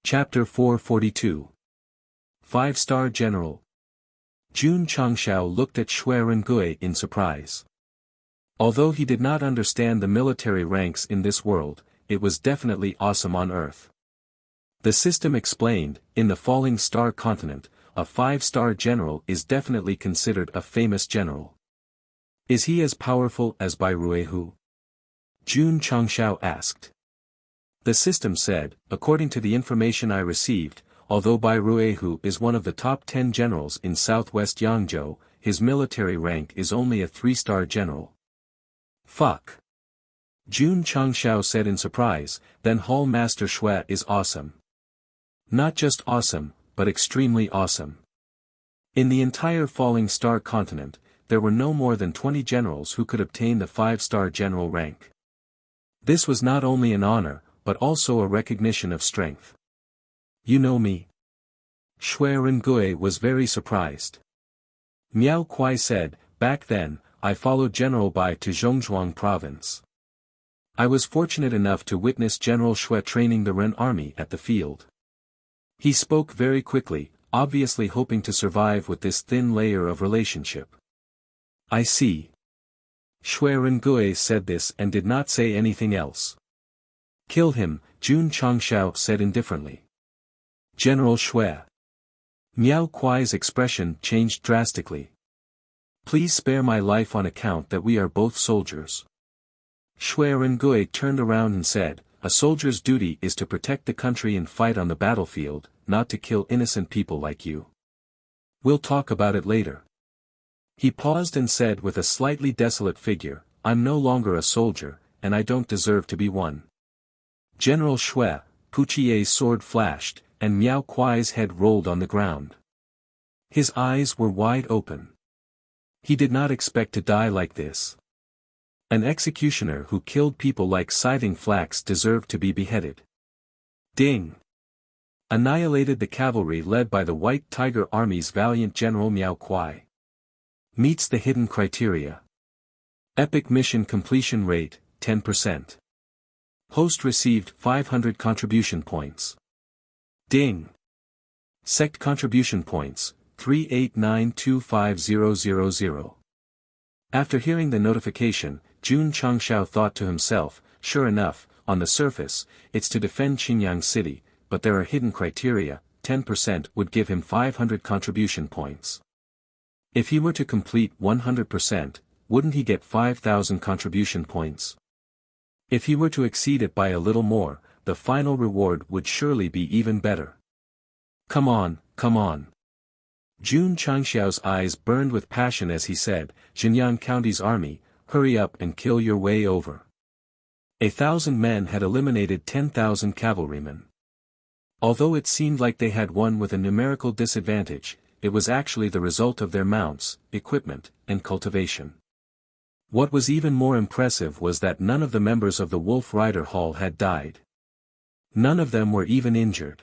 Chapter 442. 5-star General. Jun Changshao looked at Shui Rengui in surprise. Although he did not understand the military ranks in this world, it was definitely awesome on Earth. The system explained, in the Falling Star continent, a 5-star general is definitely considered a famous general. Is he as powerful as Bai Ruihu? Jun Changshao asked. The system said, according to the information I received, although Bai Ruihu is one of the top 10 generals in southwest Yangzhou, his military rank is only a 3-star general. Fuck. Jun Changshao said in surprise, then Hall Master Shui is awesome. Not just awesome, but extremely awesome. In the entire Falling Star continent, there were no more than 20 generals who could obtain the 5-star general rank. This was not only an honor, but also a recognition of strength. You know me? Shui Rengui was very surprised. Miao Kuai said, back then, I followed General Bai to Zhongzhuang province. I was fortunate enough to witness General Shui training the Ren army at the field. He spoke very quickly, obviously hoping to survive with this thin layer of relationship. I see. Shui Rengui said this and did not say anything else. Kill him, Jun Changshao said indifferently. General Shui. Miao Kuai's expression changed drastically. Please spare my life on account that we are both soldiers. Shui Rengui turned around and said, a soldier's duty is to protect the country and fight on the battlefield, not to kill innocent people like you. We'll talk about it later. He paused and said with a slightly desolate figure, I'm no longer a soldier, and I don't deserve to be one. General Shui, Puchie's sword flashed, and Miao Kuai's head rolled on the ground. His eyes were wide open. He did not expect to die like this. An executioner who killed people like scything flax deserved to be beheaded. Ding! Annihilated the cavalry led by the White Tiger Army's valiant General Miao Kuai. Meets the hidden criteria. Epic mission completion rate, 10%. Host received 500 contribution points. Ding! Sect contribution points, 3892500. After hearing the notification, Jun Changshao thought to himself, sure enough, on the surface, it's to defend Xinyang City, but there are hidden criteria. 10% would give him 500 contribution points. If he were to complete 100%, wouldn't he get 5,000 contribution points? If he were to exceed it by a little more, the final reward would surely be even better. Come on, come on. Jun Changxiao's eyes burned with passion as he said, Xinyang County's army, hurry up and kill your way over. 1,000 men had eliminated 10,000 cavalrymen. Although it seemed like they had won with a numerical disadvantage, it was actually the result of their mounts, equipment, and cultivation. What was even more impressive was that none of the members of the Wolf Rider Hall had died. None of them were even injured.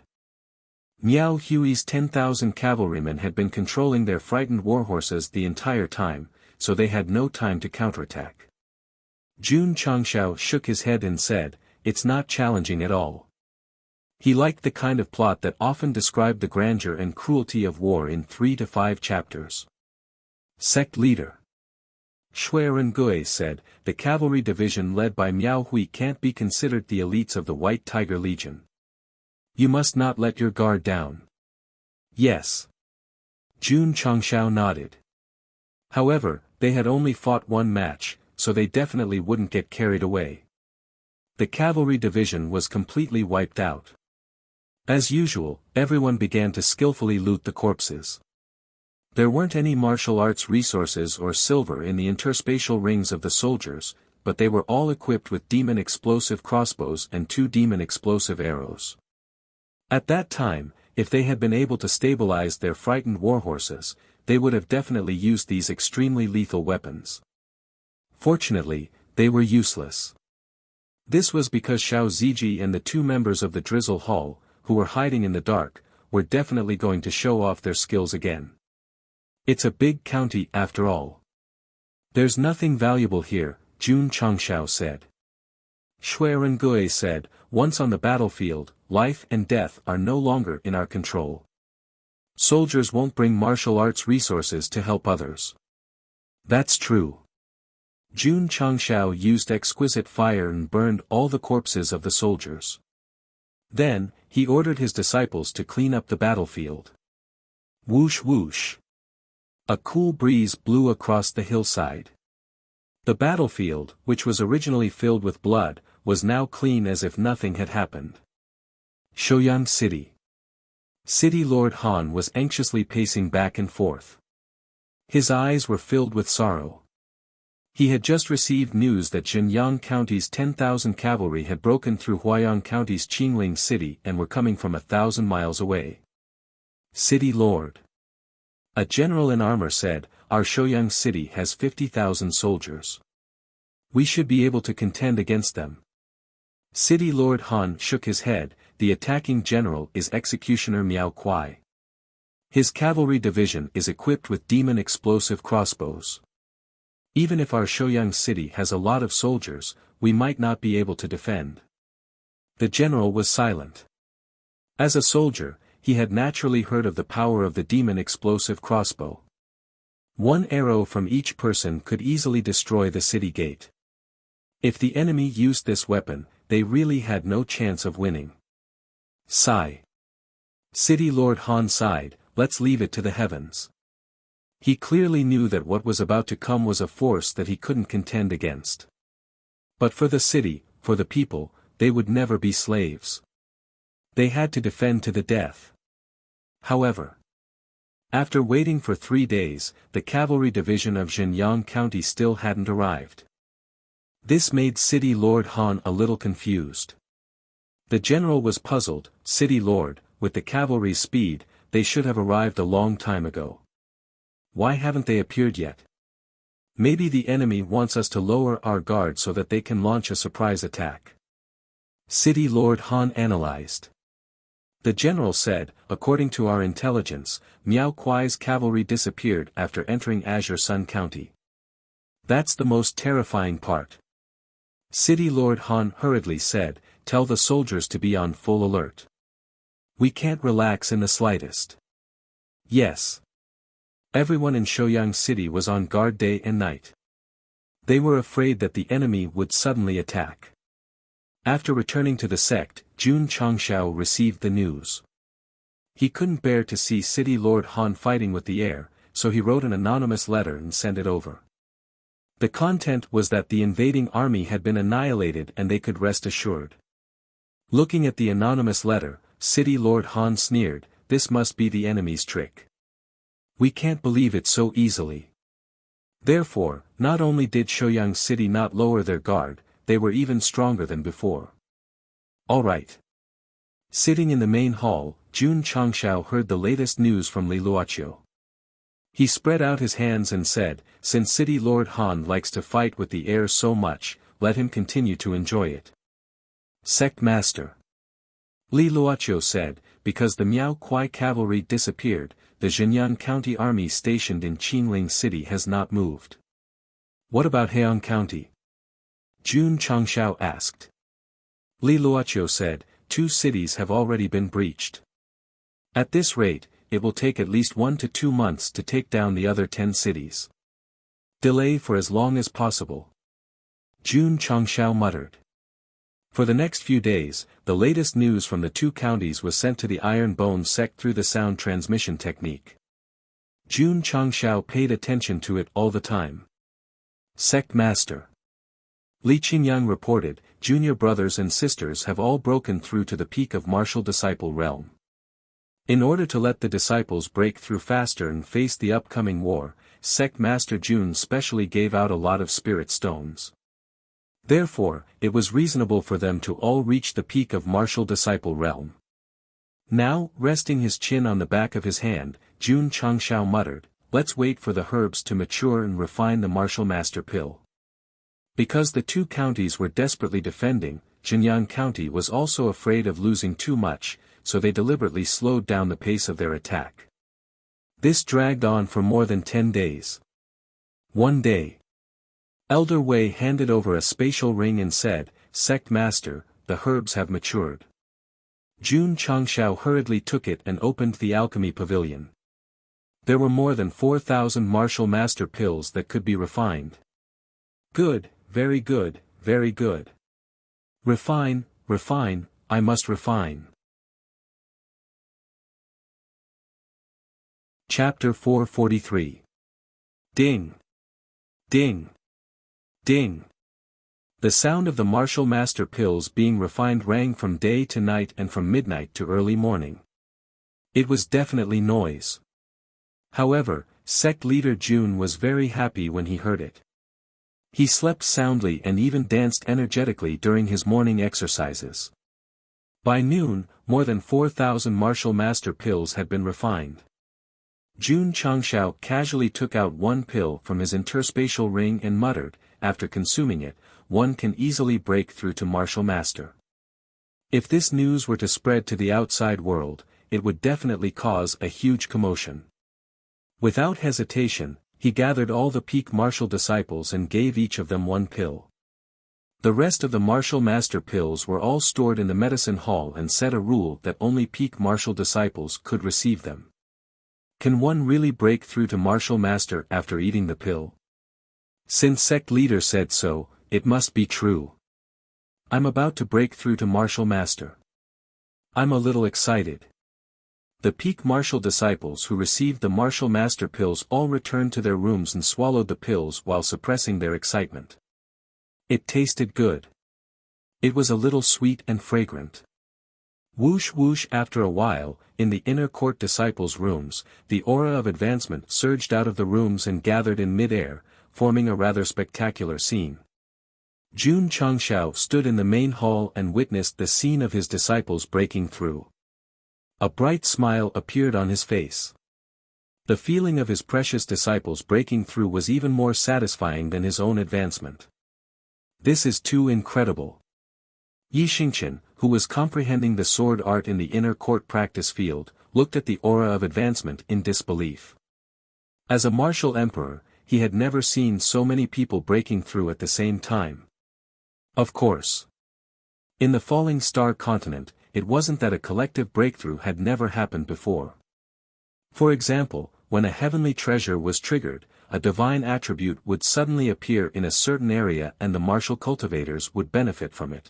Miao Hui's 10,000 cavalrymen had been controlling their frightened warhorses the entire time, so they had no time to counterattack. Jun Changshao shook his head and said, it's not challenging at all. He liked the kind of plot that often described the grandeur and cruelty of war in 3 to 5 chapters. Sect leader Shui Rengui said, the cavalry division led by Miao Hui can't be considered the elites of the White Tiger Legion. You must not let your guard down. Yes. Jun Changshao nodded. However, they had only fought one match, so they definitely wouldn't get carried away. The cavalry division was completely wiped out. As usual, everyone began to skillfully loot the corpses. There weren't any martial arts resources or silver in the interspatial rings of the soldiers, but they were all equipped with demon explosive crossbows and 2 demon explosive arrows. At that time, if they had been able to stabilize their frightened warhorses, they would have definitely used these extremely lethal weapons. Fortunately, they were useless. This was because Xiao Ziji and the 2 members of the Drizzle Hall, who were hiding in the dark, were definitely going to show off their skills again. It's a big county after all. There's nothing valuable here, Jun Changshao said. Shui Rengui said, once on the battlefield, life and death are no longer in our control. Soldiers won't bring martial arts resources to help others. That's true. Jun Changshao used exquisite fire and burned all the corpses of the soldiers. Then, he ordered his disciples to clean up the battlefield. Whoosh whoosh. A cool breeze blew across the hillside. The battlefield, which was originally filled with blood, was now clean as if nothing had happened. Shouyang City. City Lord Han was anxiously pacing back and forth. His eyes were filled with sorrow. He had just received news that Xinyang County's 10,000 cavalry had broken through Huayang County's Qingling City and were coming from 1,000 miles away. City Lord. A general in armor said, our Shouyang City has 50,000 soldiers. We should be able to contend against them. City Lord Han shook his head, the attacking general is Executioner Miao Kuai. His cavalry division is equipped with demon explosive crossbows. Even if our Shouyang City has a lot of soldiers, we might not be able to defend. The general was silent. As a soldier, he had naturally heard of the power of the demon explosive crossbow. 1 arrow from each person could easily destroy the city gate. If the enemy used this weapon, they really had no chance of winning. Sigh. City Lord Han sighed, let's leave it to the heavens. He clearly knew that what was about to come was a force that he couldn't contend against. But for the city, for the people, they would never be slaves. They had to defend to the death. However, after waiting for 3 days, the cavalry division of Xinyang County still hadn't arrived. This made City Lord Han a little confused. The general was puzzled, City Lord, with the cavalry's speed, they should have arrived a long time ago. Why haven't they appeared yet? Maybe the enemy wants us to lower our guard so that they can launch a surprise attack. City Lord Han analyzed. The general said, according to our intelligence, Miao Kuai's cavalry disappeared after entering Azure Sun County. That's the most terrifying part. City Lord Han hurriedly said, "Tell the soldiers to be on full alert. We can't relax in the slightest." Yes. Everyone in Shouyang City was on guard day and night. They were afraid that the enemy would suddenly attack. After returning to the sect, Jun Changshao received the news. He couldn't bear to see City Lord Han fighting with the air, so he wrote an anonymous letter and sent it over. The content was that the invading army had been annihilated and they could rest assured. Looking at the anonymous letter, City Lord Han sneered, "This must be the enemy's trick. We can't believe it so easily." Therefore, not only did Shouyang City not lower their guard, they were even stronger than before. All right. Sitting in the main hall, Jun Changshao heard the latest news from Li Luoqiu. He spread out his hands and said, "Since City Lord Han likes to fight with the air so much, let him continue to enjoy it." Sect Master Li Luoqiu said, "Because the Miao Kuai cavalry disappeared, the Zhenyan County army stationed in Qinling City has not moved." "What about Heong County?" Jun Changshao asked. Li Luoqiu said, "2 cities have already been breached. At this rate, it will take at least 1 to 2 months to take down the other 10 cities. Delay for as long as possible." Jun Changshao muttered. For the next few days, the latest news from the 2 counties was sent to the Iron Bone sect through the sound transmission technique. Jun Changshao paid attention to it all the time. Sect Master Li Qingyang reported, "Junior brothers and sisters have all broken through to the peak of martial disciple realm. In order to let the disciples break through faster and face the upcoming war, Sect Master Jun specially gave out a lot of spirit stones. Therefore, it was reasonable for them to all reach the peak of martial disciple realm." Now, resting his chin on the back of his hand, Jun Changshao muttered, "Let's wait for the herbs to mature and refine the martial master pill." Because the 2 counties were desperately defending, Zhenyan County was also afraid of losing too much, so they deliberately slowed down the pace of their attack. This dragged on for more than 10 days. One day, Elder Wei handed over a spatial ring and said, "Sect Master, the herbs have matured." Jun Changshao hurriedly took it and opened the alchemy pavilion. There were more than 4,000 martial master pills that could be refined. "Good, very good, very good. Refine, refine, I must refine." Chapter 443. Ding! Ding! Ding! The sound of the martial master pills being refined rang from day to night and from midnight to early morning. It was definitely noise. However, sect leader Jun was very happy when he heard it. He slept soundly and even danced energetically during his morning exercises. By noon, more than 4,000 martial master pills had been refined. Jun Changshao casually took out one pill from his interspatial ring and muttered, "After consuming it, one can easily break through to martial master." If this news were to spread to the outside world, it would definitely cause a huge commotion. Without hesitation, he gathered all the peak martial disciples and gave each of them one pill. The rest of the martial master pills were all stored in the medicine hall and set a rule that only peak martial disciples could receive them. Can one really break through to martial master after eating the pill? Since sect leader said so, it must be true. I'm about to break through to martial master. I'm a little excited. The peak martial disciples who received the martial master pills all returned to their rooms and swallowed the pills while suppressing their excitement. It tasted good. It was a little sweet and fragrant. Whoosh whoosh. After a while, in the inner court disciples' rooms, the aura of advancement surged out of the rooms and gathered in mid-air, forming a rather spectacular scene. Jun Changshao stood in the main hall and witnessed the scene of his disciples breaking through. A bright smile appeared on his face. The feeling of his precious disciples breaking through was even more satisfying than his own advancement. This is too incredible. Yi Xingqian, who was comprehending the sword art in the inner court practice field, looked at the aura of advancement in disbelief. As a martial emperor, he had never seen so many people breaking through at the same time. Of course. In the falling star continent, it wasn't that a collective breakthrough had never happened before. For example, when a heavenly treasure was triggered, a divine attribute would suddenly appear in a certain area and the martial cultivators would benefit from it.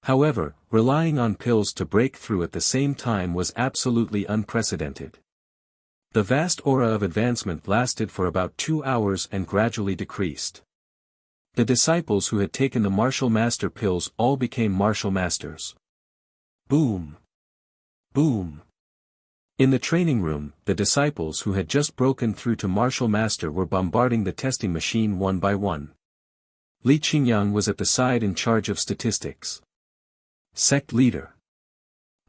However, relying on pills to break through at the same time was absolutely unprecedented. The vast aura of advancement lasted for about 2 hours and gradually decreased. The disciples who had taken the martial master pills all became martial masters. Boom! Boom! In the training room, the disciples who had just broken through to martial master were bombarding the testing machine one by one. Li Qingyang was at the side in charge of statistics. Sect leader.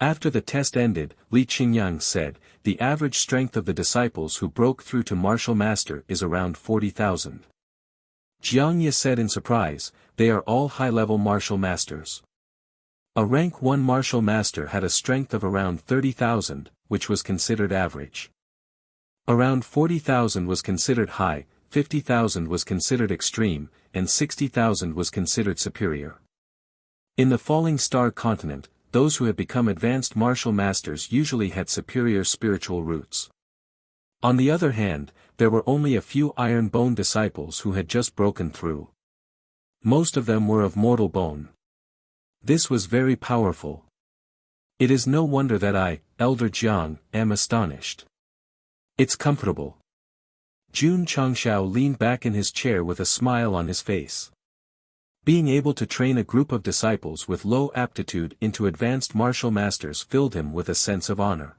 After the test ended, Li Qingyang said, the average strength of the disciples who broke through to martial master is around 40,000. Jiang Ye said in surprise, they are all high-level martial masters. A rank 1 martial master had a strength of around 30,000, which was considered average. Around 40,000 was considered high, 50,000 was considered extreme, and 60,000 was considered superior. In the falling star continent, those who had become advanced martial masters usually had superior spiritual roots. On the other hand, there were only a few iron bone disciples who had just broken through. Most of them were of mortal bone. This was very powerful. It is no wonder that I, Elder Jiang, am astonished. It's comfortable. Jun Changshao leaned back in his chair with a smile on his face. Being able to train a group of disciples with low aptitude into advanced martial masters filled him with a sense of honor.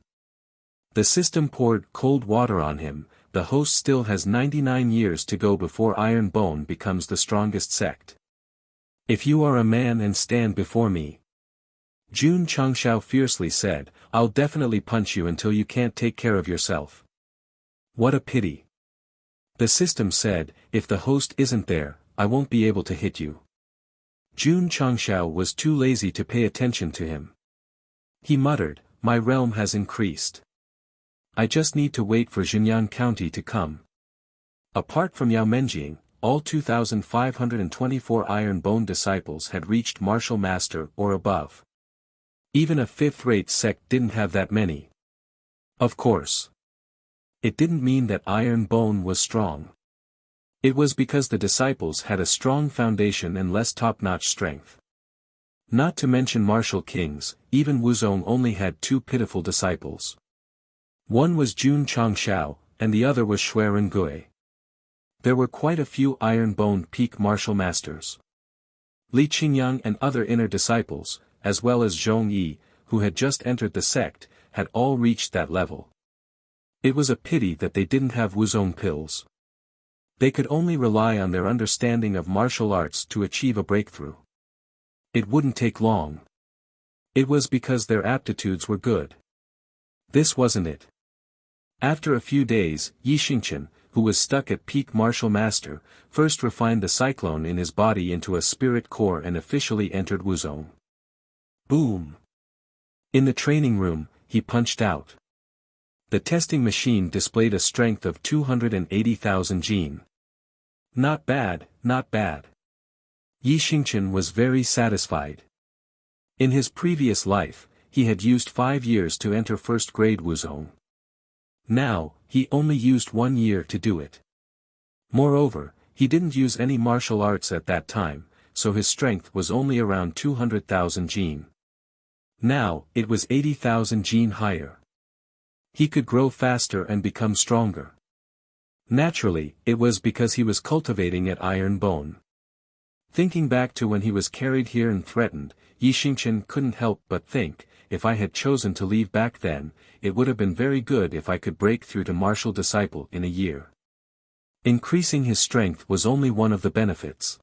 The system poured cold water on him. The host still has 99 years to go before Iron Bone becomes the strongest sect. If you are a man and stand before me, Jun Changshao fiercely said, I'll definitely punch you until you can't take care of yourself. What a pity. The system said, if the host isn't there, I won't be able to hit you. Jun Changshao was too lazy to pay attention to him. He muttered, my realm has increased. I just need to wait for Xinjiang County to come. Apart from Yao Menjing, all 2,524 Iron Bone disciples had reached Martial Master or above. Even a fifth-rate sect didn't have that many. Of course. It didn't mean that Iron Bone was strong. It was because the disciples had a strong foundation and less top-notch strength. Not to mention martial kings, even Wuzong only had 2 pitiful disciples. One was Jun Changshao, and the other was Xueren Gui. There were quite a few Iron Bone peak martial masters. Li Qingyang and other inner disciples, as well as Zhong Yi, who had just entered the sect, had all reached that level. It was a pity that they didn't have Wuzong pills. They could only rely on their understanding of martial arts to achieve a breakthrough. It wouldn't take long. It was because their aptitudes were good. This wasn't it. After a few days, Yi Xingqian, who was stuck at peak martial master, first refined the cyclone in his body into a spirit core and officially entered Wuzong. Boom! In the training room, he punched out. The testing machine displayed a strength of 280,000 jin. Not bad, not bad. Yi Xingqian was very satisfied. In his previous life, he had used 5 years to enter first-grade Wuzong. Now, he only used 1 year to do it. Moreover, he didn't use any martial arts at that time, so his strength was only around 200,000 jin. Now, it was 80,000 jin higher. He could grow faster and become stronger. Naturally, it was because he was cultivating at Iron Bone. Thinking back to when he was carried here and threatened, Yi Xingqian couldn't help but think, if I had chosen to leave back then, it would have been very good if I could break through to martial disciple in a year. Increasing his strength was only one of the benefits.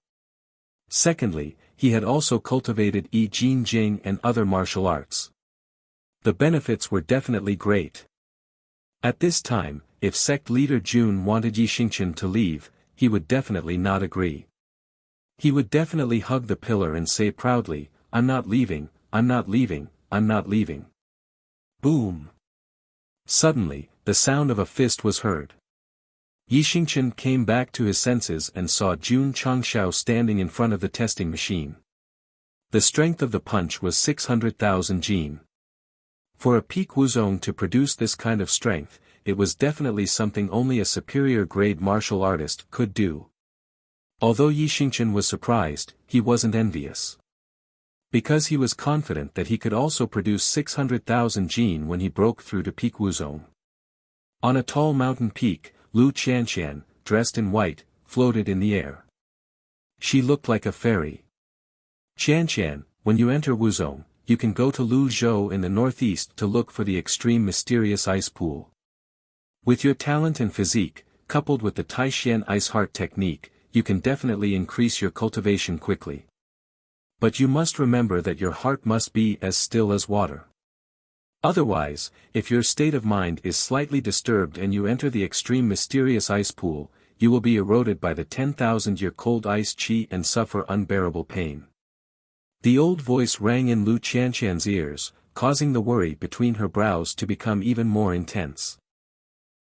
Secondly, he had also cultivated Yi Jin Jing and other martial arts. The benefits were definitely great. At this time, if sect leader Jun wanted Yi Xingqian to leave, he would definitely not agree. He would definitely hug the pillar and say proudly, I'm not leaving, I'm not leaving, I'm not leaving. Boom! Suddenly, the sound of a fist was heard. Yixingchen came back to his senses and saw Jun Changshao standing in front of the testing machine. The strength of the punch was 600,000 jin. For a peak Wuzong to produce this kind of strength, it was definitely something only a superior grade martial artist could do. Although Yixingchen was surprised, he wasn't envious. Because he was confident that he could also produce 600,000 jin when he broke through to peak Wuzong. On a tall mountain peak, Lu Qianqian, dressed in white, floated in the air. She looked like a fairy. Qianqian, when you enter Wuzong, you can go to Luzhou in the northeast to look for the extreme mysterious ice pool. With your talent and physique, coupled with the Taishan ice heart technique, you can definitely increase your cultivation quickly. But you must remember that your heart must be as still as water. Otherwise, if your state of mind is slightly disturbed and you enter the extreme mysterious ice pool, you will be eroded by the 10,000-year cold ice qi and suffer unbearable pain. The old voice rang in Lu Qianqian's ears, causing the worry between her brows to become even more intense.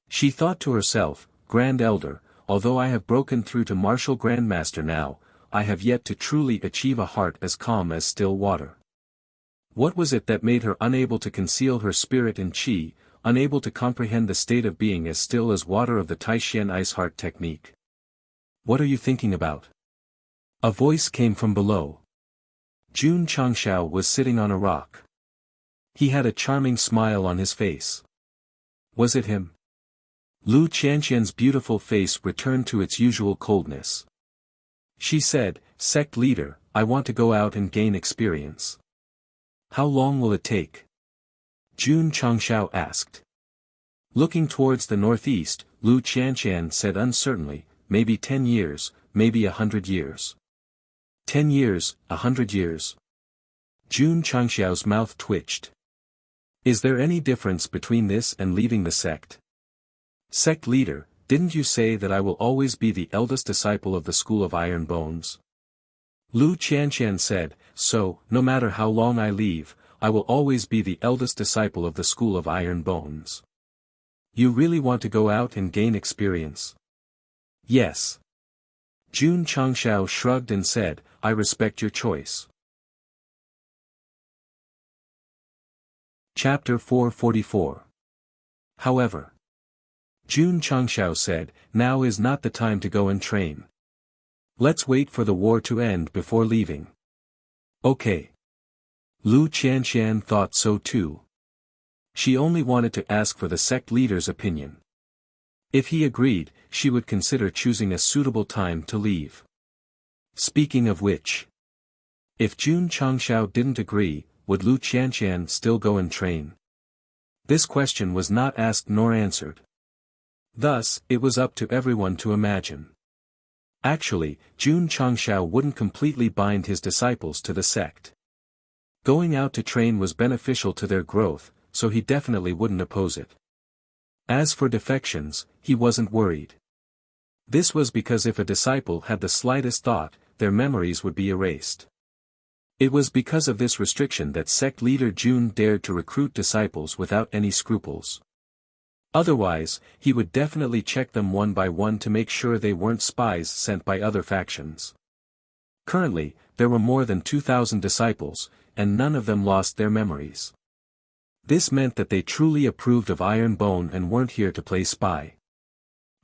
She thought to herself, Grand Elder, although I have broken through to Martial Grandmaster now, I have yet to truly achieve a heart as calm as still water. What was it that made her unable to conceal her spirit and qi, unable to comprehend the state of being as still as water of the Taishan ice heart technique? What are you thinking about? A voice came from below. Jun Changshao was sitting on a rock. He had a charming smile on his face. Was it him? Lu Qianqian's beautiful face returned to its usual coldness. She said, Sect leader, I want to go out and gain experience. How long will it take? Jun Changshao asked. Looking towards the northeast, Lu Qianqian said uncertainly, maybe 10 years, maybe 100 years. 10 years, 100 years. Jun Changshao's mouth twitched. Is there any difference between this and leaving the sect? Sect leader, didn't you say that I will always be the eldest disciple of the School of Iron Bones? Lu Qianqian said, so, no matter how long I leave, I will always be the eldest disciple of the School of Iron Bones. You really want to go out and gain experience? Yes. Jun Changshao shrugged and said, I respect your choice. Chapter 444. However, Jun Changshao said, now is not the time to go and train. Let's wait for the war to end before leaving. Okay. Lu Qianqian thought so too. She only wanted to ask for the sect leader's opinion. If he agreed, she would consider choosing a suitable time to leave. Speaking of which, if Jun Changshao didn't agree, would Lu Qianqian still go and train? This question was not asked nor answered. Thus, it was up to everyone to imagine. Actually, Jun Changshao wouldn't completely bind his disciples to the sect. Going out to train was beneficial to their growth, so he definitely wouldn't oppose it. As for defections, he wasn't worried. This was because if a disciple had the slightest thought, their memories would be erased. It was because of this restriction that sect leader Jun dared to recruit disciples without any scruples. Otherwise, he would definitely check them one by one to make sure they weren't spies sent by other factions. Currently, there were more than 2,000 disciples, and none of them lost their memories. This meant that they truly approved of Iron Bone and weren't here to play spy.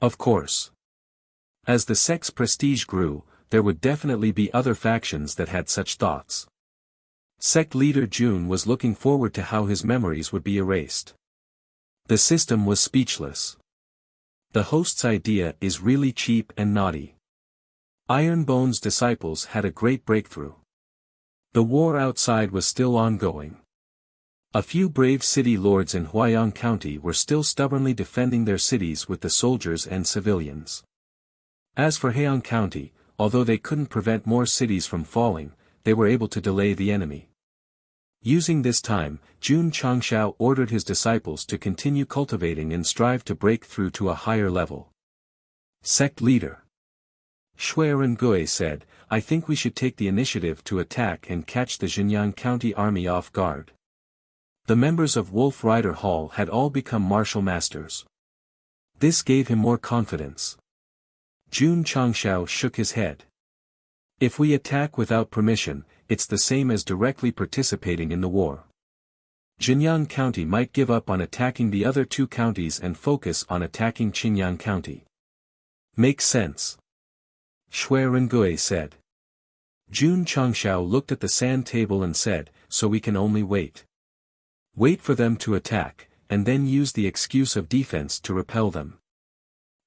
Of course. As the sect's prestige grew, there would definitely be other factions that had such thoughts. Sect leader Jun was looking forward to how his memories would be erased. The system was speechless. The host's idea is really cheap and naughty. Iron Bone's disciples had a great breakthrough. The war outside was still ongoing. A few brave city lords in Huayang County were still stubbornly defending their cities with the soldiers and civilians. As for Heian County, although they couldn't prevent more cities from falling, they were able to delay the enemy. Using this time, Jun Changshao ordered his disciples to continue cultivating and strive to break through to a higher level. Sect leader Shuiren Gui said, I think we should take the initiative to attack and catch the Xinjiang County army off guard. The members of Wolf Rider Hall had all become martial masters. This gave him more confidence. Jun Changshao shook his head. If we attack without permission, it's the same as directly participating in the war. Jinyang County might give up on attacking the other two counties and focus on attacking Qinyang County. Makes sense. Shui Rengui said. Jun Changshao looked at the sand table and said, so we can only wait. Wait for them to attack, and then use the excuse of defense to repel them.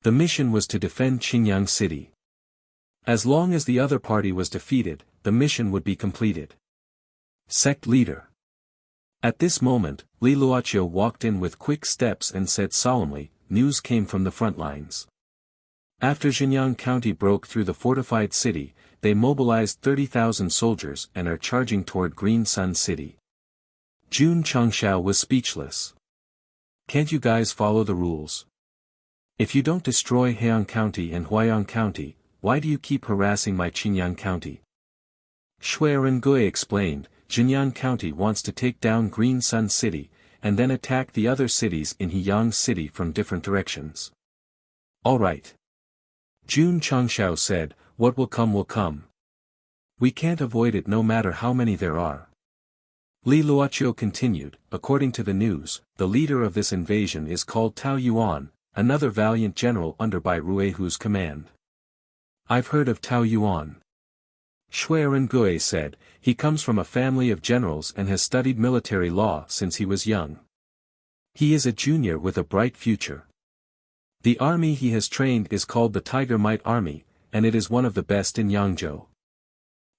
The mission was to defend Qinyang City. As long as the other party was defeated, the mission would be completed. Sect leader. At this moment, Li Luoqiu walked in with quick steps and said solemnly, news came from the front lines. After Qinyang County broke through the fortified city, they mobilized 30,000 soldiers and are charging toward Green Sun City. Jun Changshao was speechless. Can't you guys follow the rules? If you don't destroy Heian County and Huaiyang County, why do you keep harassing my Qinyang County? Shui Rengui explained, Jinyang County wants to take down Green Sun City, and then attack the other cities in Heiyang City from different directions. Alright. Jun Changshao said, what will come will come. We can't avoid it no matter how many there are. Li Luoqiu continued, according to the news, the leader of this invasion is called Tao Yuan, another valiant general under Bai Ruihu's command. I've heard of Tao Yuan. Shui Rengui said, he comes from a family of generals and has studied military law since he was young. He is a junior with a bright future. The army he has trained is called the Tiger Might Army, and it is one of the best in Yangzhou.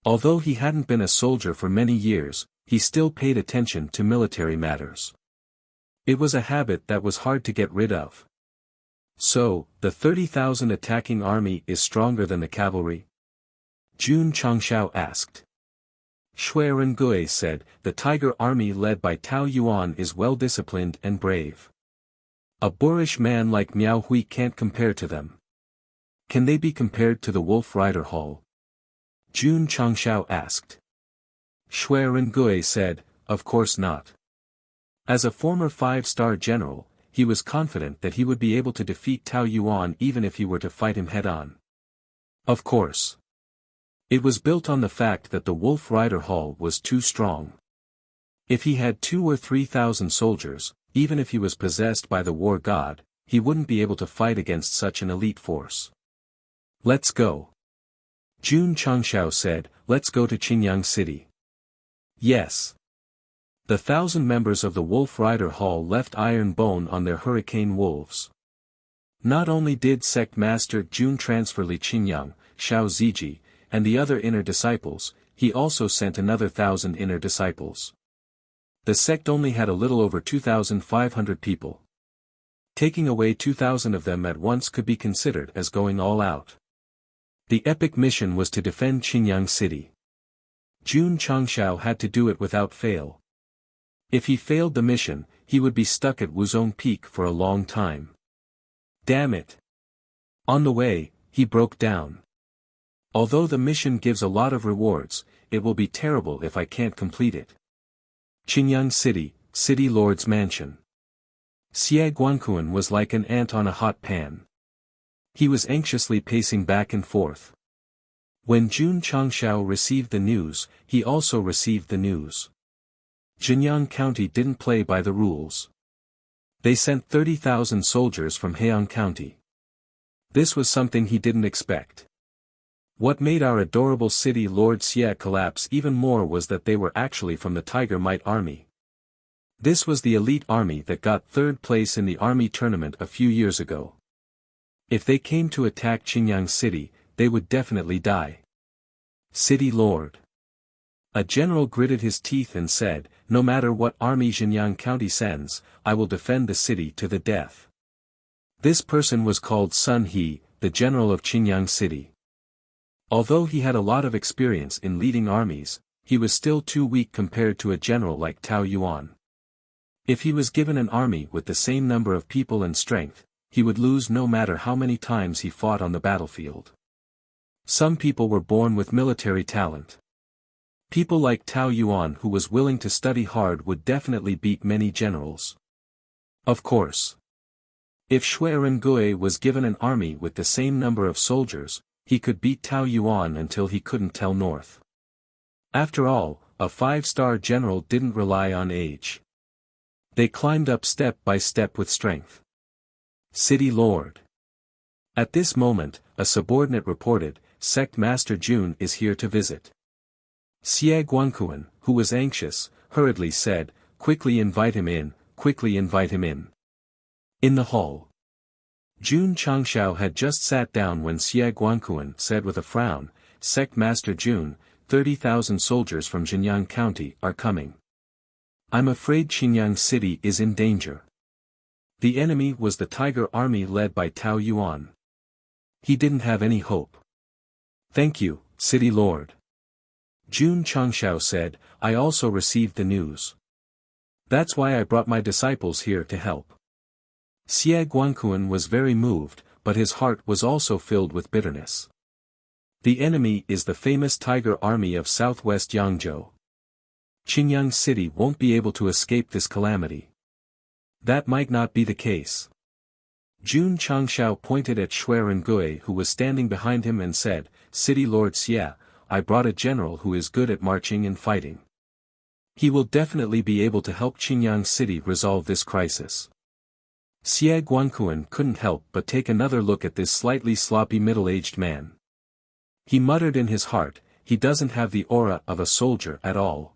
Although he hadn't been a soldier for many years, he still paid attention to military matters. It was a habit that was hard to get rid of. So, the 30,000 attacking army is stronger than the cavalry? Jun Changshao asked. Shui Rengui said, the Tiger Army led by Tao Yuan is well disciplined and brave. A boorish man like Miao Hui can't compare to them. Can they be compared to the Wolf Rider Hall? Jun Changshao asked. Shui Rengui said, of course not. As a former 5-star general, he was confident that he would be able to defeat Tao Yuan even if he were to fight him head-on. Of course. It was built on the fact that the Wolf Rider Hall was too strong. If he had 2,000 or 3,000 soldiers, even if he was possessed by the war god, he wouldn't be able to fight against such an elite force. Let's go. Jun Changshao said, let's go to Qinyang City. Yes. The 1,000 members of the Wolf Rider Hall left Iron Bone on their Hurricane Wolves. Not only did Sect Master Jun transfer Li Qinyang, Xiao Ziji, and the other inner disciples, he also sent another 1,000 inner disciples. The sect only had a little over 2,500 people. Taking away 2,000 of them at once could be considered as going all out. The epic mission was to defend Qinyang City. Jun Changshao had to do it without fail. If he failed the mission, he would be stuck at Wuzong Peak for a long time. Damn it. On the way, he broke down. Although the mission gives a lot of rewards, it will be terrible if I can't complete it. Qinyang City, City Lord's Mansion. Xie Guanquan was like an ant on a hot pan. He was anxiously pacing back and forth. When Jun Changshao received the news, he also received the news. Jinyang County didn't play by the rules. They sent 30,000 soldiers from Heian County. This was something he didn't expect. What made our adorable city Lord Xie collapse even more was that they were actually from the Tiger Might Army. This was the elite army that got 3rd place in the army tournament a few years ago. If they came to attack Qinyang City, they would definitely die. City Lord. A general gritted his teeth and said, no matter what army Jinyang County sends, I will defend the city to the death. This person was called Sun He, the general of Qinyang City. Although he had a lot of experience in leading armies, he was still too weak compared to a general like Tao Yuan. If he was given an army with the same number of people and strength, he would lose no matter how many times he fought on the battlefield. Some people were born with military talent. People like Tao Yuan who was willing to study hard would definitely beat many generals. Of course. If Shui Rengui was given an army with the same number of soldiers, he could beat Tao Yuan until he couldn't tell north. After all, a 5-star general didn't rely on age. They climbed up step by step with strength. City Lord. At this moment, a subordinate reported, Sect Master Jun is here to visit. Xie Guanquan, who was anxious, hurriedly said, quickly invite him in, quickly invite him in. In the hall. Jun Changshao had just sat down when Xie Guanquan said with a frown, Sect Master Jun, 30,000 soldiers from Jinyang County are coming. I'm afraid Qinyang City is in danger. The enemy was the Tiger Army led by Tao Yuan. He didn't have any hope. Thank you, City Lord. Jun Changshao said, I also received the news. That's why I brought my disciples here to help. Xie Guanquan was very moved, but his heart was also filled with bitterness. The enemy is the famous Tiger Army of southwest Yangzhou. Qinyang City won't be able to escape this calamity. That might not be the case. Jun Changshao pointed at Shui Rengui who was standing behind him and said, City Lord Xie, I brought a general who is good at marching and fighting. He will definitely be able to help Qinyang City resolve this crisis. Xie Guanquan couldn't help but take another look at this slightly sloppy middle-aged man. He muttered in his heart, he doesn't have the aura of a soldier at all.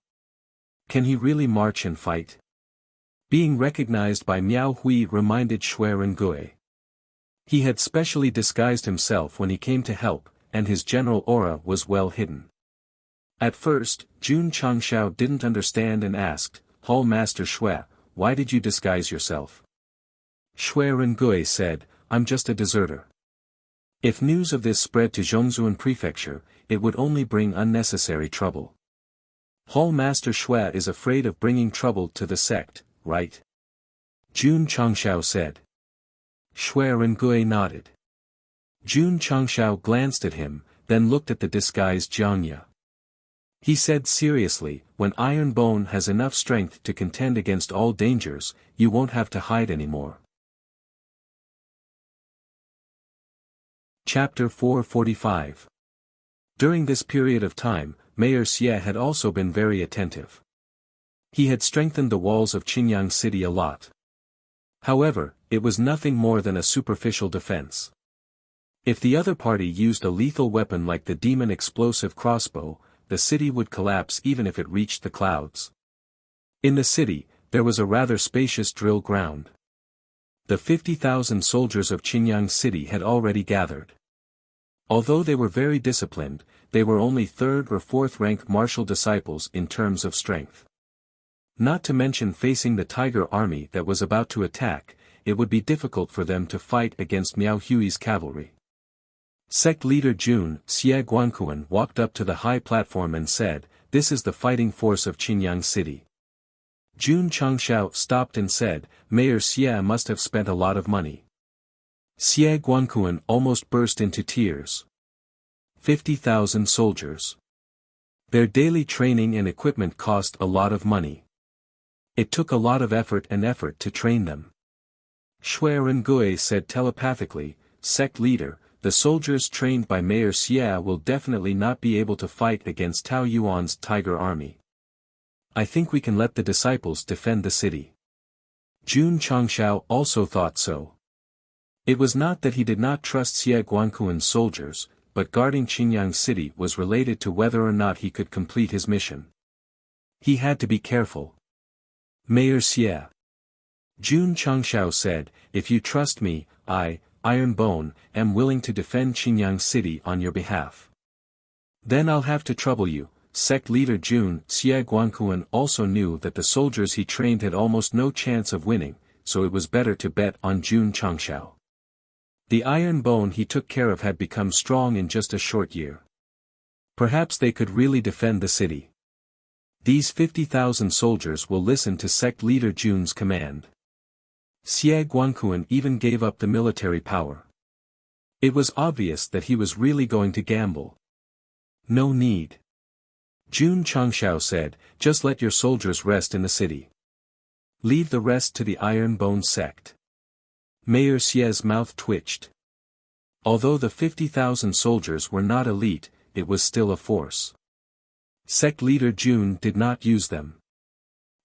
Can he really march and fight? Being recognized by Miao Hui reminded Shui Rengui. He had specially disguised himself when he came to help, and his general aura was well hidden. At first, Jun Changshao didn't understand and asked, Hall Master Shui, why did you disguise yourself? Shui Rengui said, I'm just a deserter. If news of this spread to Zhongzhou Prefecture, it would only bring unnecessary trouble. Hall Master Shui is afraid of bringing trouble to the sect, right? Jun Changshao said. Shui Rengui nodded. Jun Changshao glanced at him, then looked at the disguised Jiangya. He said seriously, when Iron Bone has enough strength to contend against all dangers, you won't have to hide anymore. Chapter 445. During this period of time, Mayor Xie had also been very attentive. He had strengthened the walls of Qinyang City a lot. However, it was nothing more than a superficial defense. If the other party used a lethal weapon like the demon explosive crossbow, the city would collapse even if it reached the clouds. In the city, there was a rather spacious drill ground. The 50,000 soldiers of Qinyang City had already gathered. Although they were very disciplined, they were only 3rd or 4th rank martial disciples in terms of strength. Not to mention facing the Tiger Army that was about to attack, it would be difficult for them to fight against Miao Hui's cavalry. Sect leader Jun Xie Guanquan walked up to the high platform and said, This is the fighting force of Qinyang City. Jun Changshao stopped and said, Mayor Xie must have spent a lot of money. Xie Guanquan almost burst into tears. 50,000 soldiers. Their daily training and equipment cost a lot of money. It took a lot of effort to train them. Shui Rengui said telepathically, Sect leader, the soldiers trained by Mayor Xie will definitely not be able to fight against Tao Yuan's Tiger Army. I think we can let the disciples defend the city. Jun Changshao also thought so. It was not that he did not trust Xie Guanquan's soldiers, but guarding Qinyang City was related to whether or not he could complete his mission. He had to be careful. Mayor Xie. Jun Changshao said, If you trust me, I, Iron Bone, am willing to defend Qinyang City on your behalf. Then I'll have to trouble you. Sect leader Jun Xie Guanquan also knew that the soldiers he trained had almost no chance of winning, so it was better to bet on Jun Changshao. The Iron Bone he took care of had become strong in just a short year. Perhaps they could really defend the city. These 50,000 soldiers will listen to sect leader Jun's command. Xie Guanquan even gave up the military power. It was obvious that he was really going to gamble. No need. Jun Changshao said, Just let your soldiers rest in the city. Leave the rest to the Iron Bone sect. Mayor Xie's mouth twitched. Although the 50,000 soldiers were not elite, it was still a force. Sect leader Jun did not use them.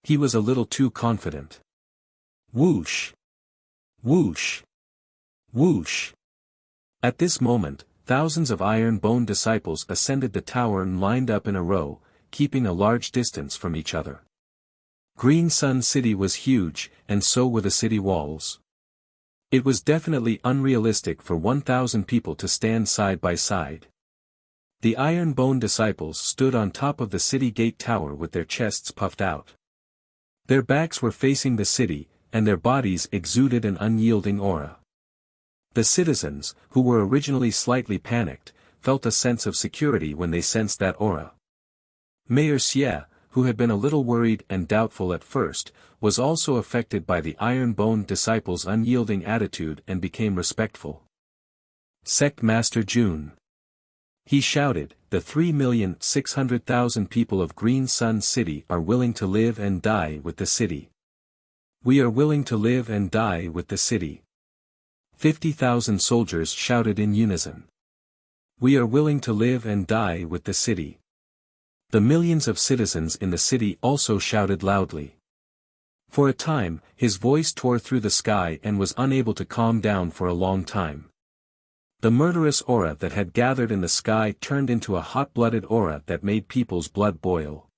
He was a little too confident. Whoosh! Whoosh! Whoosh! At this moment, thousands of Iron Bone disciples ascended the tower and lined up in a row, keeping a large distance from each other. Green Sun City was huge, and so were the city walls. It was definitely unrealistic for 1,000 people to stand side by side. The Iron Bone disciples stood on top of the city gate tower with their chests puffed out. Their backs were facing the city, and their bodies exuded an unyielding aura. The citizens, who were originally slightly panicked, felt a sense of security when they sensed that aura. Mayor Xie, who had been a little worried and doubtful at first, was also affected by the Iron Bone disciples' unyielding attitude and became respectful. Sect Master Jun. He shouted, "The 3,600,000 people of Green Sun City are willing to live and die with the city. We are willing to live and die with the city." 50,000 soldiers shouted in unison. "We are willing to live and die with the city." The millions of citizens in the city also shouted loudly. For a time, his voice tore through the sky and was unable to calm down for a long time. The murderous aura that had gathered in the sky turned into a hot-blooded aura that made people's blood boil.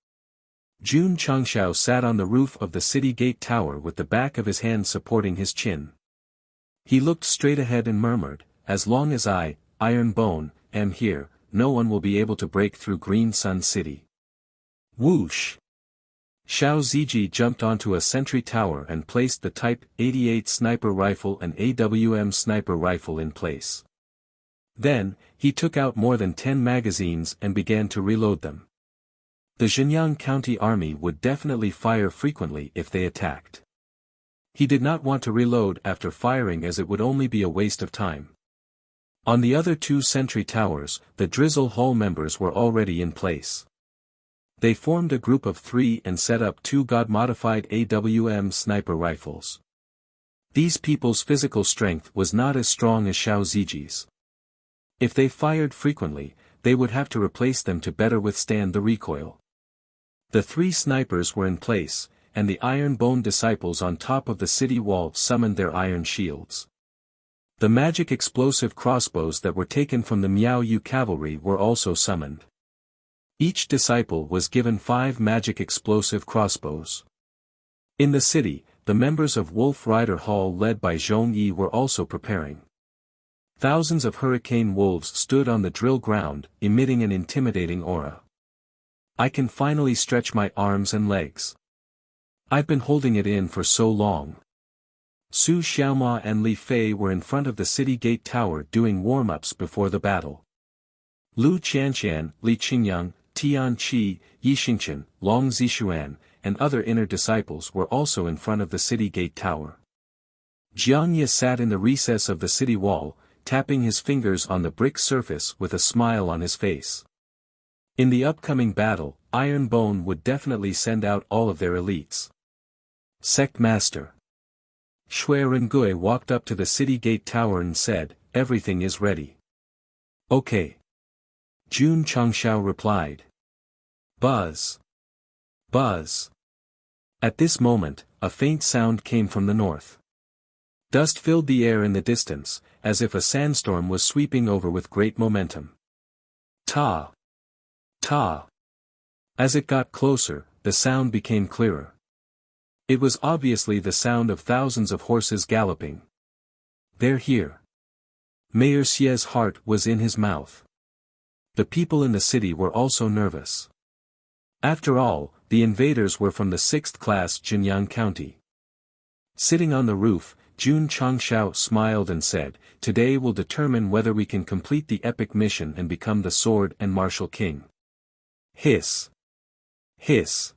Jun Changshao sat on the roof of the city gate tower with the back of his hand supporting his chin. He looked straight ahead and murmured, "As long as I, Iron Bone, am here, no one will be able to break through Green Sun City." Whoosh! Xiao Ziji jumped onto a sentry tower and placed the Type 88 sniper rifle and AWM sniper rifle in place. Then, he took out more than 10 magazines and began to reload them. The Xinjiang County Army would definitely fire frequently if they attacked. He did not want to reload after firing as it would only be a waste of time. On the other two sentry towers, the Drizzle Hall members were already in place. They formed a group of 3 and set up 2 God-modified AWM sniper rifles. These people's physical strength was not as strong as Xiao Ziji's. If they fired frequently, they would have to replace them to better withstand the recoil. The 3 snipers were in place, and the Iron Bone disciples on top of the city wall summoned their iron shields. The magic explosive crossbows that were taken from the Miao Yu cavalry were also summoned. Each disciple was given 5 magic explosive crossbows. In the city, the members of Wolf Rider Hall led by Zhong Yi were also preparing. Thousands of hurricane wolves stood on the drill ground, emitting an intimidating aura. "I can finally stretch my arms and legs. I've been holding it in for so long." Su Xiaoma and Li Fei were in front of the city gate tower doing warm-ups before the battle. Lu Qianqian, Li Qingyang, Tian Qi, Yi Xingchen, Long Zishuan, and other inner disciples were also in front of the city gate tower. Jiang Ye sat in the recess of the city wall, tapping his fingers on the brick surface with a smile on his face. In the upcoming battle, Iron Bone would definitely send out all of their elites. Sect Master Shui Rengui walked up to the city gate tower and said, "Everything is ready." "Okay." Jun Changshao replied. Buzz. Buzz. At this moment, a faint sound came from the north. Dust filled the air in the distance, as if a sandstorm was sweeping over with great momentum. Ta. Ta. As it got closer, the sound became clearer. It was obviously the sound of thousands of horses galloping. "They're here." Mayor Xie's heart was in his mouth. The people in the city were also nervous. After all, the invaders were from the 6th class Jinyang County. Sitting on the roof, Jun Changshao smiled and said, "Today will determine whether we can complete the epic mission and become the sword and martial king." Hiss. Hiss.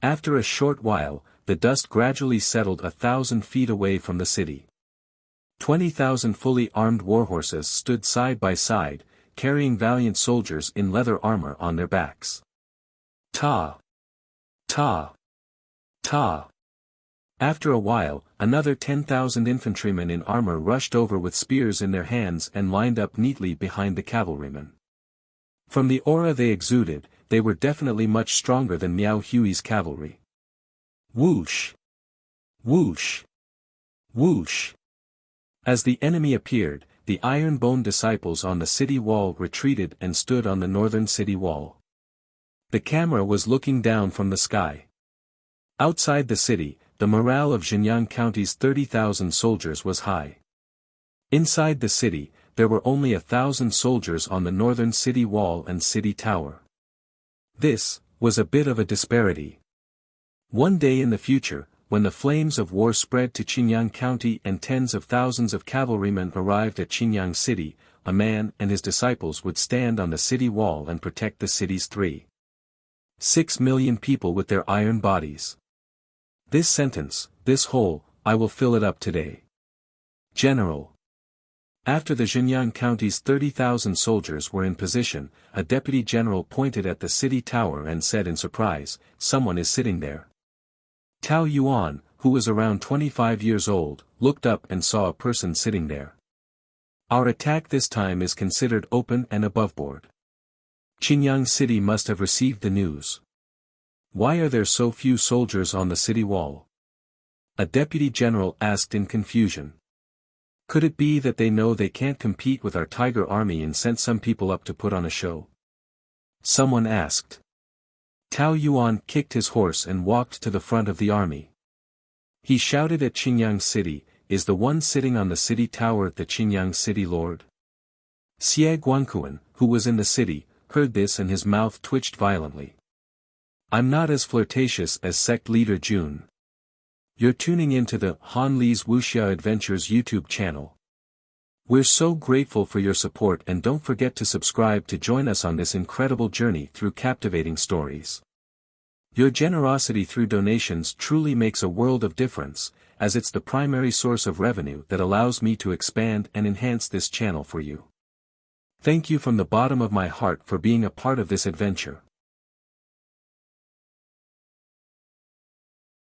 After a short while, the dust gradually settled 1,000 feet away from the city. 20,000 fully armed warhorses stood side by side, carrying valiant soldiers in leather armor on their backs. Ta. Ta. Ta. After a while, another 10,000 infantrymen in armor rushed over with spears in their hands and lined up neatly behind the cavalrymen. From the aura they exuded, they were definitely much stronger than Miao Hui's cavalry. Whoosh! Whoosh! Whoosh! As the enemy appeared, the iron-boned disciples on the city wall retreated and stood on the northern city wall. The camera was looking down from the sky. Outside the city, the morale of Xinjiang County's 30,000 soldiers was high. Inside the city, there were only 1,000 soldiers on the northern city wall and city tower. This was a bit of a disparity. One day in the future, when the flames of war spread to Xinjiang County and tens of thousands of cavalrymen arrived at Xinjiang City, a man and his disciples would stand on the city wall and protect the city's 3.6 million people with their iron bodies. This sentence, this hole, I will fill it up today. General. After the Xinjiang County's 30,000 soldiers were in position, a deputy general pointed at the city tower and said in surprise, "Someone is sitting there." Tao Yuan, who was around 25 years old, looked up and saw a person sitting there. Our attack this time is considered open and aboveboard. Xinjiang City must have received the news. Why are there so few soldiers on the city wall? A deputy general asked in confusion. Could it be that they know they can't compete with our Tiger Army and sent some people up to put on a show? Someone asked. Tao Yuan kicked his horse and walked to the front of the army. He shouted at Xinjiang City, "Is the one sitting on the city tower the Xinjiang City Lord?" Xie Guangquan, who was in the city, heard this and his mouth twitched violently. I'm not as flirtatious as Sect leader Jun. You're tuning into the Han Li's Wuxia Adventures YouTube channel. We're so grateful for your support and don't forget to subscribe to join us on this incredible journey through captivating stories. Your generosity through donations truly makes a world of difference, as it's the primary source of revenue that allows me to expand and enhance this channel for you. Thank you from the bottom of my heart for being a part of this adventure.